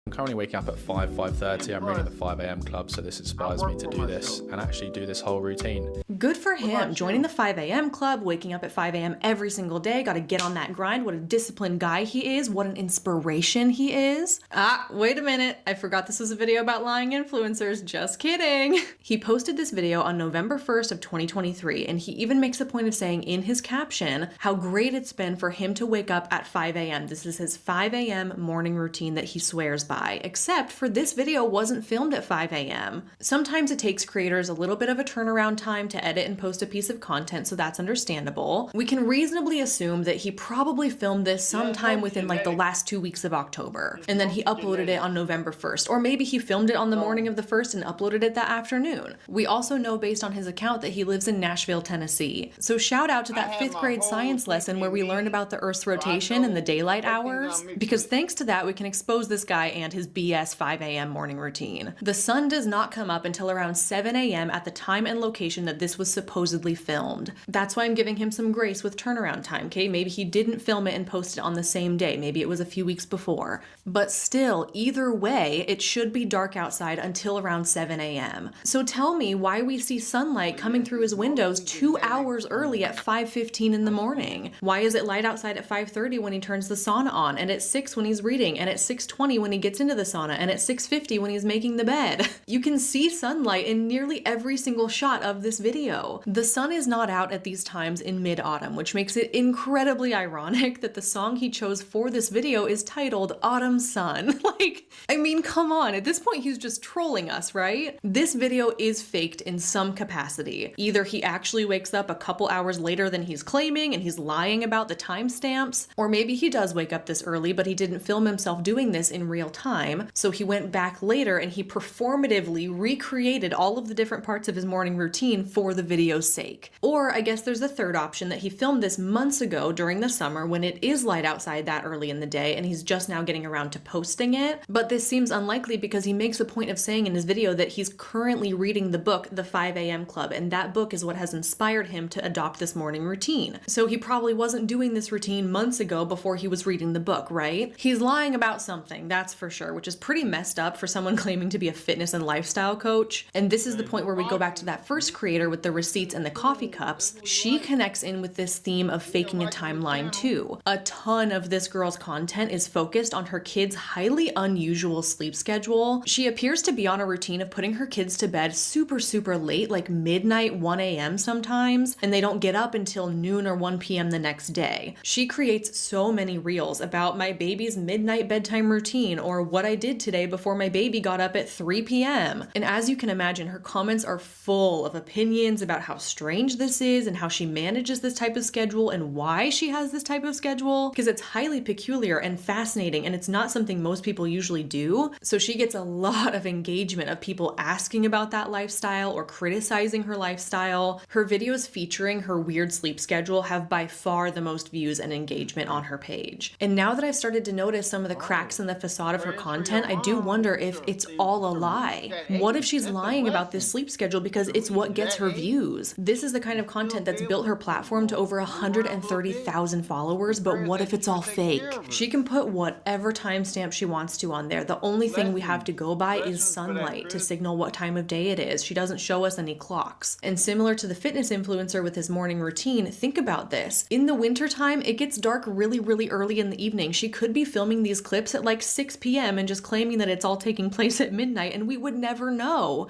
I'm currently waking up at 5:30. I'm reading the 5 a.m. club, so this inspires me to do this and actually do this whole routine. Good for him, joining the 5 a.m. club, waking up at 5 a.m. every single day. Got to get on that grind. What a disciplined guy he is. What an inspiration he is. Ah, wait a minute. I forgot this was a video about lying influencers. Just kidding. He posted this video on November 1st of 2023, and he even makes a point of saying in his caption how great it's been for him to wake up at 5 a.m. This is his 5 a.m. morning routine that he swears by. by, except for this video wasn't filmed at 5 a.m. Sometimes it takes creators a little bit of a turnaround time to edit and post a piece of content, so that's understandable. We can reasonably assume that he probably filmed this sometime within like the last 2 weeks of October, and then he uploaded it on November 1st, or maybe he filmed it on the morning of the 1st and uploaded it that afternoon. We also know based on his account that he lives in Nashville, Tennessee. So shout out to that 5th grade science lesson where we learned about the Earth's rotation and the daylight hours, because thanks to that we can expose this guy and his BS 5 a.m. morning routine. The sun does not come up until around 7 a.m. at the time and location that this was supposedly filmed. That's why I'm giving him some grace with turnaround time, okay? Maybe he didn't film it and post it on the same day. Maybe it was a few weeks before. But still, either way, it should be dark outside until around 7 a.m. So tell me why we see sunlight coming through his windows 2 hours early at 5:15 in the morning. Why is it light outside at 5:30 when he turns the sauna on, and at 6 when he's reading, and at 6:20 when he gets into the sauna, and at 6:50 when he's making the bed? You can see sunlight in nearly every single shot of this video. The sun is not out at these times in mid-autumn, which makes it incredibly ironic that the song he chose for this video is titled Autumn Sun. Like, I mean, come on, at this point he's just trolling us, right? This video is faked in some capacity. Either he actually wakes up a couple hours later than he's claiming and he's lying about the timestamps, or maybe he does wake up this early but he didn't film himself doing this in real time, so he went back later and he performatively recreated all of the different parts of his morning routine for the video's sake. Or I guess there's a third option, that he filmed this months ago during the summer when it is light outside that early in the day and he's just now getting around to posting it. But this seems unlikely because he makes a point of saying in his video that he's currently reading the book The 5 a.m. Club, and that book is what has inspired him to adopt this morning routine. So he probably wasn't doing this routine months ago before he was reading the book, right? He's lying about something, that's for sure, which is pretty messed up for someone claiming to be a fitness and lifestyle coach. And this is the point where we go back to that first creator with the receipts and the coffee cups. She connects in with this theme of faking a timeline too. A ton of this girl's content is focused on her kids' highly unusual sleep schedule. She appears to be on a routine of putting her kids to bed super late, like midnight, 1 a.m. sometimes, and they don't get up until noon or 1 p.m. the next day. She creates so many reels about my baby's midnight bedtime routine, or what I did today before my baby got up at 3 p.m. And as you can imagine, her comments are full of opinions about how strange this is and how she manages this type of schedule and why she has this type of schedule, because it's highly peculiar and fascinating and it's not something most people usually do. So she gets a lot of engagement of people asking about that lifestyle or criticizing her lifestyle. Her videos featuring her weird sleep schedule have by far the most views and engagement on her page. And now that I've started to notice some of the cracks in the facade of her content, I do wonder if it's all a lie. What if she's lying about this sleep schedule because it's what gets her views? This is the kind of content that's built her platform to over 130,000 followers, but what if it's all fake? She can put whatever timestamp she wants to on there. The only thing we have to go by is sunlight to signal what time of day it is. She doesn't show us any clocks. And similar to the fitness influencer with his morning routine, think about this. In the wintertime, it gets dark really early in the evening. She could be filming these clips at like 6 p.m. and just claiming that it's all taking place at midnight, and we would never know.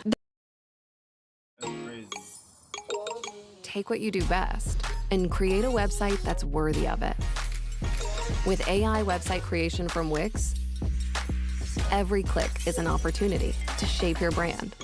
Take what you do best and create a website that's worthy of it. With AI website creation from Wix, every click is an opportunity to shape your brand.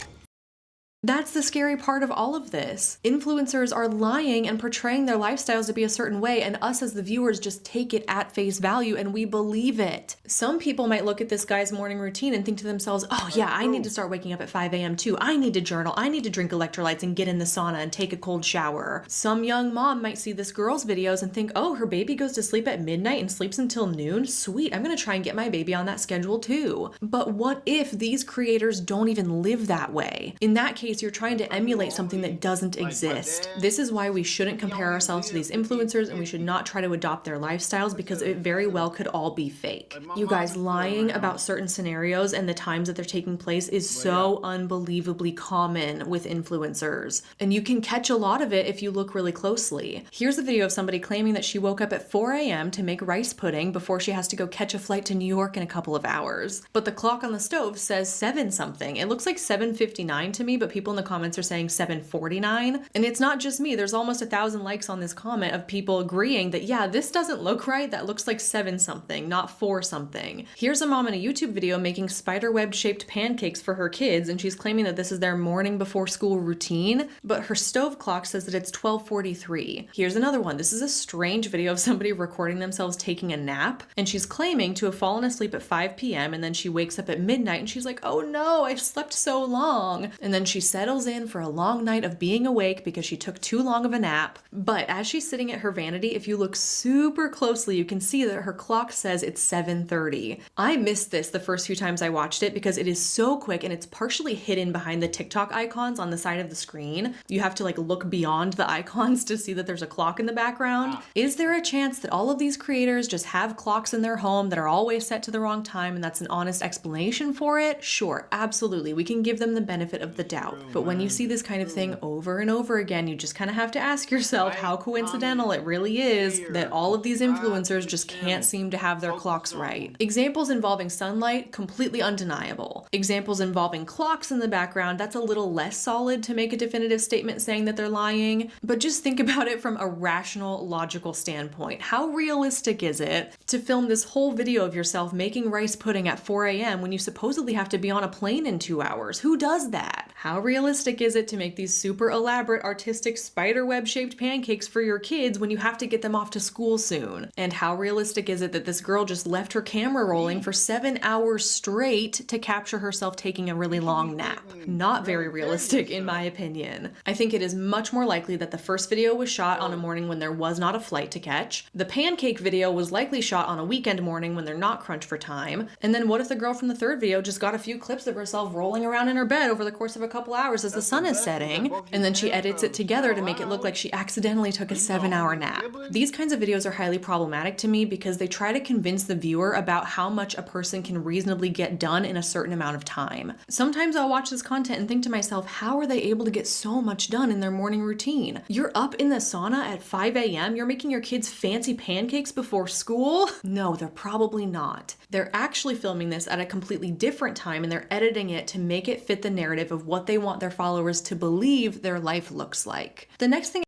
That's the scary part of all of this. Influencers are lying and portraying their lifestyles to be a certain way, and us as the viewers just take it at face value and we believe it. Some people might look at this guy's morning routine and think to themselves, oh yeah, I need to start waking up at 5 a.m. too. I need to journal. I need to drink electrolytes and get in the sauna and take a cold shower. Some young mom might see this girl's videos and think, oh, her baby goes to sleep at midnight and sleeps until noon? Sweet, I'm gonna try and get my baby on that schedule too. But what if these creators don't even live that way? In that case, you're trying to emulate something that doesn't exist. This is why we shouldn't compare ourselves to these influencers, and we should not try to adopt their lifestyles, because it very well could all be fake. You guys, lying about certain scenarios and the times that they're taking place is so unbelievably common with influencers. And you can catch a lot of it if you look really closely. Here's a video of somebody claiming that she woke up at 4 a.m. to make rice pudding before she has to go catch a flight to New York in a couple of hours. But the clock on the stove says 7 something. It looks like 7:59 to me, but people people in the comments are saying $749. And it's not just me. There's almost 1,000 likes on this comment of people agreeing that, yeah, this doesn't look right. That looks like 7 something, not 4 something. Here's a mom in a YouTube video making spiderweb shaped pancakes for her kids, and she's claiming that this is their morning before school routine, but her stove clock says that it's 12:43. Here's another one. This is a strange video of somebody recording themselves taking a nap, and she's claiming to have fallen asleep at 5 p.m. and then she wakes up at midnight and she's like, oh no, I slept so long. And then she settles in for a long night of being awake because she took too long of a nap. But as she's sitting at her vanity, if you look super closely, you can see that her clock says it's 7:30. I missed this the first few times I watched it because it is so quick and it's partially hidden behind the TikTok icons on the side of the screen. You have to like look beyond the icons to see that there's a clock in the background. Is there a chance that all of these creators just have clocks in their home that are always set to the wrong time and that's an honest explanation for it? Sure, absolutely. We can give them the benefit of the doubt. But when you see this kind of thing over and over again, you just kind of have to ask yourself how coincidental it really is that all of these influencers just can't seem to have their clocks right. Examples involving sunlight, completely undeniable. Examples involving clocks in the background, that's a little less solid to make a definitive statement saying that they're lying. But just think about it from a rational, logical standpoint. How realistic is it to film this whole video of yourself making rice pudding at 4 a.m. when you supposedly have to be on a plane in 2 hours? Who does that? How realistic is it to make these super elaborate artistic spiderweb shaped pancakes for your kids when you have to get them off to school soon? And how realistic is it that this girl just left her camera rolling for 7 hours straight to capture herself taking a really long nap? Not very realistic in my opinion. I think it is much more likely that the first video was shot on a morning when there was not a flight to catch. The pancake video was likely shot on a weekend morning when they're not crunched for time. And then what if the girl from the third video just got a few clips of herself rolling around in her bed over the course of a couple hours as the sun is setting, and then she edits it together to make it look like she accidentally took a 7-hour nap? These kinds of videos are highly problematic to me because they try to convince the viewer about how much a person can reasonably get done in a certain amount of time. Sometimes I'll watch this content and think to myself, how are they able to get so much done in their morning routine? You're up in the sauna at 5 a.m., you're making your kids fancy pancakes before school? No, they're probably not. They're actually filming this at a completely different time and they're editing it to make it fit the narrative of what they want their followers to believe their life looks like. The next thing—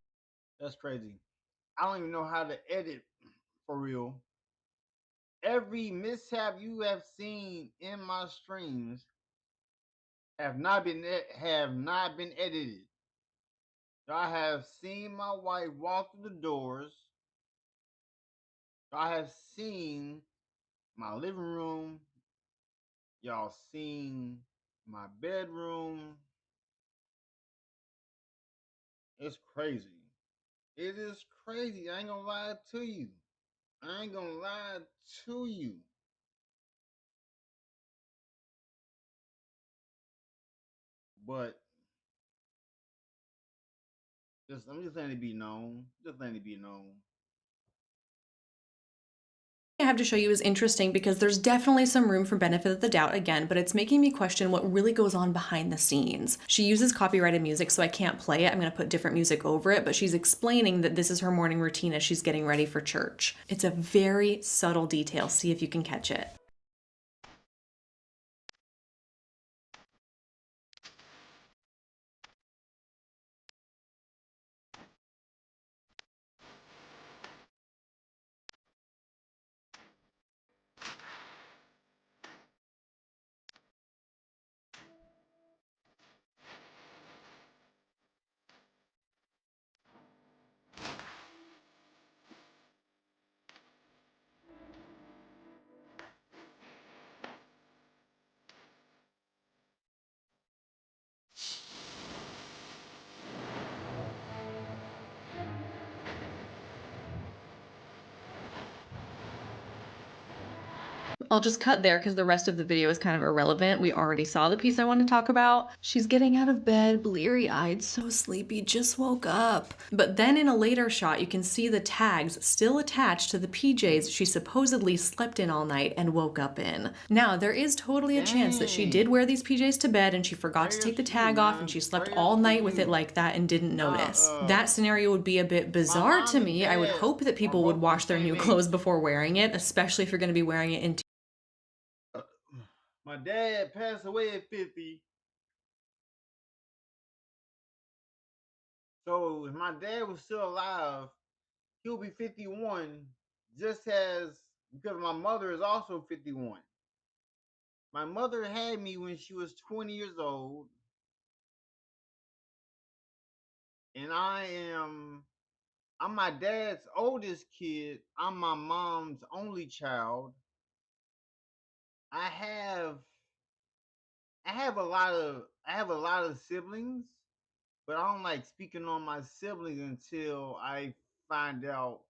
That's crazy. I don't even know how to edit for real. Every mishap you have seen in my streams have not been edited. I have seen my wife walk through the doors. I have seen my living room. Y'all seen my bedroom. It's crazy. It is crazy. I ain't gonna lie to you. I ain't gonna lie to you. But I'm just letting it be known. Just letting it be known. I have to show you is interesting because there's definitely some room for benefit of the doubt again, but it's making me question what really goes on behind the scenes. She uses copyrighted music, so I can't play it. I'm going to put different music over it, but she's explaining that this is her morning routine as she's getting ready for church. It's a very subtle detail. See if you can catch it. I'll just cut there because the rest of the video is kind of irrelevant. We already saw the piece I want to talk about. She's getting out of bed, bleary-eyed, so sleepy, just woke up. But then in a later shot, you can see the tags still attached to the PJs she supposedly slept in all night and woke up in. Now, there is totally a chance that she did wear these PJs to bed and she forgot to take the tag off and she slept all night with it like that and didn't notice. That scenario would be a bit bizarre to me. I would hope that people would wash their new clothes before wearing it, especially if you're going to be wearing it in My dad passed away at 50. So if my dad was still alive, he'll be 51, just as because my mother is also 51. My mother had me when she was 20 years old, and I'm my dad's oldest kid. I'm my mom's only child. I have I have a lot of siblings, but I don't like speaking on my siblings until I find out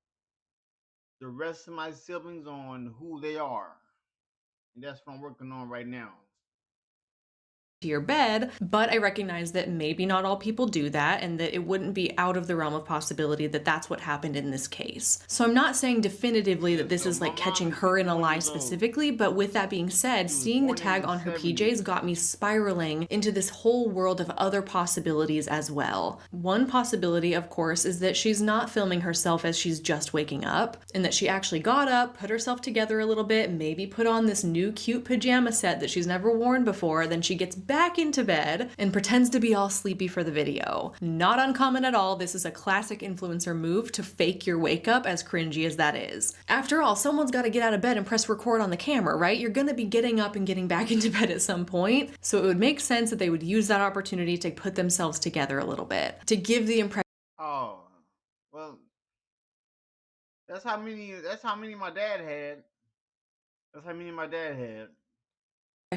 the rest of my siblings on who they are. And that's what I'm working on right now. To your bed, but I recognize that maybe not all people do that and that it wouldn't be out of the realm of possibility that that's what happened in this case. So I'm not saying definitively that this is like catching her in a lie specifically, but with that being said, seeing the tag on her PJs got me spiraling into this whole world of other possibilities as well. One possibility, of course, is that she's not filming herself as she's just waking up, and that she actually got up, put herself together a little bit, maybe put on this new cute pajama set that she's never worn before, then she gets back into bed and pretends to be all sleepy for the video. Not uncommon at all. This is a classic influencer move to fake your wake up, as cringy as that is. After all, someone's got to get out of bed and press record on the camera, right? You're gonna be getting up and getting back into bed at some point, so it would make sense that they would use that opportunity to put themselves together a little bit, to give the impression. Oh, well, that's how many my dad had. That's how many my dad had.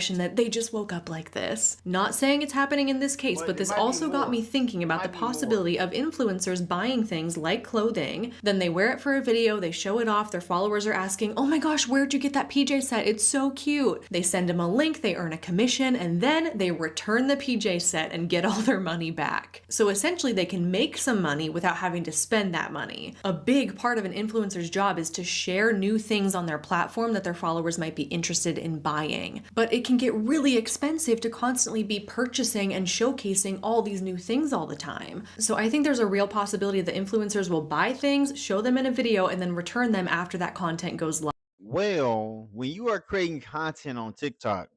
That they just woke up like this. Not saying it's happening in this case, but this also got me thinking about the possibility of influencers buying things like clothing, then they wear it for a video, they show it off, their followers are asking, oh my gosh, where'd you get that PJ set? It's so cute. They send them a link, they earn a commission, and then they return the PJ set and get all their money back. So essentially they can make some money without having to spend that money. A big part of an influencer's job is to share new things on their platform that their followers might be interested in buying. But it can get really expensive to constantly be purchasing and showcasing all these new things all the time. So I think there's a real possibility that influencers will buy things, show them in a video, and then return them after that content goes live. Well, when you are creating content on TikTok,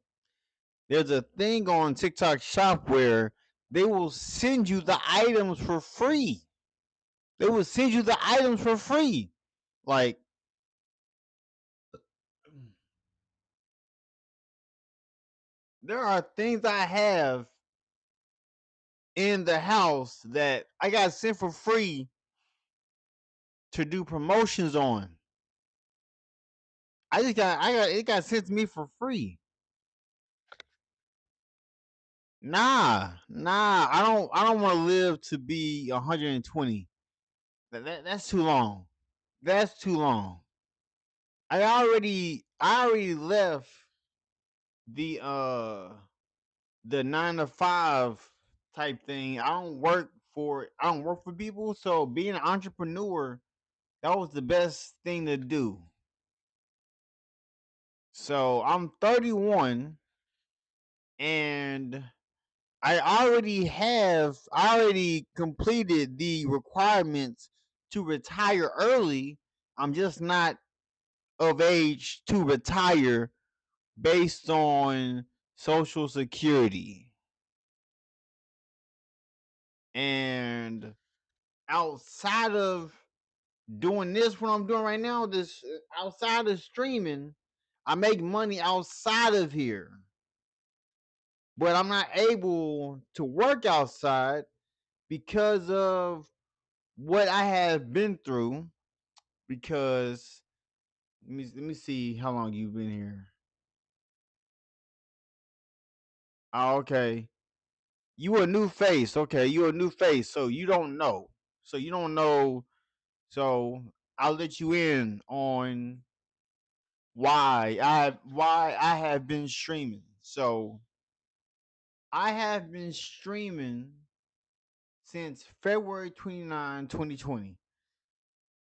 there's a thing on TikTok Shop where they will send you the items for free. They will send you the items for free. Like, there are things I have in the house that I got sent for free to do promotions on. It got sent to me for free. Nah, I don't want to live to be 120. That's too long. That's too long. I already left the 9 to 5 type thing. I don't work for people, so being an entrepreneur, that was the best thing to do. So I'm 31 and I already completed the requirements to retire early. I'm just not of age to retire based on Social Security. And outside of doing this, what I'm doing right now, this outside of streaming, I make money outside of here. But I'm not able to work outside because of what I have been through. Because let me see how long you've been here. Oh, okay. You a new face. Okay, you a new face. So you don't know. So you don't know. So I'll let you in on why I have been streaming. So I have been streaming since February 29, 2020.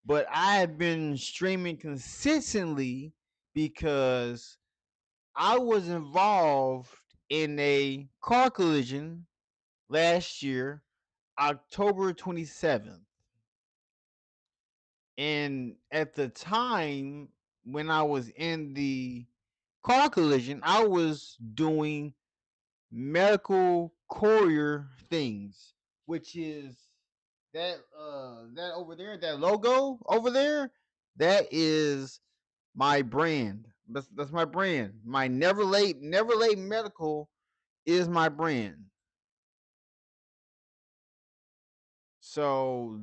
But I have been streaming consistently because I was involved in a car collision last year, October 27th. And at the time when I was in the car collision, I was doing medical courier things, which is that over there, that logo over there, that is my brand. That's my brand. My Never Late Medical is my brand. So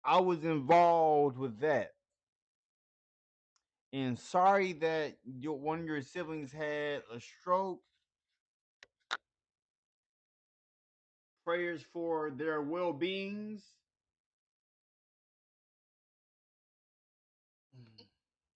I was involved with that. And sorry that one of your siblings had a stroke. Prayers for their well-beings.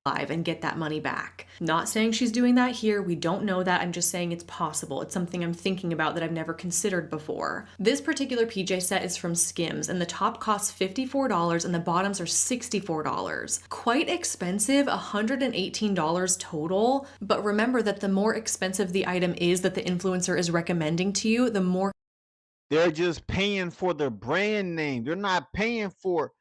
And get that money back. Not saying she's doing that here, we don't know that, I'm just saying it's possible. It's something I'm thinking about that I've never considered before. This particular PJ set is from Skims, and the top costs $54 and the bottoms are $64. Quite expensive, $118 total, but remember that the more expensive the item is that the influencer is recommending to you, the more they're just paying for the brand name. They're not paying for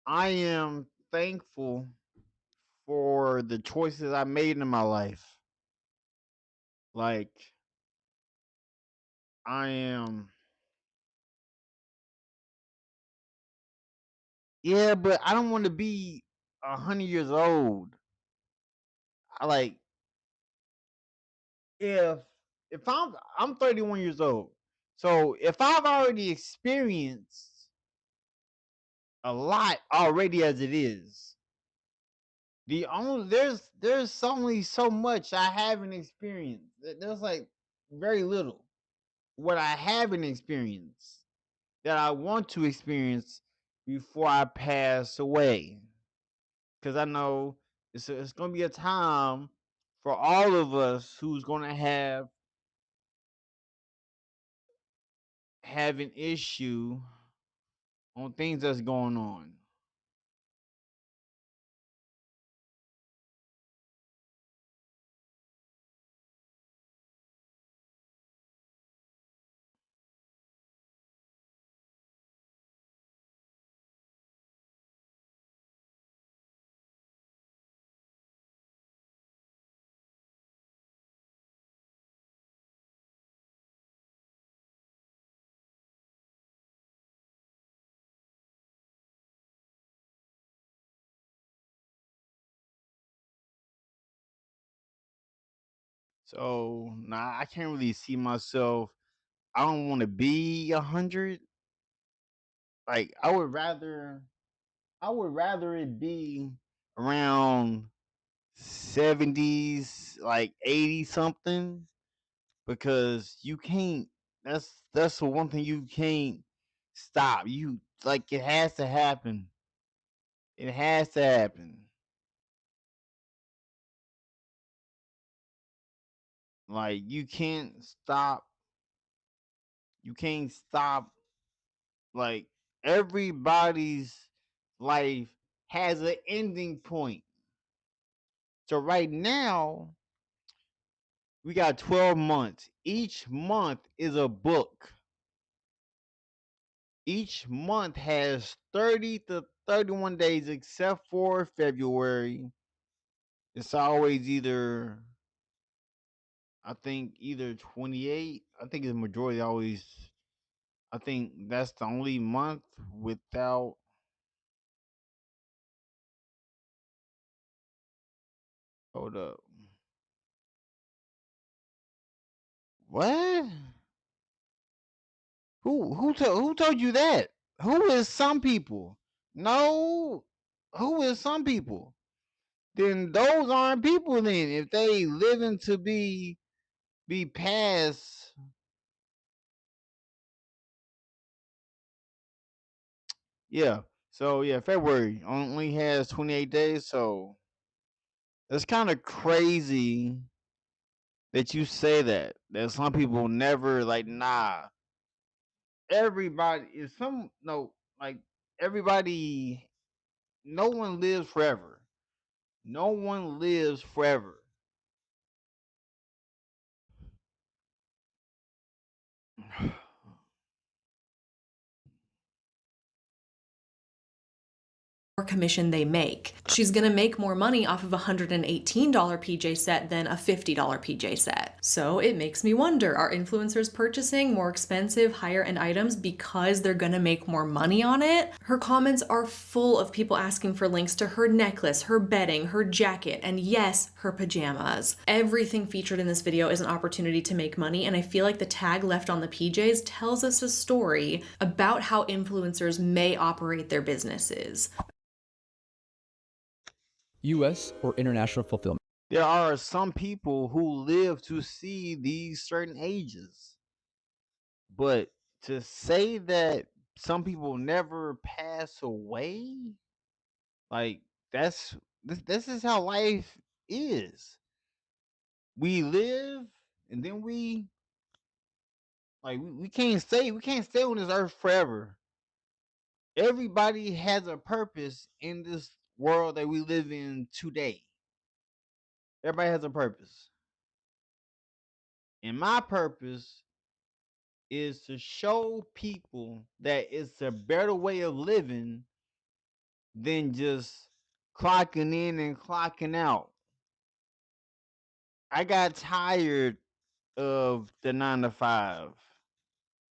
I am thankful for the choices I made in my life. Like I am yeah, but I don't want to be 100 years old. I like if I'm 31 years old. So if I've already experienced a lot already as it is, the only there's only so much I haven't experienced. There's like very little what I haven't experienced that I want to experience before I pass away. Because I know it's going to be a time for all of us who's going to have an issue on things that's going on. So nah, I can't really see myself. I don't want to be 100. Like I would rather it be around 70s, like 80 something, because you can't. That's the one thing you can't stop. You like it has to happen. It has to happen. Like you can't stop. You can't stop. Like everybody's life has an ending point. So right now, we got 12 months. Each month is a book. Each month has 30 to 31 days except for February. It's always I think either 28. I think the majority always, I think that's the only month without. Hold up. What? Who told you that? Who is some people? No. Who is some people? Then those aren't people then. If they living to be past. Yeah. So yeah, February only has 28 days, so it's kind of crazy that you say that. That some people never like nah. Everybody is some no like everybody no one lives forever. No one lives forever. Commission they make. She's gonna make more money off of a $118 PJ set than a $50 PJ set. So it makes me wonder, are influencers purchasing more expensive, higher end items because they're gonna make more money on it? Her comments are full of people asking for links to her necklace, her bedding, her jacket, and yes, her pajamas. Everything featured in this video is an opportunity to make money, and I feel like the tag left on the PJs tells us a story about how influencers may operate their businesses. U.S. or international fulfillment. There are some people who live to see these certain ages. But to say that some people never pass away, like this is how life is. We live and then we can't stay on this earth forever. Everybody has a purpose in this world that we live in today. Everybody has a purpose. And my purpose is to show people that it's a better way of living than just clocking in and clocking out. I got tired of the 9 to 5.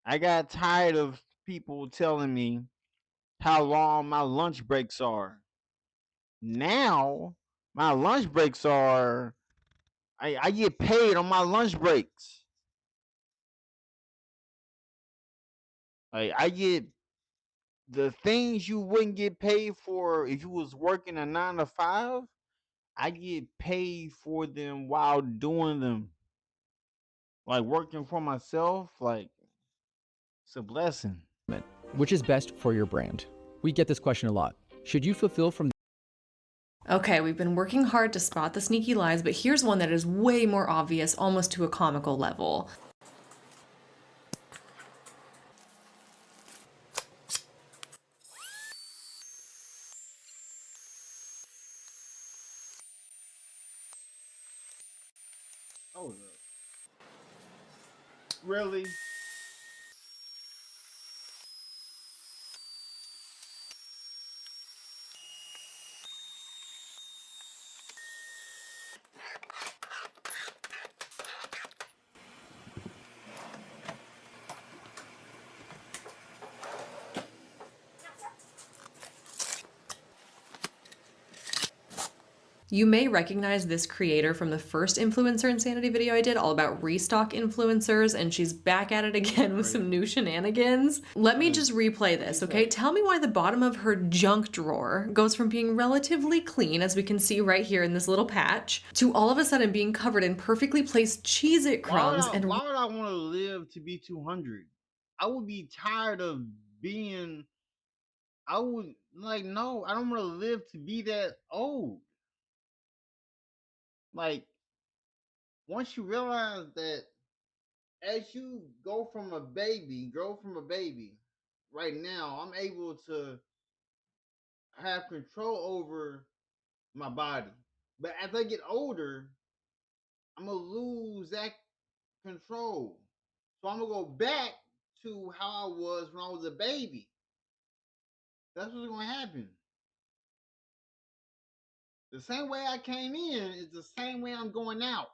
I got tired of people telling me how long my lunch breaks are. Now, my lunch breaks are I get paid on my lunch breaks. Like I get the things you wouldn't get paid for if you was working a 9 to 5. I get paid for them while doing them. Like working for myself, like it's a blessing. Which is best for your brand? We get this question a lot. Should you fulfill from Okay, we've been working hard to spot the sneaky lies, but here's one that is way more obvious, almost to a comical level. Oh, really? You may recognize this creator from the first Influencer Insanity video I did all about restock influencers, and she's back at it again with some new shenanigans. Let me just replay this, okay? Tell me why the bottom of her junk drawer goes from being relatively clean, as we can see right here in this little patch, to all of a sudden being covered in perfectly placed Cheez-It crumbs. Why would I want to live to be 200? I would be tired of being, I would like, no, I don't want to live to be that old. Like, once you realize that as you grow from a baby, right now, I'm able to have control over my body. But as I get older, I'm gonna lose that control. So I'm gonna go back to how I was when I was a baby. That's what's gonna happen. The same way I came in is the same way I'm going out.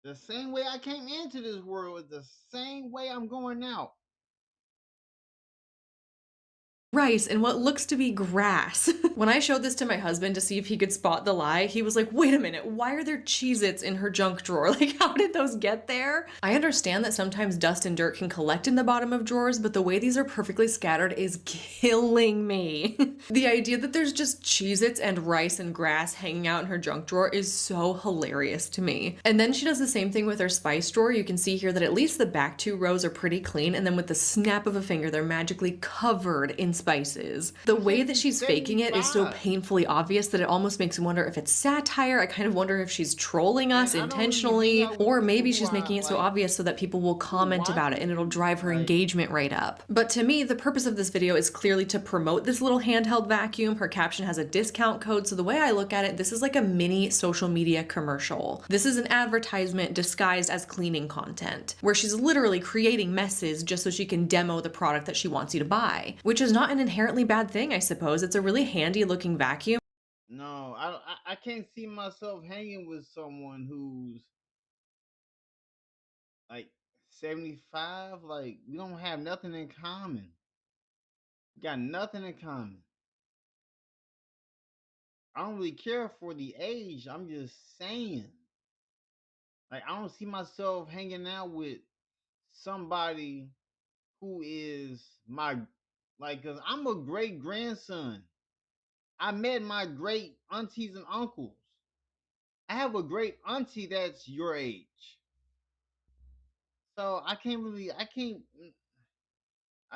The same way I came into this world is the same way I'm going out. Rice and what looks to be grass. When I showed this to my husband to see if he could spot the lie, he was like, wait a minute, why are there Cheez-Its in her junk drawer? Like, how did those get there? I understand that sometimes dust and dirt can collect in the bottom of drawers, but the way these are perfectly scattered is killing me. The idea that there's just Cheez-Its and rice and grass hanging out in her junk drawer is so hilarious to me. And then she does the same thing with her spice drawer. You can see here that at least the back 2 rows are pretty clean, and then with the snap of a finger, they're magically covered in spices. The way that she's faking it is so painfully obvious that it almost makes me wonder if it's satire. I kind of wonder if she's trolling us intentionally, or maybe she's making it so obvious so that people will comment about it and it'll drive her engagement rate up. But to me, the purpose of this video is clearly to promote this little handheld vacuum. Her caption has a discount code, so the way I look at it, this is like a mini social media commercial. This is an advertisement disguised as cleaning content, where she's literally creating messes just so she can demo the product that she wants you to buy, which is not an inherently bad thing, I suppose. It's a really handy looking vacuum. No, I can't see myself hanging with someone who's like 75. Like, we don't have nothing in common. We got nothing in common. I don't really care for the age. I'm just saying. Like, I don't see myself hanging out with somebody who is my, like, because I'm a great grandson. I met my great aunties and uncles. I have a great auntie that's your age. So I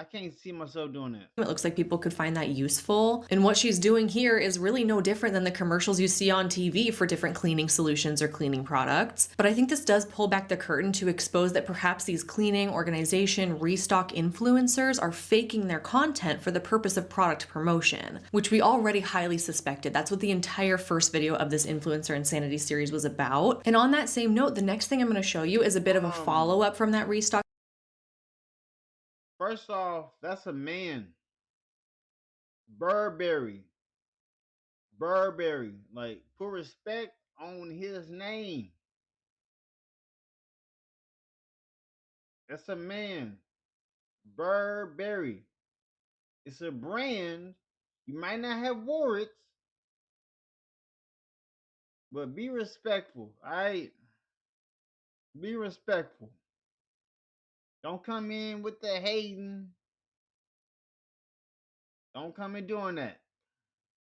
can't see myself doing that. It looks like people could find that useful. And what she's doing here is really no different than the commercials you see on TV for different cleaning solutions or cleaning products. But I think this does pull back the curtain to expose that perhaps these cleaning, organization, restock influencers are faking their content for the purpose of product promotion, which we already highly suspected. That's what the entire first video of this Influencer Insanity series was about. And on that same note, the next thing I'm going to show you is a bit of a follow-up from that restock. First off, that's a man. Burberry. Like, put respect on his name. That's a man. Burberry. It's a brand. You might not have wore it, but be respectful. Alright? Be respectful. Don't come in with the hating. Don't come in doing that.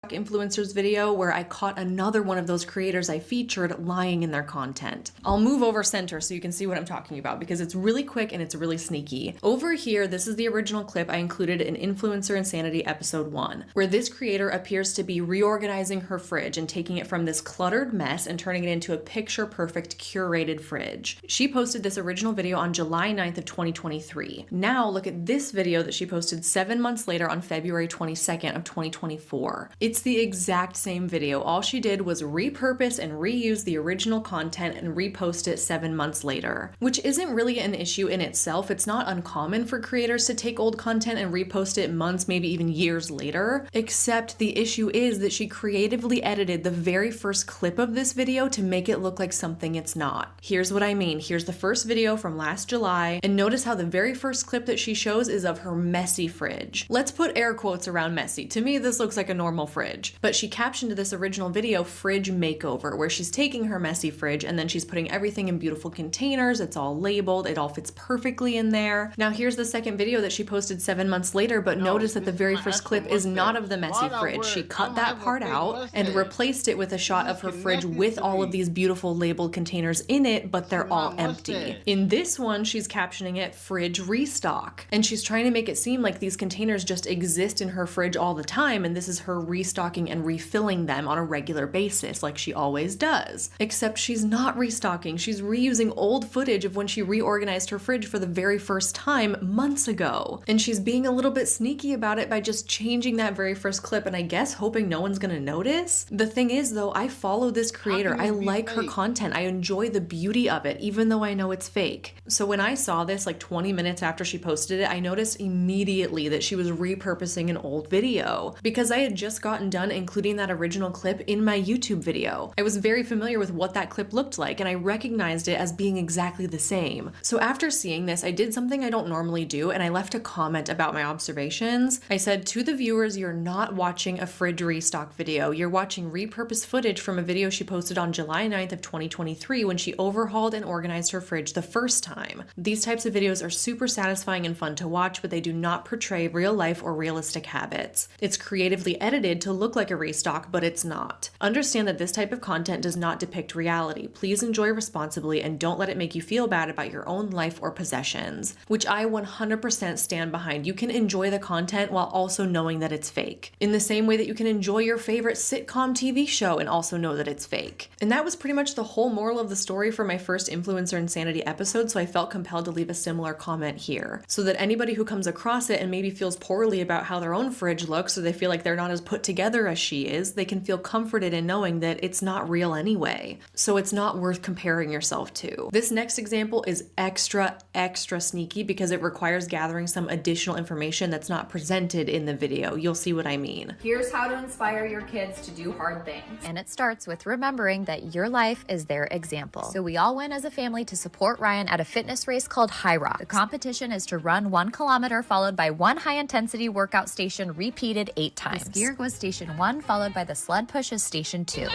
Influencers video where I caught another one of those creators I featured lying in their content. I'll move over center so you can see what I'm talking about because it's really quick and it's really sneaky. Over here, this is the original clip I included in Influencer Insanity episode 1, where this creator appears to be reorganizing her fridge and taking it from this cluttered mess and turning it into a picture-perfect curated fridge. She posted this original video on July 9th of 2023. Now look at this video that she posted 7 months later on February 22nd of 2024. It's the exact same video. All she did was repurpose and reuse the original content and repost it 7 months later, which isn't really an issue in itself. It's not uncommon for creators to take old content and repost it months, maybe even years later, except the issue is that she creatively edited the very first clip of this video to make it look like something it's not. Here's what I mean. Here's the first video from last July, and notice how the very first clip that she shows is of her messy fridge. Let's put air quotes around messy. To me, this looks like a normal fridge. fridge. But she captioned this original video fridge makeover, where she's taking her messy fridge and then she's putting everything in beautiful containers. It's all labeled. It all fits perfectly in there. Now here's the second video that she posted 7 months later, but notice that the very first clip is not of the messy fridge. She cut that part out and replaced it with a shot of her fridge with all of these beautiful labeled containers in it, but they're all empty. In this one, she's captioning it fridge restock, and she's trying to make it seem like these containers just exist in her fridge all the time, and this is her restocking and refilling them on a regular basis like she always does. Except she's not restocking. She's reusing old footage of when she reorganized her fridge for the very first time months ago. And she's being a little bit sneaky about it by just changing that very first clip, and I guess hoping no one's gonna notice. The thing is though, I follow this creator. I like her content. I enjoy the beauty of it, even though I know it's fake. So when I saw this like 20 minutes after she posted it, I noticed immediately that she was repurposing an old video, because I had just gotten done including that original clip in my YouTube video. I was very familiar with what that clip looked like, and I recognized it as being exactly the same. So after seeing this, I did something I don't normally do, and I left a comment about my observations. I said, to the viewers, you're not watching a fridge restock video. You're watching repurposed footage from a video she posted on July 9th of 2023 when she overhauled and organized her fridge the first time. These types of videos are super satisfying and fun to watch, but they do not portray real life or realistic habits. It's creatively edited to look like a restock, but it's not. Understand that this type of content does not depict reality. Please enjoy responsibly and don't let it make you feel bad about your own life or possessions, which I 100% stand behind. You can enjoy the content while also knowing that it's fake, in the same way that you can enjoy your favorite sitcom TV show and also know that it's fake. And that was pretty much the whole moral of the story for my first Influencer Insanity episode, so I felt compelled to leave a similar comment here, so that anybody who comes across it and maybe feels poorly about how their own fridge looks, or they feel like they're not as put together as she is, they can feel comforted in knowing that it's not real anyway. So it's not worth comparing yourself to. This next example is extra sneaky because it requires gathering some additional information that's not presented in the video. You'll see what I mean. Here's how to inspire your kids to do hard things. And it starts with remembering that your life is their example. So we all went as a family to support Ryan at a fitness race called High Rock. The competition is to run 1 kilometer followed by 1 high-intensity workout station repeated 8 times. The skier was station 1 followed by the sled push is station 2.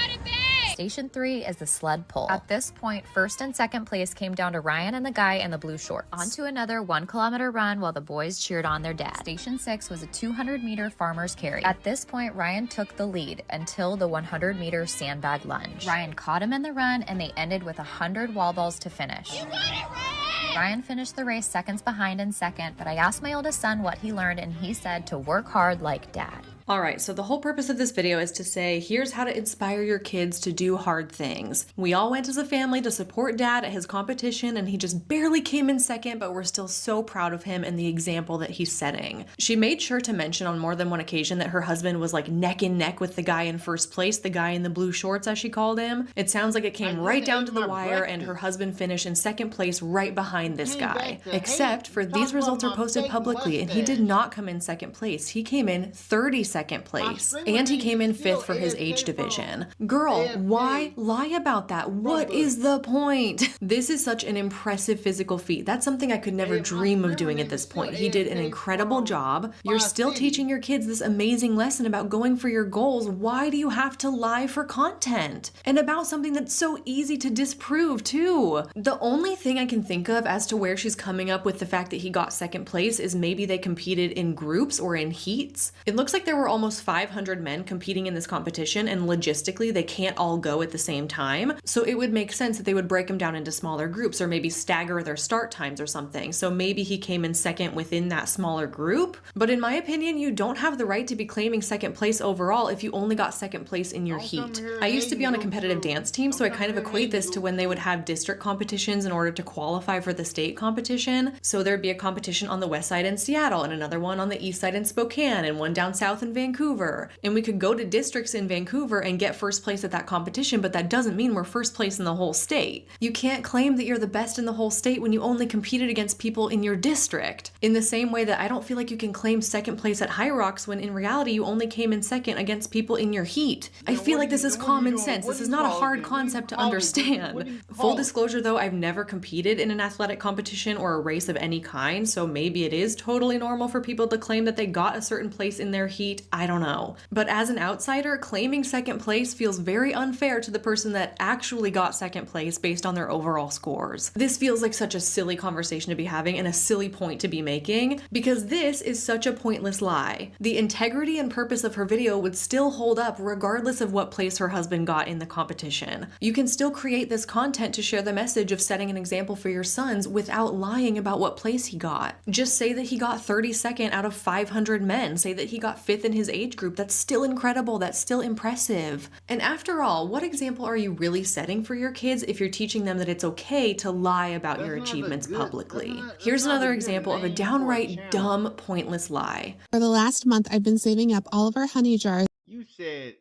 Station 3 is the sled pull. At this point, first and second place came down to Ryan and the guy in the blue shorts. On to another 1 kilometer run while the boys cheered on their dad. Station 6 was a 200-meter farmer's carry. At this point, Ryan took the lead until the 100-meter sandbag lunge. Ryan caught him in the run, and they ended with 100 wall balls to finish. You got it, Ryan! Ryan finished the race seconds behind in second, but I asked my oldest son what he learned, and he said to work hard like dad. Alright, so the whole purpose of this video is to say, here's how to inspire your kids to do hard things. We all went as a family to support dad at his competition, and he just barely came in second, but we're still so proud of him and the example that he's setting. She made sure to mention on more than one occasion that her husband was like neck and neck with the guy in first place, the guy in the blue shorts as she called him. It sounds like it came right down to the wire, and her husband finished in second place right behind this guy. Except for these results are posted publicly, and he did not come in second place. He came in 32nd place, and he came in 5th for his age division. Girl, why lie about that? What is the point? This is such an impressive physical feat. That's something I could never dream of doing at this point. He did an incredible job. You're still teaching your kids this amazing lesson about going for your goals. Why do you have to lie for content? And about something that's so easy to disprove too. The only thing I can think of as to where she's coming up with the fact that he got second place is maybe they competed in groups or in heats. It looks like there were almost 500 men competing in this competition, and logistically they can't all go at the same time. So it would make sense that they would break them down into smaller groups or maybe stagger their start times or something. So maybe he came in second within that smaller group. But in my opinion, you don't have the right to be claiming second place overall if you only got second place in your heat. I used to be on a competitive dance team, so I kind of equate this to when they would have district competitions in order to qualify for the state competition. So there'd be a competition on the west side in Seattle and another one on the east side in Spokane and one down south in Vancouver. And we could go to districts in Vancouver and get first place at that competition, but that doesn't mean we're first place in the whole state. You can't claim that you're the best in the whole state when you only competed against people in your district. In the same way that I don't feel like you can claim second place at High Rocks when in reality you only came in second against people in your heat. I feel like this is common sense. This is not a hard concept to understand. Full disclosure though, I've never competed in an athletic competition or a race of any kind, so maybe it is totally normal for people to claim that they got a certain place in their heat. least, I don't know. But as an outsider, claiming second place feels very unfair to the person that actually got second place based on their overall scores. This feels like such a silly conversation to be having and a silly point to be making, because this is such a pointless lie. The integrity and purpose of her video would still hold up regardless of what place her husband got in the competition. You can still create this content to share the message of setting an example for your sons without lying about what place he got. Just say that he got 32nd out of 500 men. Say that he got 5th in his age group. That's still incredible. That's still impressive. And after all, what example are you really setting for your kids if you're teaching them that it's okay to lie about your achievements publicly? Here's another example of a downright dumb, pointless lie. For the last month, I've been saving up all of our honey jars. You said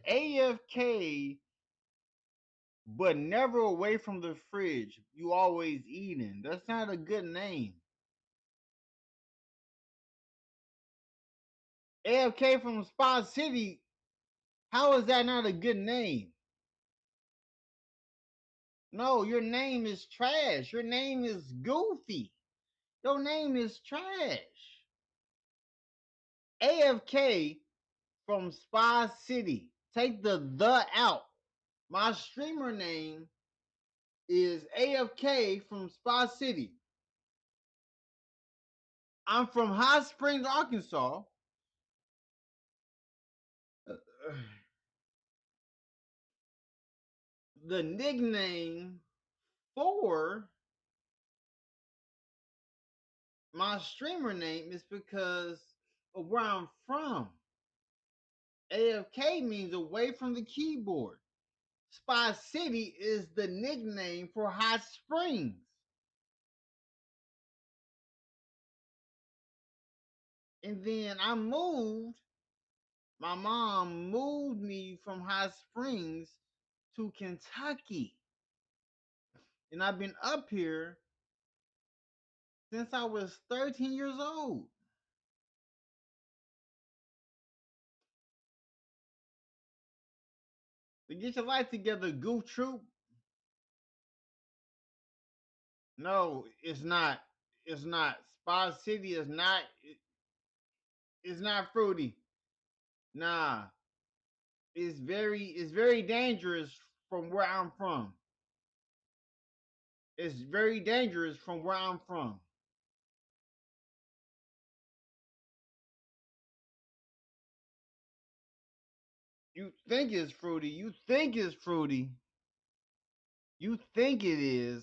AFK, but never away from the fridge. You always eating. That's not a good name. AFK from Spa City. How is that not a good name? No, your name is trash. Your name is goofy. Your name is trash. AFK from Spa City. Take the out. My streamer name is AFK from Spa City. I'm from Hot Springs, Arkansas. The nickname for my streamer name is because of where I'm from. AFK means away from the keyboard. Spy City is the nickname for Hot Springs. And then I moved. My mom moved me from Hot Springs to Kentucky. And I've been up here since I was 13 years old. So get your life together, Goof Troop. No, it's not. It's not. Spa City is not. It's not fruity. Nah. It's very dangerous from where I'm from. It's very dangerous from where I'm from. You think it's fruity. You think it's fruity. You think it is.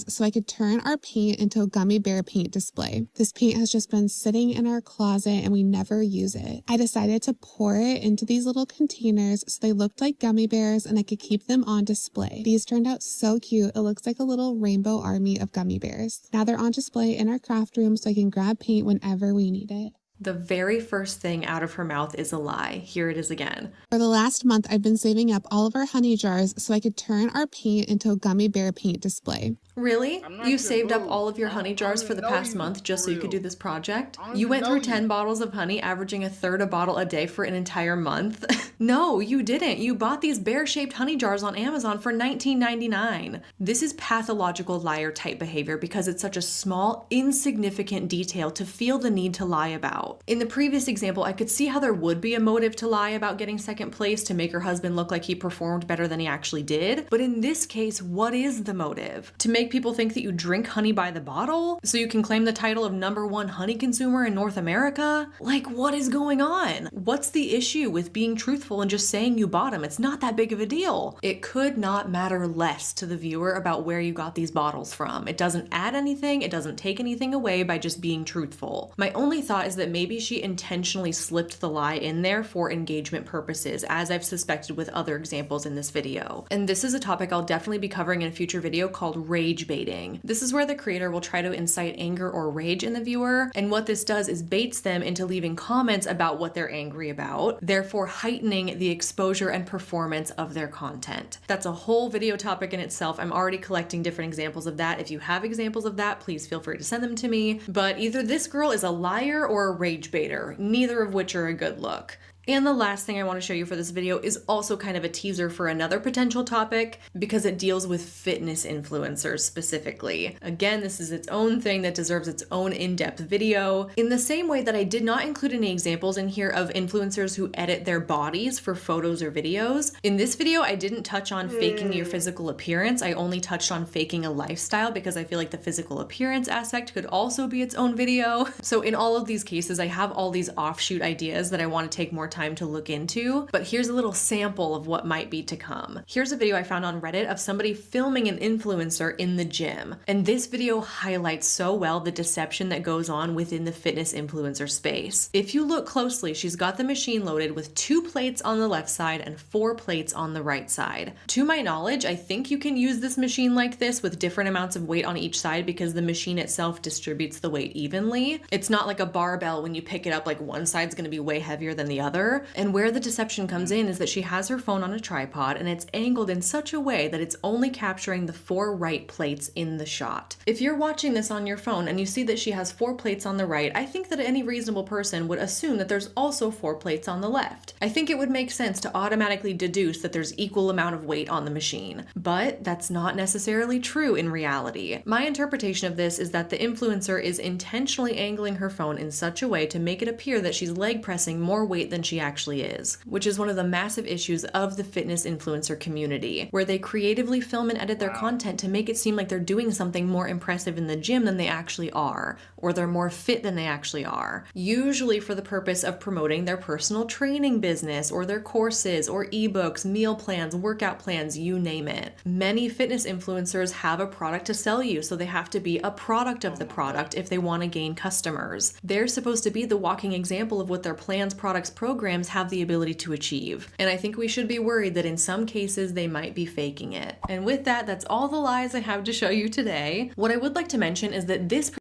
So I could turn our paint into a gummy bear paint display. This paint has just been sitting in our closet and we never use it. I decided to pour it into these little containers so they looked like gummy bears and I could keep them on display. These turned out so cute. It looks like a little rainbow army of gummy bears. Now they're on display in our craft room so I can grab paint whenever we need it. The very first thing out of her mouth is a lie. Here it is again. For the last month, I've been saving up all of our honey jars so I could turn our paint into a gummy bear paint display. Really? You saved up all of your honey jars for the past month just so you could do this project? You went through 10 bottles of honey, averaging a third a bottle a day for an entire month? No, you didn't. You bought these bear-shaped honey jars on Amazon for $19.99. This is pathological liar type behavior because it's such a small, insignificant detail to feel the need to lie about. In the previous example, I could see how there would be a motive to lie about getting second place to make her husband look like he performed better than he actually did. But in this case, what is the motive? To make people think that you drink honey by the bottle so you can claim the title of #1 honey consumer in North America? Like, what is going on? What's the issue with being truthful and just saying you bought them? It's not that big of a deal. It could not matter less to the viewer about where you got these bottles from. It doesn't add anything, it doesn't take anything away by just being truthful. My only thought is that maybe she intentionally slipped the lie in there for engagement purposes, as I've suspected with other examples in this video. And this is a topic I'll definitely be covering in a future video called rage baiting. This is where the creator will try to incite anger or rage in the viewer, and what this does is baits them into leaving comments about what they're angry about, therefore heightening the exposure and performance of their content. That's a whole video topic in itself. I'm already collecting different examples of that. If you have examples of that, please feel free to send them to me. But either this girl is a liar or a rage baiter, neither of which are a good look. And the last thing I want to show you for this video is also kind of a teaser for another potential topic because it deals with fitness influencers specifically. Again, this is its own thing that deserves its own in-depth video. In the same way that I did not include any examples in here of influencers who edit their bodies for photos or videos, in this video I didn't touch on faking your physical appearance. I only touched on faking a lifestyle because I feel like the physical appearance aspect could also be its own video. So in all of these cases, I have all these offshoot ideas that I want to take more time to look into, but here's a little sample of what might be to come. Here's a video I found on Reddit of somebody filming an influencer in the gym, and this video highlights so well the deception that goes on within the fitness influencer space. If you look closely, she's got the machine loaded with 2 plates on the left side and 4 plates on the right side. To my knowledge, I think you can use this machine like this with different amounts of weight on each side because the machine itself distributes the weight evenly. It's not like a barbell when you pick it up, like one side's gonna be way heavier than the other. And where the deception comes in is that she has her phone on a tripod and it's angled in such a way that it's only capturing the 4 right plates in the shot. If you're watching this on your phone and you see that she has 4 plates on the right, I think that any reasonable person would assume that there's also 4 plates on the left. I think it would make sense to automatically deduce that there's equal amount of weight on the machine, but that's not necessarily true in reality. My interpretation of this is that the influencer is intentionally angling her phone in such a way to make it appear that she's leg pressing more weight than she actually is, which is one of the massive issues of the fitness influencer community, where they creatively film and edit their content to make it seem like they're doing something more impressive in the gym than they actually are, or they're more fit than they actually are, usually for the purpose of promoting their personal training business or their courses or ebooks, meal plans, workout plans, you name it. Many fitness influencers have a product to sell you, so they have to be a product of the product if they want to gain customers. They're supposed to be the walking example of what their plans, products, programs have the ability to achieve. And I think we should be worried that in some cases they might be faking it. And with that, that's all the lies I have to show you today. What I would like to mention is that this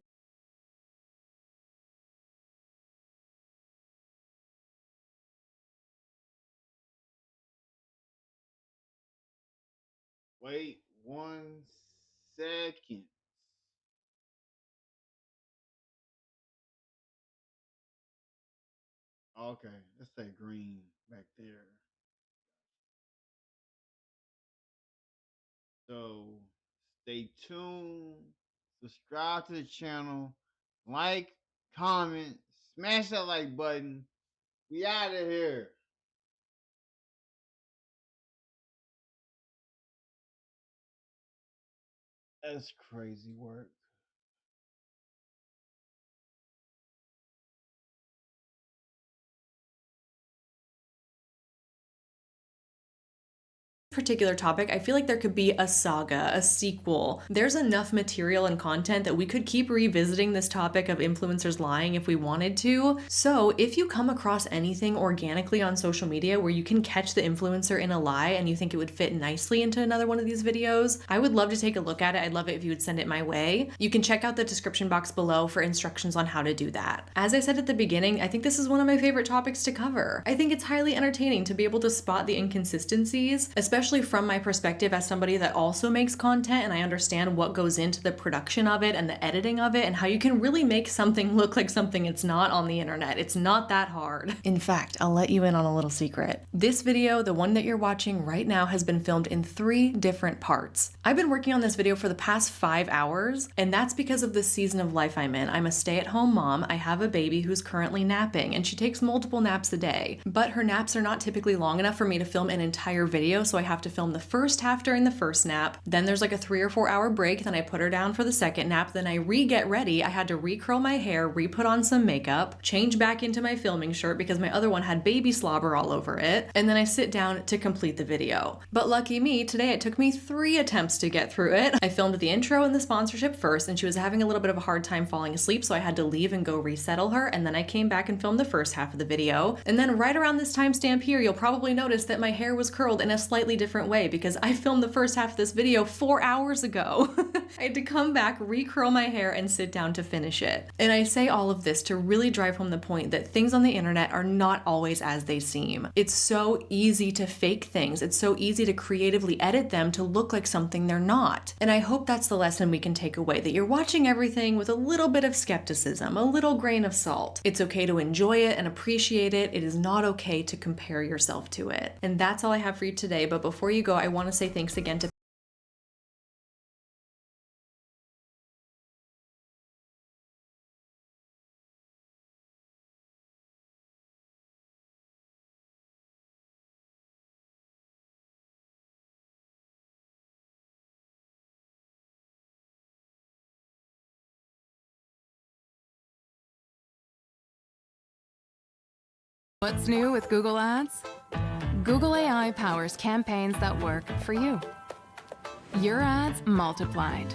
Wait 1 second. Okay, let's say green back there. So stay tuned, subscribe to the channel, like, comment, smash that like button. We out of here. That's crazy work. particular topic, I feel like there could be a saga, a sequel. There's enough material and content that we could keep revisiting this topic of influencers lying if we wanted to. So if you come across anything organically on social media where you can catch the influencer in a lie and you think it would fit nicely into another one of these videos, I would love to take a look at it. I'd love it if you would send it my way. You can check out the description box below for instructions on how to do that. As I said at the beginning, I think this is one of my favorite topics to cover. I think it's highly entertaining to be able to spot the inconsistencies, especially from my perspective as somebody that also makes content and I understand what goes into the production of it and the editing of it and how you can really make something look like something it's not on the internet. It's not that hard. In fact, I'll let you in on a little secret. This video, the one that you're watching right now, has been filmed in 3 different parts. I've been working on this video for the past 5 hours, and that's because of the season of life I'm in. I'm a stay-at-home mom. I have a baby who's currently napping, and she takes multiple naps a day, but her naps are not typically long enough for me to film an entire video, so I have to film the first half during the first nap, then there's like a 3 or 4 hour break, then I put her down for the second nap, then I re-get ready. I had to re-curl my hair, re-put on some makeup, change back into my filming shirt because my other one had baby slobber all over it, and then I sit down to complete the video. But lucky me, today it took me 3 attempts to get through it. I filmed the intro and the sponsorship first, and she was having a little bit of a hard time falling asleep, so I had to leave and go resettle her, and then I came back and filmed the first half of the video. And then right around this timestamp here, you'll probably notice that my hair was curled in a slightly different way because I filmed the first half of this video 4 hours ago. I had to come back, recurl my hair, and sit down to finish it. And I say all of this to really drive home the point that things on the internet are not always as they seem. It's so easy to fake things. It's so easy to creatively edit them to look like something they're not. And I hope that's the lesson we can take away, that you're watching everything with a little bit of skepticism, a little grain of salt. It's okay to enjoy it and appreciate it. It is not okay to compare yourself to it. And that's all I have for you today. But before you go, I want to say thanks again to What's new with Google Ads? Google AI powers campaigns that work for you. Your ads multiplied.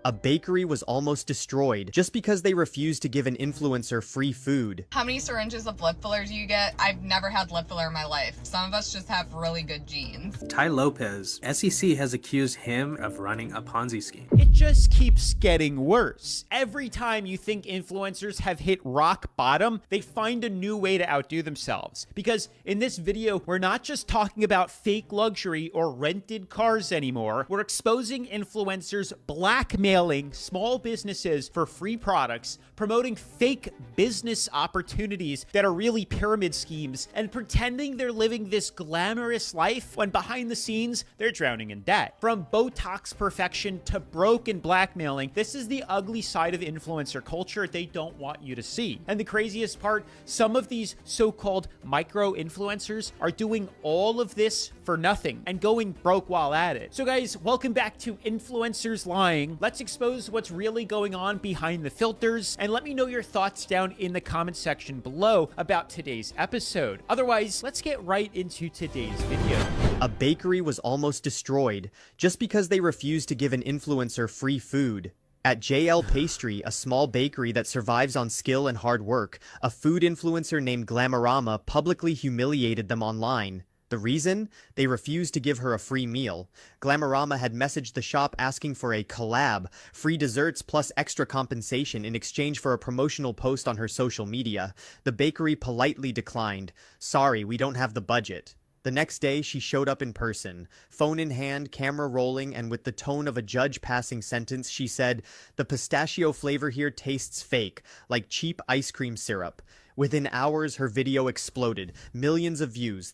A bakery was almost destroyed just because they refused to give an influencer free food. How many syringes of lip filler do you get? I've never had lip filler in my life. Some of us just have really good genes. Ty Lopez, SEC has accused him of running a Ponzi scheme. It just keeps getting worse. Every time you think influencers have hit rock bottom, they find a new way to outdo themselves. Because in this video, we're not just talking about fake luxury or rented cars anymore. We're exposing influencers blackmailing small businesses for free products, promoting fake business opportunities that are really pyramid schemes, and pretending they're living this glamorous life when behind the scenes, they're drowning in debt. From Botox perfection to broken blackmailing, this is the ugly side of influencer culture they don't want you to see. And the craziest part, some of these so-called micro-influencers are doing all of this for nothing and going broke while at it. So guys, welcome back to Influencers Lying. Let's expose what's really going on behind the filters, and let me know your thoughts down in the comment section below about today's episode. Otherwise, let's get right into today's video. A bakery was almost destroyed just because they refused to give an influencer free food. At JL Pastry, a small bakery that survives on skill and hard work, a food influencer named Glamorama publicly humiliated them online. The reason? They refused to give her a free meal. Glamorama had messaged the shop asking for a collab, free desserts plus extra compensation in exchange for a promotional post on her social media. The bakery politely declined. Sorry, we don't have the budget. The next day, she showed up in person. Phone in hand, camera rolling, and with the tone of a judge passing sentence, she said, "The pistachio flavor here tastes fake, like cheap ice cream syrup." Within hours, her video exploded. Millions of views.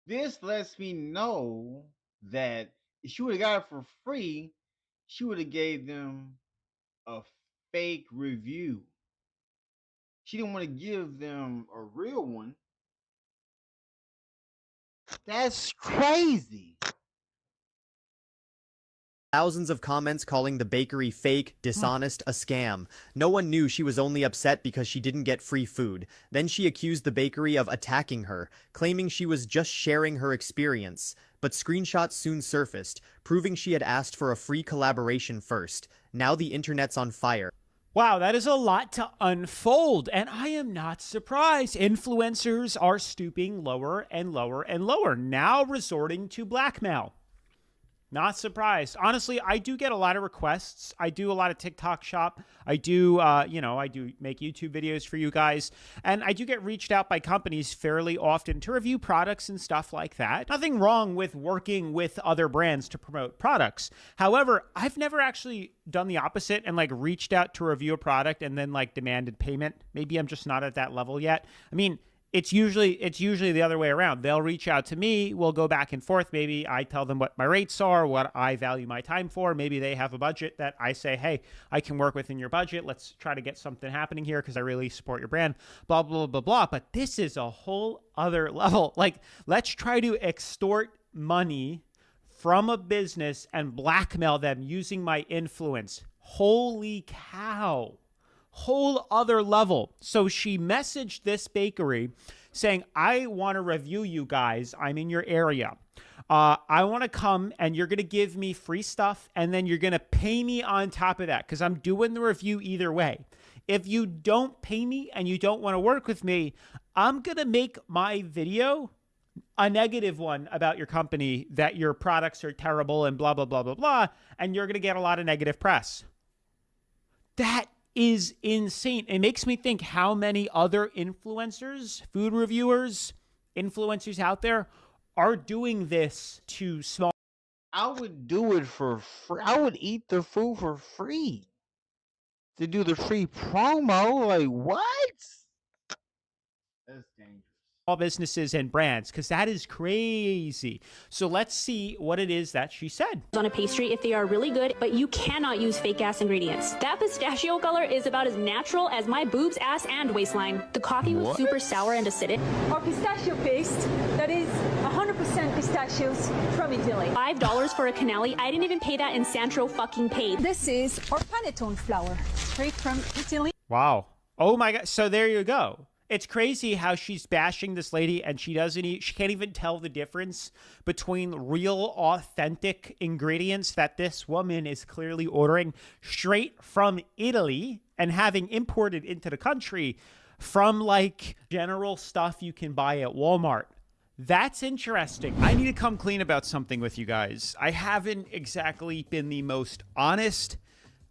This lets me know that if she would have got it for free, she would have gave them a fake review. She didn't want to give them a real one. That's crazy. Thousands of comments calling the bakery fake, dishonest, a scam. No one knew she was only upset because she didn't get free food. Then she accused the bakery of attacking her, claiming she was just sharing her experience. But screenshots soon surfaced, proving she had asked for a free collaboration first. Now the internet's on fire. Wow, that is a lot to unfold, and I am not surprised. Influencers are stooping lower and lower and lower, now resorting to blackmail. Not surprised. Honestly, I do get a lot of requests. I do a lot of TikTok shop. I do, I do make YouTube videos for you guys. And I do get reached out by companies fairly often to review products and stuff like that. Nothing wrong with working with other brands to promote products. However, I've never actually done the opposite and like reached out to review a product and then like demanded payment. Maybe I'm just not at that level yet. I mean, it's usually the other way around. They'll reach out to me. We'll go back and forth. Maybe I tell them what my rates are, what I value my time for. Maybe they have a budget that I say, hey, I can work within your budget. Let's try to get something happening here because I really support your brand, blah, blah, blah, blah. But this is a whole other level. Like, let's try to extort money from a business and blackmail them using my influence. Holy cow. Whole other level. So she messaged this bakery saying, I want to review you guys. I'm in your area. I want to come and you're going to give me free stuff and then you're going to pay me on top of that because I'm doing the review either way. If you don't pay me and you don't want to work with me, I'm going to make my video a negative one about your company, that your products are terrible and blah, blah, blah, blah, blah, and you're going to get a lot of negative press. That is insane. It makes me think how many other influencers, food reviewers, influencers out there are doing this to small. I would do it for free. I would eat the food for free to do the free promo. Like, what? That's dangerous. Small businesses and brands, because that is crazy. So let's see what it is that she said. On a pastry if they are really good, but you cannot use fake ass ingredients. That pistachio color is about as natural as my boobs, ass, and waistline. The coffee was super sour and acidic. Our pistachio paste, that is 100% pistachios from Italy. $5 for a canali. I didn't even pay that, and Sandro fucking paid. This is our panettone flour, straight from Italy. Wow. Oh my God. So there you go. It's crazy how she's bashing this lady and she can't even tell the difference between real, authentic ingredients that this woman is clearly ordering straight from Italy and having imported into the country from like general stuff you can buy at Walmart. That's interesting. I need to come clean about something with you guys. I haven't exactly been the most honest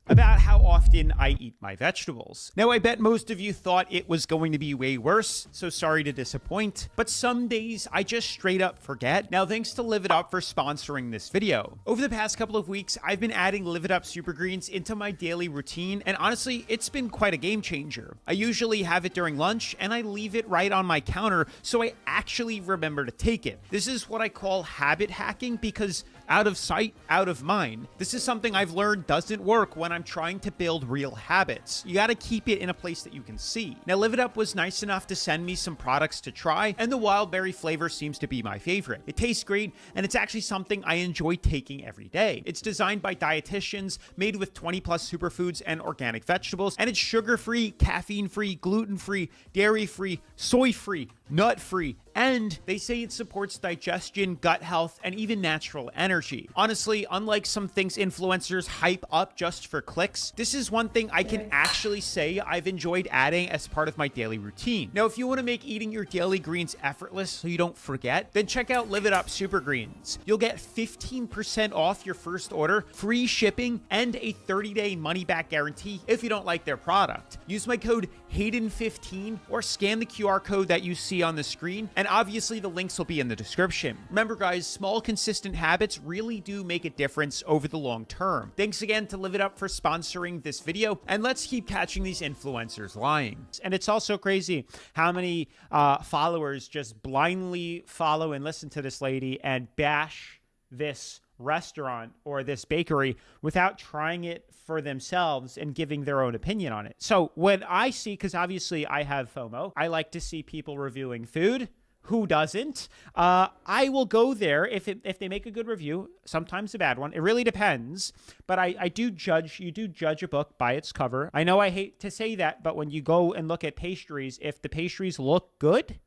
about how often I eat my vegetables. Now, I bet most of you thought it was going to be way worse, so sorry to disappoint, but some days I just straight up forget. Now, thanks to Live It Up for sponsoring this video. Over the past couple of weeks, I've been adding Live It Up Super Greens into my daily routine, and honestly, it's been quite a game changer. I usually have it during lunch, and I leave it right on my counter, so I actually remember to take it. This is what I call habit hacking, because out of sight, out of mind. This is something I've learned doesn't work when I'm trying to build real habits. You gotta keep it in a place that you can see. Now, Live It Up was nice enough to send me some products to try, and the wild berry flavor seems to be my favorite. It tastes great, and it's actually something I enjoy taking every day. It's designed by dietitians, made with 20 plus superfoods and organic vegetables, and it's sugar-free, caffeine-free, gluten-free, dairy-free, soy-free, nut-free, and they say it supports digestion, gut health, and even natural energy. Honestly, unlike some things influencers hype up just for clicks, this is one thing I can actually say I've enjoyed adding as part of my daily routine. Now, if you want to make eating your daily greens effortless so you don't forget, then check out Live It Up Super Greens. You'll get 15% off your first order, free shipping, and a 30-day money-back guarantee if you don't like their product. Use my code Hayden15 or scan the QR code that you see on the screen, and obviously the links will be in the description. Remember guys, small consistent habits really do make a difference over the long term. Thanks again to Live It Up for sponsoring this video, and let's keep catching these influencers lying. And it's also crazy how many followers just blindly follow and listen to this lady and bash this restaurant or this bakery without trying it for themselves and giving their own opinion on it. So when I see, because obviously I have FOMO, I like to see people reviewing food. Who doesn't? I will go there if they make a good review, sometimes a bad one. It really depends. But I do judge, you do judge a book by its cover. I know I hate to say that, but when you go and look at pastries, if the pastries look good,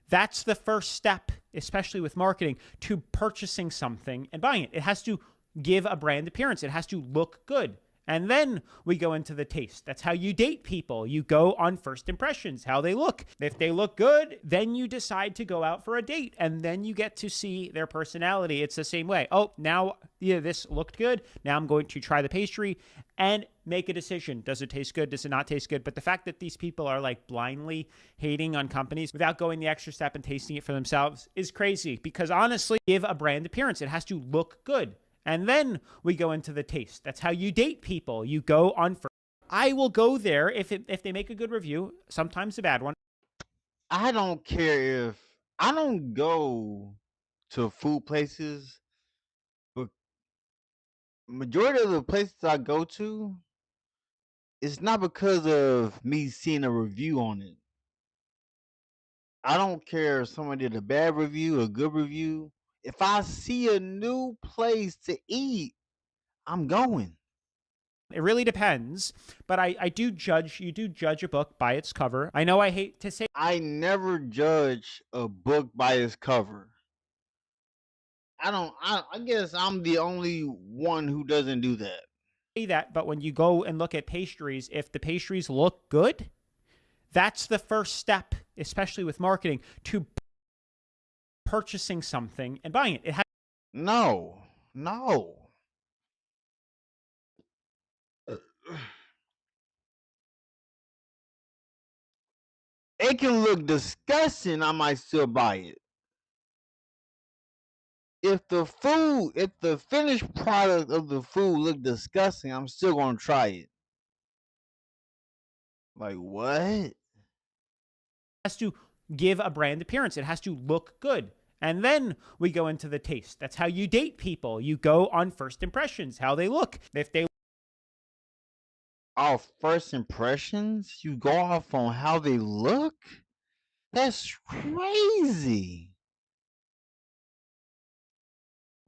that's the first step, especially with marketing, to purchasing something and buying it. It has to give a brand appearance. It has to look good. And then we go into the taste. That's how you date people. You go on first impressions, how they look. If they look good, then you decide to go out for a date, and then you get to see their personality. It's the same way. Oh, now this looked good. Now I'm going to try the pastry and make a decision. Does it taste good? Does it not taste good? But the fact that these people are like blindly hating on companies without going the extra step and tasting it for themselves is crazy, because honestly, give a brand appearance. It has to look good. And then we go into the taste. That's how you date people. You go on first. I will go there if they make a good review, sometimes a bad one. I don't care if I don't go to food places, but majority of the places I go to, it's not because of me seeing a review on it. I don't care if someone did a bad review, a good review. If I see a new place to eat, I'm going. It really depends, but I do judge, you do judge a book by its cover. I know I hate to say I never judge a book by its cover. I guess I'm the only one who doesn't do that. But when you go and look at pastries, if the pastries look good, that's the first step, especially with marketing, to purchasing something and buying it. It has No. It can look disgusting, I might still buy it. If the finished product of the food look disgusting, I'm still gonna try it. Like, what? has to give a brand appearance. It has to look good. And then we go into the taste. That's how you date people. You go on first impressions, how they look. If they first impressions? You go off on how they look? That's crazy.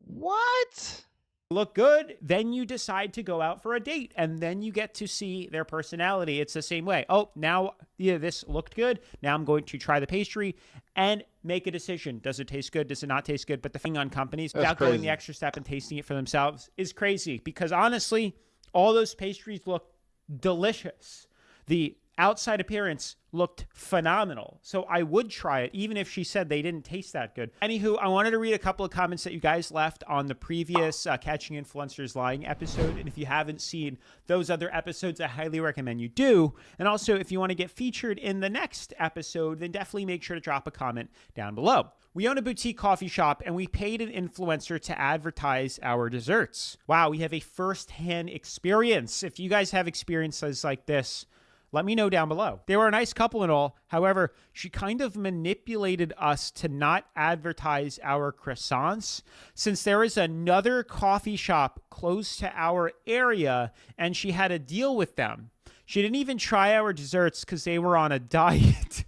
What? look good, then you decide to go out for a date, and then you get to see their personality. It's the same way. Oh, now this looked good. Now I'm going to try the pastry and make a decision. Does it taste good? Does it not taste good? But the thing on companies without going the extra step and tasting it for themselves is crazy, because honestly, all those pastries look delicious. The outside appearance looked phenomenal. So I would try it, even if she said they didn't taste that good. Anywho, I wanted to read a couple of comments that you guys left on the previous Catching Influencers Lying episode. And if you haven't seen those other episodes, I highly recommend you do. And also, if you want to get featured in the next episode, then definitely make sure to drop a comment down below. We own a boutique coffee shop, and we paid an influencer to advertise our desserts. Wow, we have a first-hand experience. If you guys have experiences like this, let me know down below. They were a nice couple and all. However, she kind of manipulated us to not advertise our croissants, since there is another coffee shop close to our area, and she had a deal with them. She didn't even try our desserts because they were on a diet.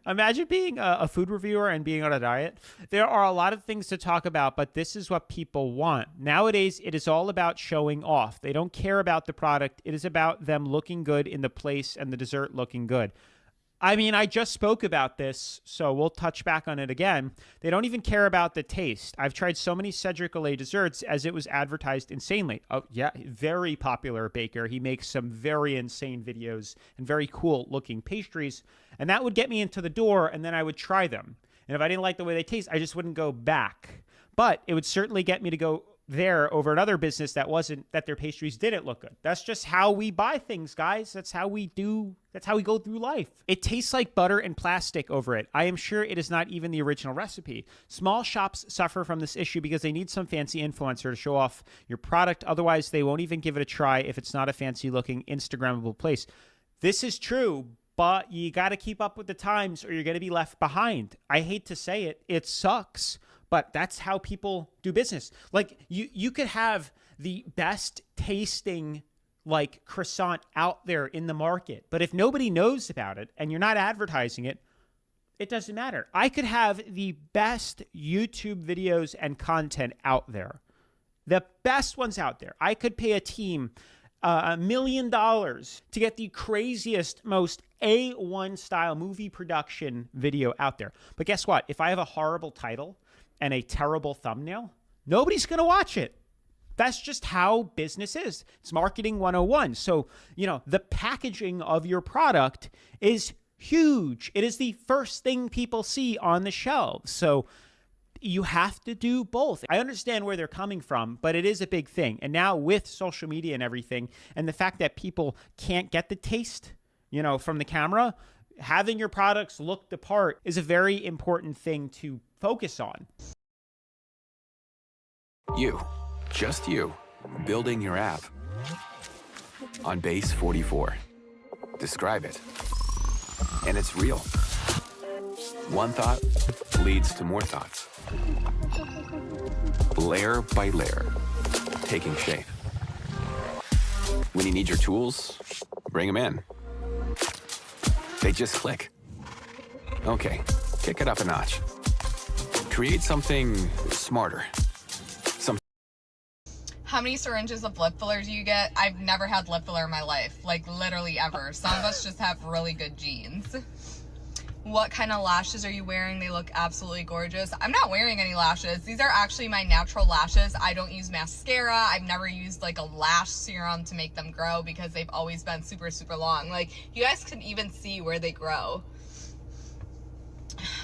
Imagine being a food reviewer and being on a diet. There are a lot of things to talk about, but this is what people want. Nowadays, it is all about showing off. They don't care about the product. It is about them looking good in the place and the dessert looking good. I mean, I just spoke about this, so we'll touch back on it again. They don't even care about the taste. I've tried so many Cedric Olay desserts as it was advertised insanely. Oh, yeah, very popular baker. He makes some very insane videos and very cool looking pastries, and that would get me into the door, and then I would try them. And if I didn't like the way they taste, I just wouldn't go back. But it would certainly get me to go there over another business that their pastries didn't look good. That's just how we buy things, guys. That's how we go through life. It tastes like butter and plastic over it. I am sure it is not even the original recipe. Small shops suffer from this issue because they need some fancy influencer to show off your product. Otherwise, they won't even give it a try if it's not a fancy looking Instagrammable place. This is true, but you got to keep up with the times or you're going to be left behind. I hate to say it. It sucks. But that's how people do business. Like you could have the best tasting like croissant out there in the market, but if nobody knows about it and you're not advertising it, it doesn't matter. I could have the best YouTube videos and content out there, the best ones out there. I could pay a team $1 million to get the craziest, most A1 style movie production video out there. But guess what? If I have a horrible title and a terrible thumbnail, nobody's going to watch it. That's just how business is. It's marketing 101. So, the packaging of your product is huge. It is the first thing people see on the shelves. So you have to do both. I understand where they're coming from, but it is a big thing. And now with social media and everything, and the fact that people can't get the taste, from the camera, having your products look the part is a very important thing to focus on. You, just you, building your app on Base 44. Describe it. And it's real. One thought leads to more thoughts. Layer by layer, taking shape. When you need your tools, bring them in. They just click. Okay, kick it up a notch. Create something smarter. How many syringes of lip filler do you get? I've never had lip filler in my life. Like, literally ever. Some of us just have really good genes. What kind of lashes are you wearing? They look absolutely gorgeous. I'm not wearing any lashes. These are actually my natural lashes. I don't use mascara. I've never used like a lash serum to make them grow because they've always been super, super long. Like, you guys can even see where they grow.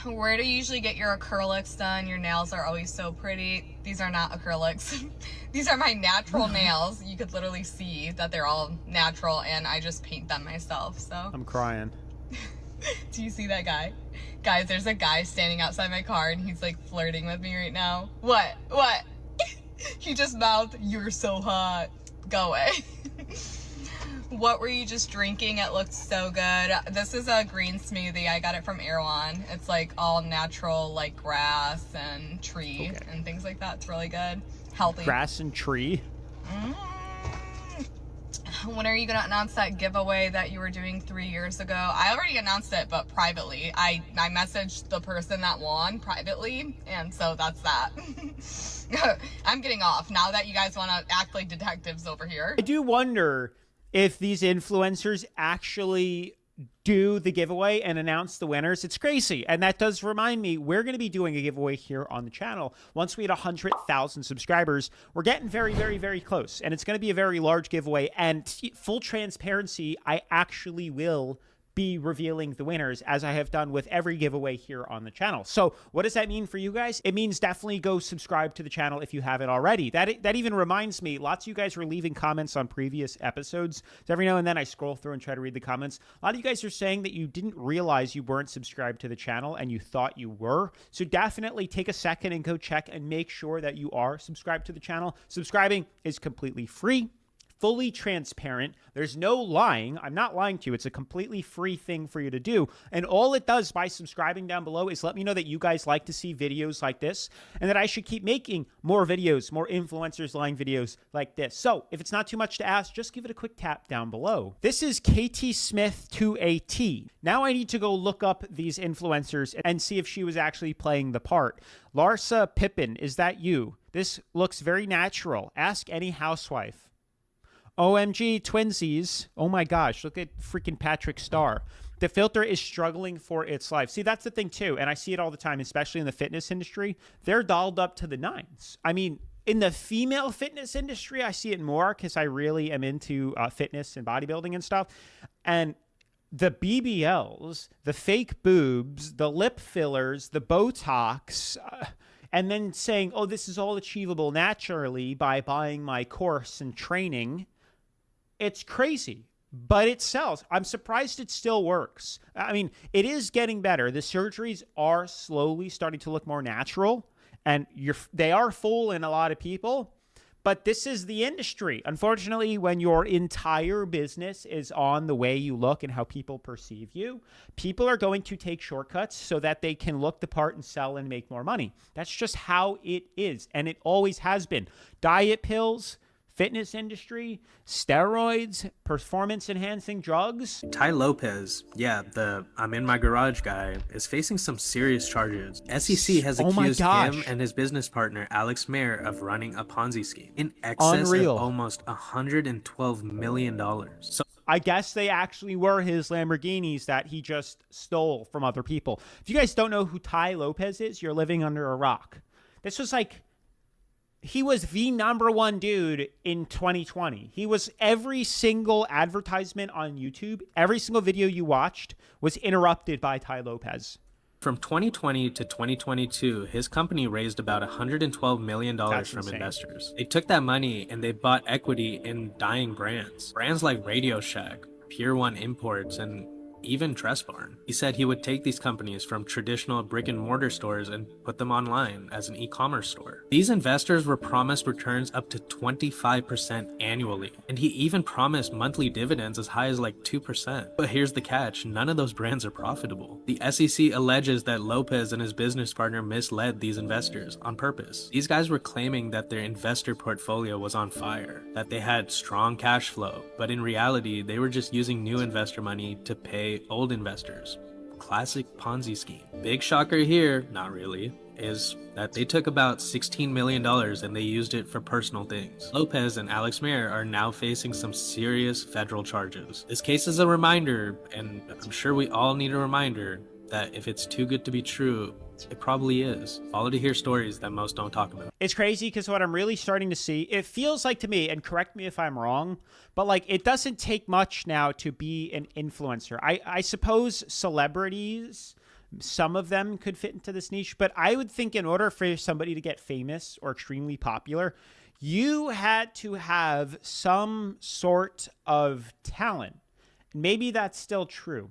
Where do you usually get your acrylics done? Your nails are always so pretty. These are not acrylics. These are my natural nails. You could literally see that they're all natural, and I just paint them myself, so. I'm crying. Do you see that guy? Guys, there's a guy standing outside my car, and he's like flirting with me right now. What? He just mouthed, "You're so hot." Go away. What were you just drinking? It looked so good. This is a green smoothie. I got it from Erewhon. It's like all natural, like grass and tree and things like that. It's really good. Healthy. Grass and tree? When are you going to announce that giveaway that you were doing 3 years ago? I already announced it, but privately. I messaged the person that won privately, and so that's that. I'm getting off now that you guys want to act like detectives over here. I do wonder if these influencers actually do the giveaway and announce the winners. It's crazy. And that does remind me, we're going to be doing a giveaway here on the channel. Once we hit 100,000 subscribers, we're getting very, very, very close. And it's going to be a very large giveaway. And full transparency, I actually will be revealing the winners, as I have done with every giveaway here on the channel. So what does that mean for you guys? It means definitely go subscribe to the channel if you haven't already. That even reminds me, lots of you guys were leaving comments on previous episodes. So every now and then I scroll through and try to read the comments. A lot of you guys are saying that you didn't realize you weren't subscribed to the channel and you thought you were. So definitely take a second and go check and make sure that you are subscribed to the channel. Subscribing is completely free, fully transparent. There's no lying. I'm not lying to you. It's a completely free thing for you to do. And all it does by subscribing down below is let me know that you guys like to see videos like this and that I should keep making more videos, more influencers lying videos like this. So if it's not too much to ask, just give it a quick tap down below. This is KT Smith to a T. Now I need to go look up these influencers and see if she was actually playing the part. Larsa Pippen, is that you? This looks very natural. Ask any housewife. OMG, twinsies. Oh my gosh, look at freaking Patrick Starr. The filter is struggling for its life. See, that's the thing too, and I see it all the time, especially in the fitness industry. They're dolled up to the nines. I mean, in the female fitness industry, I see it more because I really am into fitness and bodybuilding and stuff. And the BBLs, the fake boobs, the lip fillers, the Botox, and then saying, oh, this is all achievable naturally by buying my course and training. It's crazy, but it sells. I'm surprised it still works. I mean, it is getting better. The surgeries are slowly starting to look more natural, and they are fooling a lot of people, but this is the industry. Unfortunately, when your entire business is on the way you look and how people perceive you, people are going to take shortcuts so that they can look the part and sell and make more money. That's just how it is, and it always has been. Diet pills, fitness industry, steroids, performance-enhancing drugs. Tai Lopez, yeah, the I'm in my garage guy, is facing some serious charges. SEC has accused him and his business partner, Alex Mayer, of running a Ponzi scheme in excess of almost $112 million. So I guess they actually were his Lamborghinis that he just stole from other people. If you guys don't know who Tai Lopez is, you're living under a rock. This was like, he was the #1 dude in 2020. He was every single advertisement on YouTube. Every single video you watched was interrupted by Tai Lopez. From 2020 to 2022, his company raised about $112 million from investors. They took that money and they bought equity in dying brands. Brands like Radio Shack, Pier 1 Imports, and even Dress Barn. He said he would take these companies from traditional brick and mortar stores and put them online as an e-commerce store. These investors were promised returns up to 25% annually, and he even promised monthly dividends as high as like 2%. But here's the catch, none of those brands are profitable. The SEC alleges that Lopez and his business partner misled these investors on purpose. These guys were claiming that their investor portfolio was on fire, that they had strong cash flow, but in reality, they were just using new investor money to pay old investors. Classic Ponzi scheme. Big shocker here, not really, is that they took about $16 million and they used it for personal things. Lopez and Alex Mayer are now facing some serious federal charges. This case is a reminder, and I'm sure we all need a reminder, that if it's too good to be true, it probably is. Follow to hear stories that most don't talk about. It's crazy because what I'm really starting to see, it feels like to me, and correct me if I'm wrong, but like it doesn't take much now to be an influencer. I suppose celebrities some of them could fit into this niche, but I would think in order for somebody to get famous or extremely popular, you had to have some sort of talent. Maybe that's still true.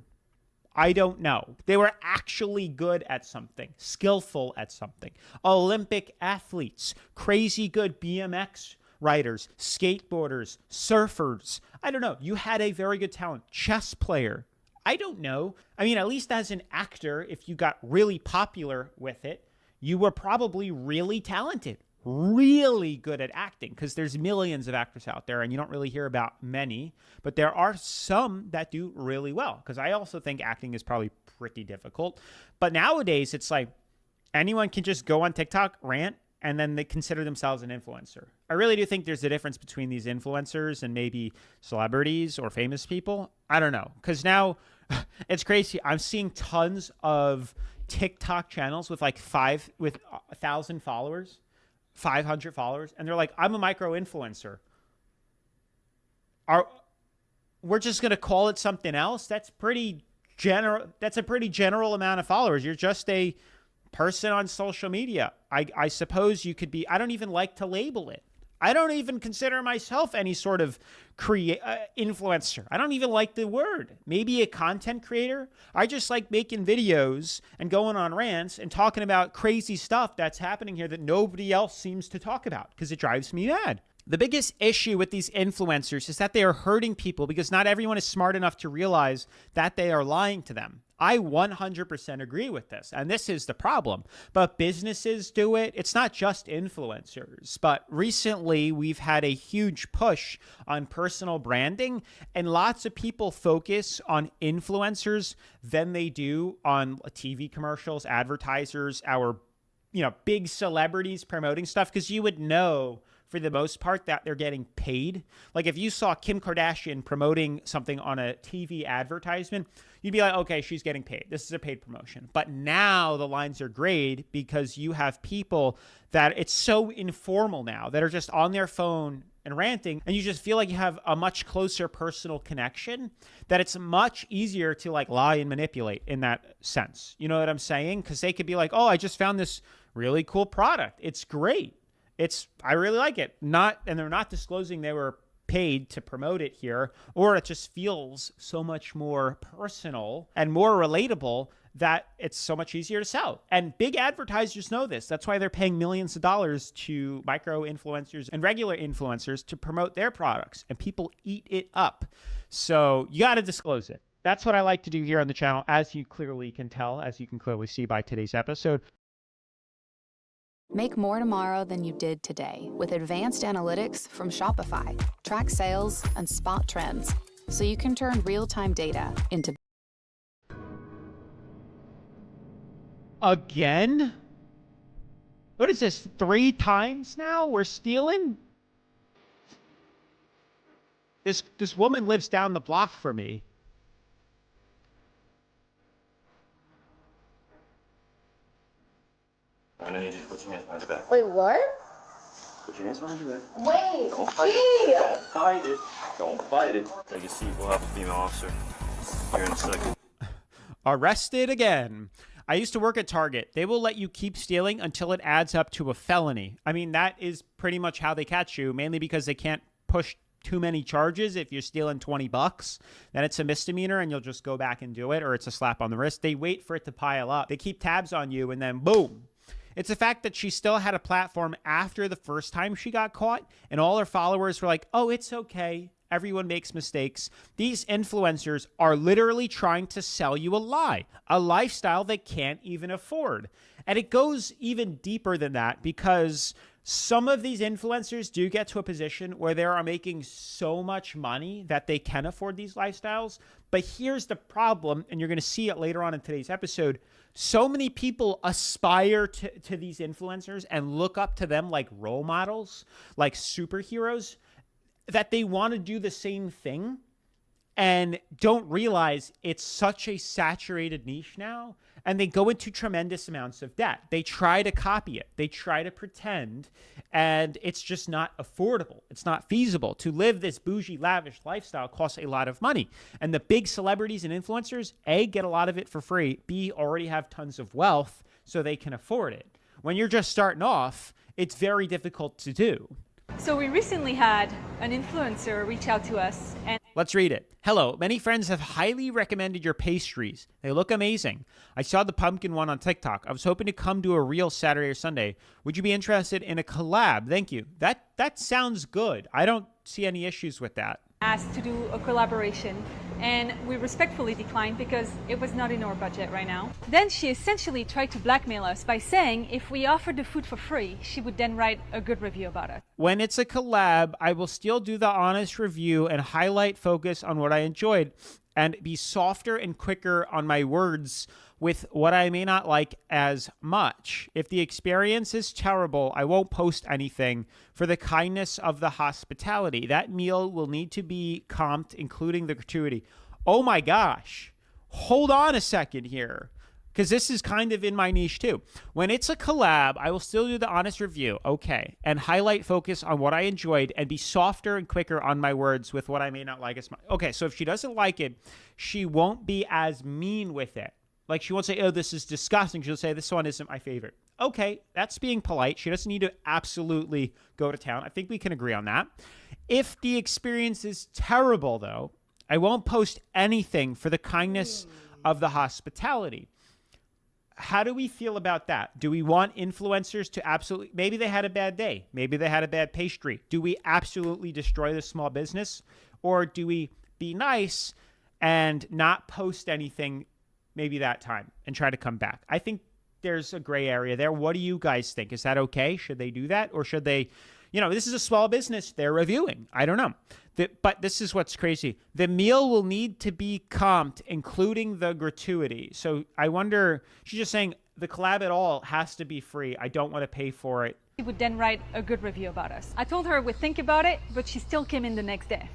I don't know. They were actually good at something, skillful at something. Olympic athletes, crazy good BMX riders, skateboarders, surfers. I don't know. You had a very good talent. Chess player. I don't know. I mean, at least as an actor, if you got really popular with it, you were probably really talented, really good at acting, because there's millions of actors out there and you don't really hear about many, but there are some that do really well, because I also think acting is probably pretty difficult. But nowadays, it's like anyone can just go on TikTok, rant, and then they consider themselves an influencer. I really do think there's a difference between these influencers and maybe celebrities or famous people. I don't know, because now it's crazy. I'm seeing tons of TikTok channels with like 1,000 followers, 500 followers, and they're like, I'm a micro influencer. We're just going to call it something else? That's pretty general. That's a pretty general amount of followers. You're just a person on social media. I suppose you could be. I don't even like to label it. I don't even consider myself any sort of influencer. I don't even like the word. Maybe a content creator. I just like making videos and going on rants and talking about crazy stuff that's happening here that nobody else seems to talk about, because it drives me mad. The biggest issue with these influencers is that they are hurting people, because not everyone is smart enough to realize that they are lying to them. I 100% agree with this, and this is the problem. But businesses do it. It's not just influencers. But recently, we've had a huge push on personal branding, and lots of people focus on influencers than they do on TV commercials, advertisers, our big celebrities promoting stuff, because you would know for the most part that they're getting paid. Like if you saw Kim Kardashian promoting something on a TV advertisement, you'd be like, okay, she's getting paid. This is a paid promotion. But now the lines are grayed, because you have people that it's so informal now that are just on their phone and ranting, and you just feel like you have a much closer personal connection, that it's much easier to like lie and manipulate in that sense. You know what I'm saying? Because they could be like, oh, I just found this really cool product. It's great. I really like it. And they're not disclosing they were paid to promote it here, or it just feels so much more personal and more relatable that it's so much easier to sell. And big advertisers know this. That's why they're paying millions of dollars to micro influencers and regular influencers to promote their products, and people eat it up. So you got to disclose it. That's what I like to do here on the channel, as you clearly can tell, as you can clearly see by today's episode. Make more tomorrow than you did today with advanced analytics from Shopify. Track sales and spot trends so you can turn real-time data into... Again? What is this, 3 times now we're stealing? This woman lives down the block from me. I'm gonna need you to put your hands behind your back. Wait, what? Put your hands behind your back. Wait, Don't fight it. Don't fight it. Don't fight it. Take a seat. We'll have a female officer here in a second. Arrested again. I used to work at Target. They will let you keep stealing until it adds up to a felony. I mean, that is pretty much how they catch you, mainly because they can't push too many charges. If you're stealing $20, then it's a misdemeanor and you'll just go back and do it, or it's a slap on the wrist. They wait for it to pile up. They keep tabs on you, and then boom. It's the fact that she still had a platform after the first time she got caught, and all her followers were like, oh, it's okay. Everyone makes mistakes. These influencers are literally trying to sell you a lie, a lifestyle they can't even afford. And it goes even deeper than that, because some of these influencers do get to a position where they are making so much money that they can afford these lifestyles. But here's the problem, and you're going to see it later on in today's episode. So many people aspire to these influencers and look up to them like role models, like superheroes, that they want to do the same thing and don't realize it's such a saturated niche now, and they go into tremendous amounts of debt. They try to copy it. They try to pretend, and it's just not affordable. It's not feasible. To live this bougie, lavish lifestyle costs a lot of money. And the big celebrities and influencers, A, get a lot of it for free, B, already have tons of wealth so they can afford it. When you're just starting off, it's very difficult to do. So we recently had an influencer reach out to us and let's read it. Hello, many friends have highly recommended your pastries. They look amazing. I saw the pumpkin one on TikTok. I was hoping to come to a real Saturday or Sunday. Would you be interested in a collab? Thank you. That sounds good. I don't see any issues with that. asked to do a collaboration, and we respectfully declined because it was not in our budget right now. Then she essentially tried to blackmail us by saying if we offered the food for free, she would then write a good review about us. When it's a collab, I will still do the honest review and highlight focus on what I enjoyed and be softer and quicker on my words with what I may not like as much. If the experience is terrible, I won't post anything for the kindness of the hospitality. That meal will need to be comped, including the gratuity. Oh my gosh. Hold on a second here, because this is kind of in my niche too. When it's a collab, I will still do the honest review, okay, and highlight focus on what I enjoyed and be softer and quicker on my words with what I may not like as much. Okay, so if she doesn't like it, she won't be as mean with it. Like, she won't say, oh, this is disgusting. She'll say, this one isn't my favorite. Okay, that's being polite. She doesn't need to absolutely go to town. I think we can agree on that. If the experience is terrible, though, I won't post anything for the kindness of the hospitality. How do we feel about that? Do we want influencers to absolutely, maybe they had a bad day. Maybe they had a bad pastry. Do we absolutely destroy the small business? Or do we be nice and not post anything maybe that time and try to come back? I think there's a gray area there. What do you guys think? Is that okay? Should they do that? Or should they, this is a small business. They're reviewing. I don't know. But this is what's crazy. The meal will need to be comped, including the gratuity. So I wonder, she's just saying the collab at all has to be free. I don't want to pay for it. She would then write a good review about us. I told her we'd think about it, but she still came in the next day.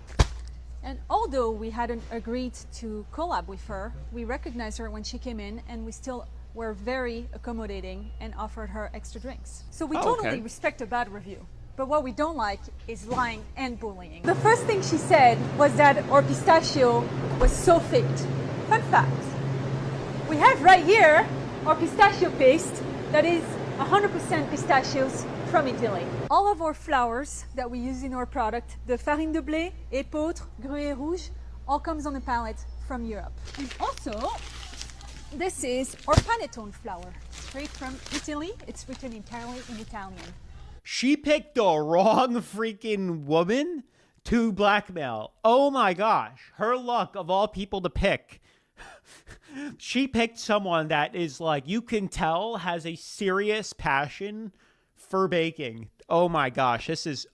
And although we hadn't agreed to collab with her, we recognized her when she came in, and we still were very accommodating and offered her extra drinks. So we totally respect a bad review. But what we don't like is lying and bullying. The first thing she said was that our pistachio was so faked. Fun fact, we have right here our pistachio paste that is 100% pistachios from Italy. All of our flours that we use in our product, the farine de blé, épeautre, gruyère rouge, all comes on a pallet from Europe. And also, this is our panettone flour, straight from Italy. It's written entirely in Italian. She picked the wrong freaking woman to blackmail. Oh my gosh. Her luck of all people to pick. She picked someone that is like, you can tell, has a serious passion for baking. Oh my gosh. This is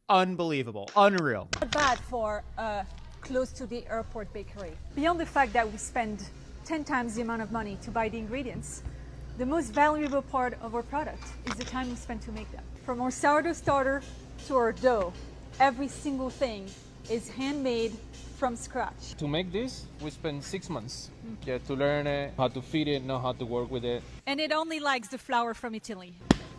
unbelievable. Unreal. Not bad for close to the airport bakery. Beyond the fact that we spend 10 times the amount of money to buy the ingredients, the most valuable part of our product is the time we spend to make them. From our sourdough starter to our dough, every single thing is handmade from scratch. To make this, we spent 6 months to learn it, how to feed it, know how to work with it. And it only likes the flour from Italy.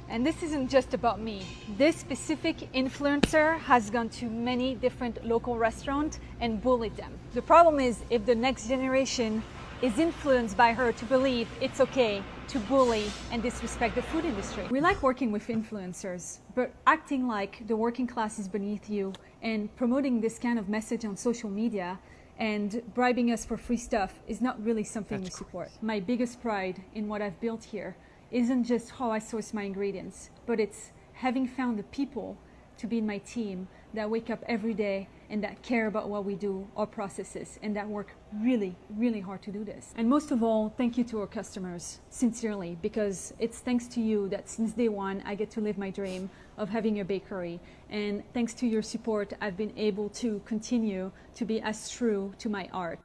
And this isn't just about me. This specific influencer has gone to many different local restaurants and bullied them. The problem is if the next generation is influenced by her to believe it's okay to bully and disrespect the food industry. We like working with influencers, but acting like the working class is beneath you and promoting this kind of message on social media and bribing us for free stuff is not really something we support. My biggest pride in what I've built here isn't just how I source my ingredients, but it's having found the people to be in my team that wake up every day and that care about what we do, our processes, and that work really, really hard to do this. And most of all, thank you to our customers, sincerely, because it's thanks to you that since day one, I get to live my dream of having a bakery. And thanks to your support, I've been able to continue to be as true to my art.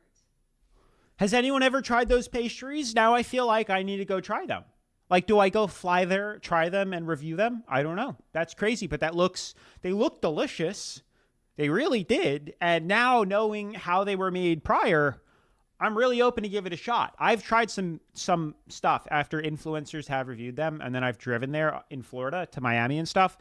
Has anyone ever tried those pastries? Now I feel like I need to go try them. Like, do I go fly there, try them, and review them? I don't know. That's crazy, but they look delicious. They really did. And now knowing how they were made prior, I'm really open to give it a shot. I've tried some stuff after influencers have reviewed them, and then I've driven there in Florida to Miami and stuff.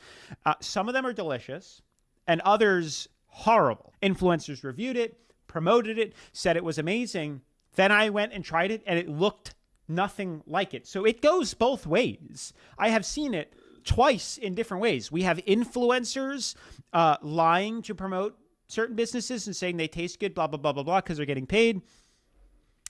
Some of them are delicious, and others horrible. Influencers reviewed it, promoted it, said it was amazing. Then I went and tried it, and it looked nothing like it. So it goes both ways. I have seen it twice in different ways. We have influencers lying to promote certain businesses and saying they taste good, blah, blah, blah, blah, blah, because they're getting paid.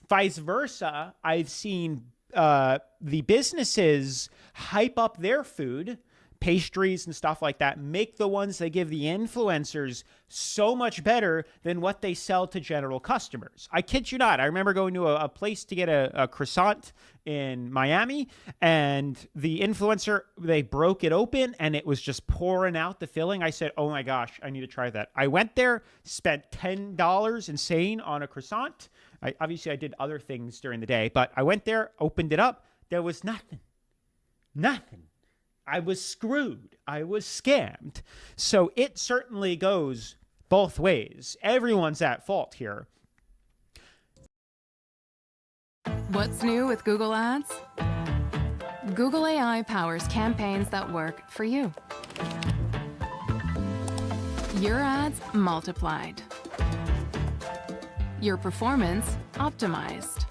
Vice versa, I've seen the businesses hype up their food, pastries and stuff like that, make the ones they give the influencers so much better than what they sell to general customers. I kid you not. I remember going to a place to get a croissant in Miami, and the influencer, they broke it open and it was just pouring out the filling. I said, oh my gosh, I need to try that. I went there, spent $10 insane on a croissant. Obviously, I did other things during the day, but I went there, opened it up. There was nothing. Nothing. I was screwed. I was scammed. So it certainly goes both ways. Everyone's at fault here. What's new with Google Ads? Google AI powers campaigns that work for you. Your ads multiplied. Your performance optimized.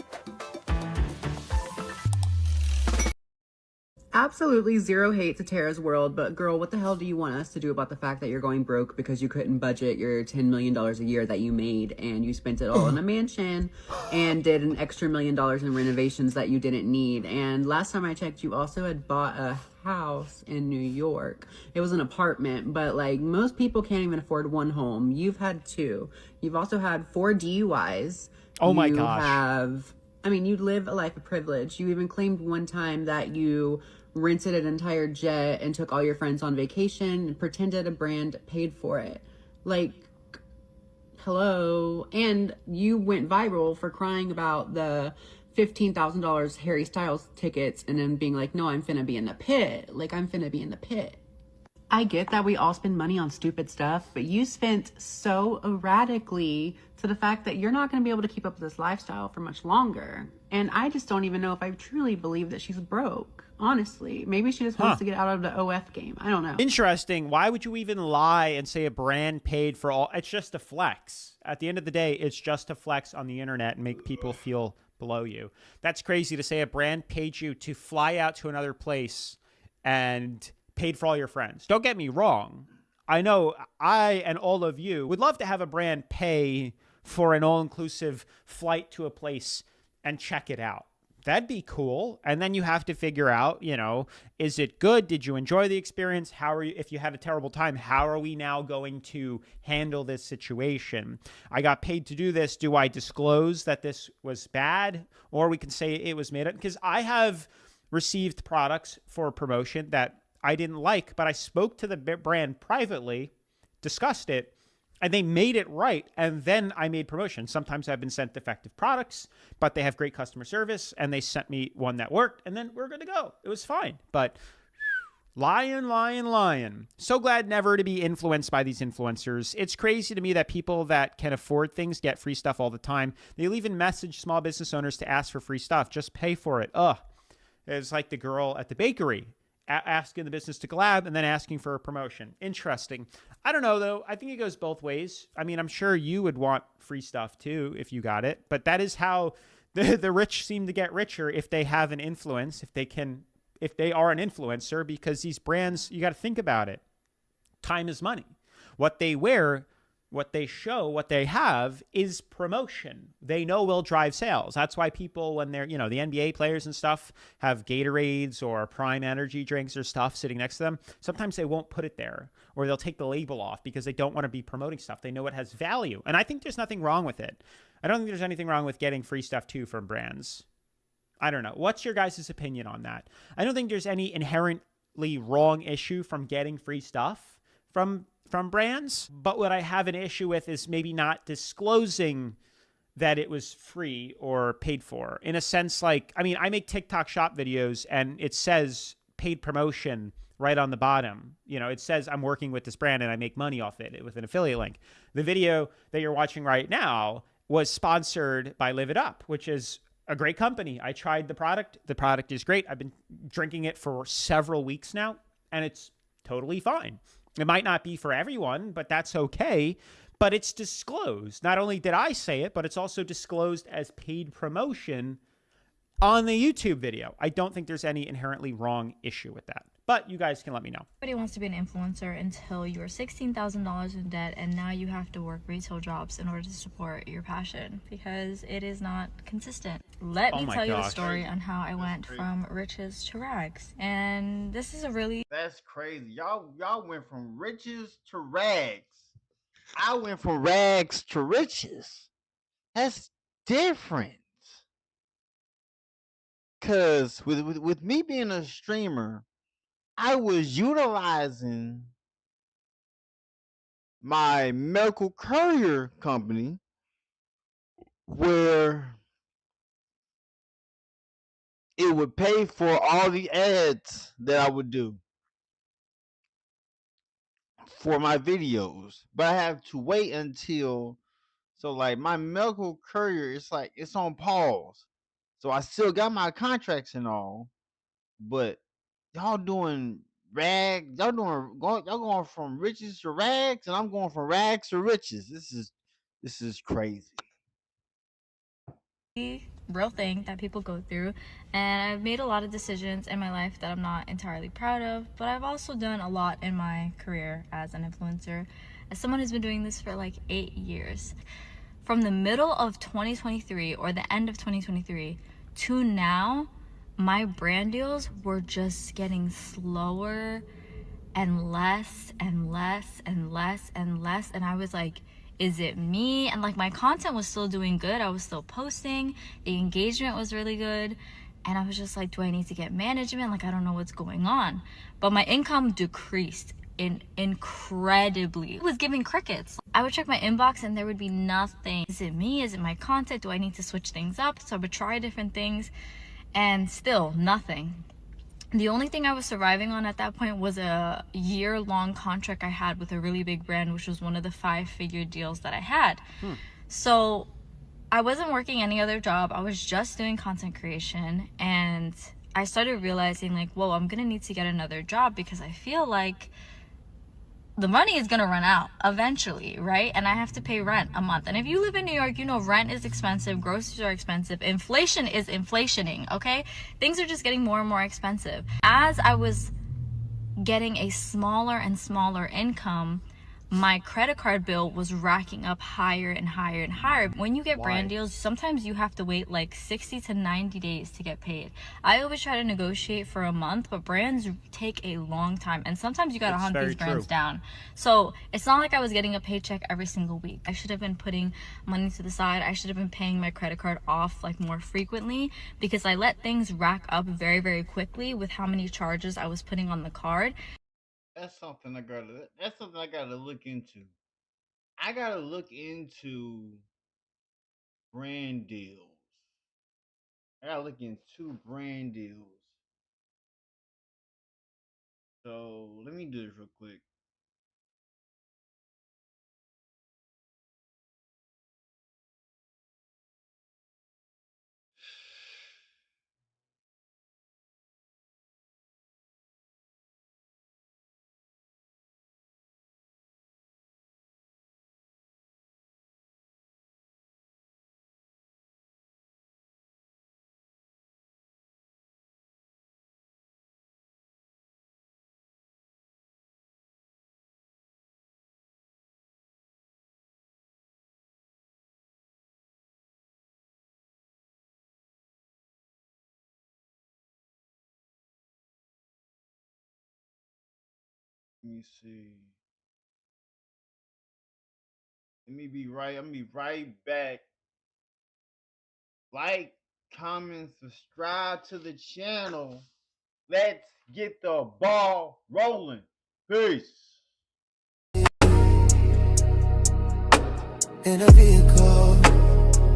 Absolutely zero hate to Tara's world, but girl, what the hell do you want us to do about the fact that you're going broke because you couldn't budget your $10 million a year that you made and you spent it all in a mansion and did an extra $1 million in renovations that you didn't need? And last time I checked, you also had bought a house in New York. It was an apartment, but like most people can't even afford one home. You've had two. You've also had 4 DUIs. Oh my gosh. You live a life of privilege. You even claimed one time that you rented an entire jet and took all your friends on vacation and pretended a brand paid for it. Like, hello. And you went viral for crying about the $15,000 Harry Styles tickets and then being like, no, I'm finna be in the pit. Like, I'm finna be in the pit. I get that we all spend money on stupid stuff, but you spent so erratically to the fact that you're not going to be able to keep up with this lifestyle for much longer. And I just don't even know if I truly believe that she's broke. Honestly, maybe she just wants to get out of the OF game. I don't know. Interesting. Why would you even lie and say a brand paid for all? It's just a flex. At the end of the day, it's just a flex on the internet and make people feel below you. That's crazy to say a brand paid you to fly out to another place and paid for all your friends. Don't get me wrong. I know I and all of you would love to have a brand pay for an all-inclusive flight to a place and check it out. That'd be cool. And then you have to figure out, is it good? Did you enjoy the experience? How are you, if you had a terrible time, how are we now going to handle this situation? I got paid to do this. Do I disclose that this was bad? Or we can say it was made up? Because I have received products for promotion that I didn't like, but I spoke to the brand privately, discussed it, and they made it right. And then I made promotion. Sometimes I've been sent defective products, but they have great customer service and they sent me one that worked and then we're good to go. It was fine. But lying. So glad never to be influenced by these influencers. It's crazy to me that people that can afford things get free stuff all the time. They'll even message small business owners to ask for free stuff. Just pay for it. It's like the girl at the bakery asking the business to collab and then asking for a promotion. Interesting. I don't know, though. I think it goes both ways. I mean, I'm sure you would want free stuff, too, if you got it. But that is how the rich seem to get richer if they have an influence, if they are an influencer, because these brands, you got to think about it. Time is money. What they wear, what they show, what they have is promotion. They know will drive sales. That's why people, when they're, the NBA players and stuff have Gatorades or Prime energy drinks or stuff sitting next to them. Sometimes they won't put it there or they'll take the label off because they don't want to be promoting stuff. They know it has value. And I think there's nothing wrong with it. I don't think there's anything wrong with getting free stuff too from brands. I don't know. What's your guys' opinion on that? I don't think there's any inherently wrong issue from getting free stuff from brands, but what I have an issue with is maybe not disclosing that it was free or paid for. In a sense, like, I make TikTok shop videos and it says paid promotion right on the bottom. It says I'm working with this brand and I make money off it with an affiliate link. The video that you're watching right now, was sponsored by Live It Up, which is a great company. I tried the product. The product is great. I've been drinking it for several weeks now, and it's totally fine. It might not be for everyone, but that's okay. But it's disclosed. Not only did I say it, but it's also disclosed as paid promotion on the YouTube video. I don't think there's any inherently wrong issue with that. But you guys can let me know. Nobody wants to be an influencer until you're $16,000 in debt and now you have to work retail jobs in order to support your passion because it is not consistent. Let me tell you the story on how I went from riches to rags. And this is a really... That's crazy. Y'all went from riches to rags. I went from rags to riches. That's different. Cause with me being a streamer, I was utilizing my medical courier company where it would pay for all the ads that I would do for my videos. But I have to wait until, so like my medical courier, it's on pause. So I still got my contracts and all, but y'all doing rags, y'all going from riches to rags, and I'm going from rags to riches. This is crazy. Real thing that people go through, and I've made a lot of decisions in my life that I'm not entirely proud of, but I've also done a lot in my career as an influencer, as someone who's been doing this for like 8 years. From the middle of 2023 or the end of 2023 to now, my brand deals were just getting slower and less and less and less and less, and I was like, is it me? And like my content was still doing good. I was still posting. The engagement was really good. And I was just like, do I need to get management? Like, I don't know what's going on. But my income decreased incredibly. It was giving crickets. I would check my inbox and there would be nothing. Is it me? Is it my content? Do I need to switch things up? So I would try different things and still nothing. The only thing I was surviving on at that point was a year-long contract I had with a really big brand, which was one of the 5-figure deals that I had. So I wasn't working any other job. I was just doing content creation, and I started realizing like, whoa, I'm gonna need to get another job because I feel like the money is gonna run out eventually, right? And I have to pay rent a month. And if you live in New York, you know rent is expensive, groceries are expensive, inflation is inflationing, okay? Things are just getting more and more expensive. As I was getting a smaller and smaller income, my credit card bill was racking up higher and higher and higher. When you get brand deals, sometimes you have to wait like 60 to 90 days to get paid. I always try to negotiate for a month, but brands take a long time. And sometimes you gotta hunt these brands down. So it's not like I was getting a paycheck every single week. I should have been putting money to the side. I should have been paying my credit card off like more frequently because I let things rack up very, very quickly with how many charges I was putting on the card. That's something I gotta look into. I gotta look into brand deals. I gotta look into brand deals. So let me do this real quick. Let me see. I'm gonna be right back. Like, comment, subscribe to the channel. Let's get the ball rolling. Peace. In a vehicle,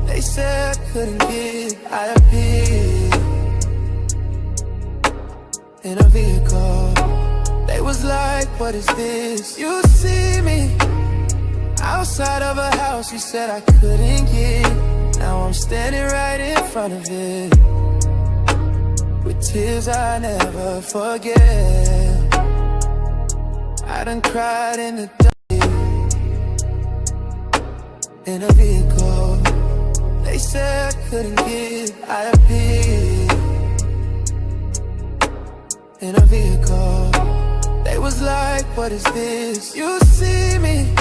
they said I couldn't get, I appeared. In a vehicle, they was like, what is this? You see me, Outside of a house you said I couldn't get. Now I'm standing right in front of it, with tears I never forget. I done cried in the dark, in a vehicle. They said I couldn't get. I appeared in a vehicle. They was like, what is this? You see me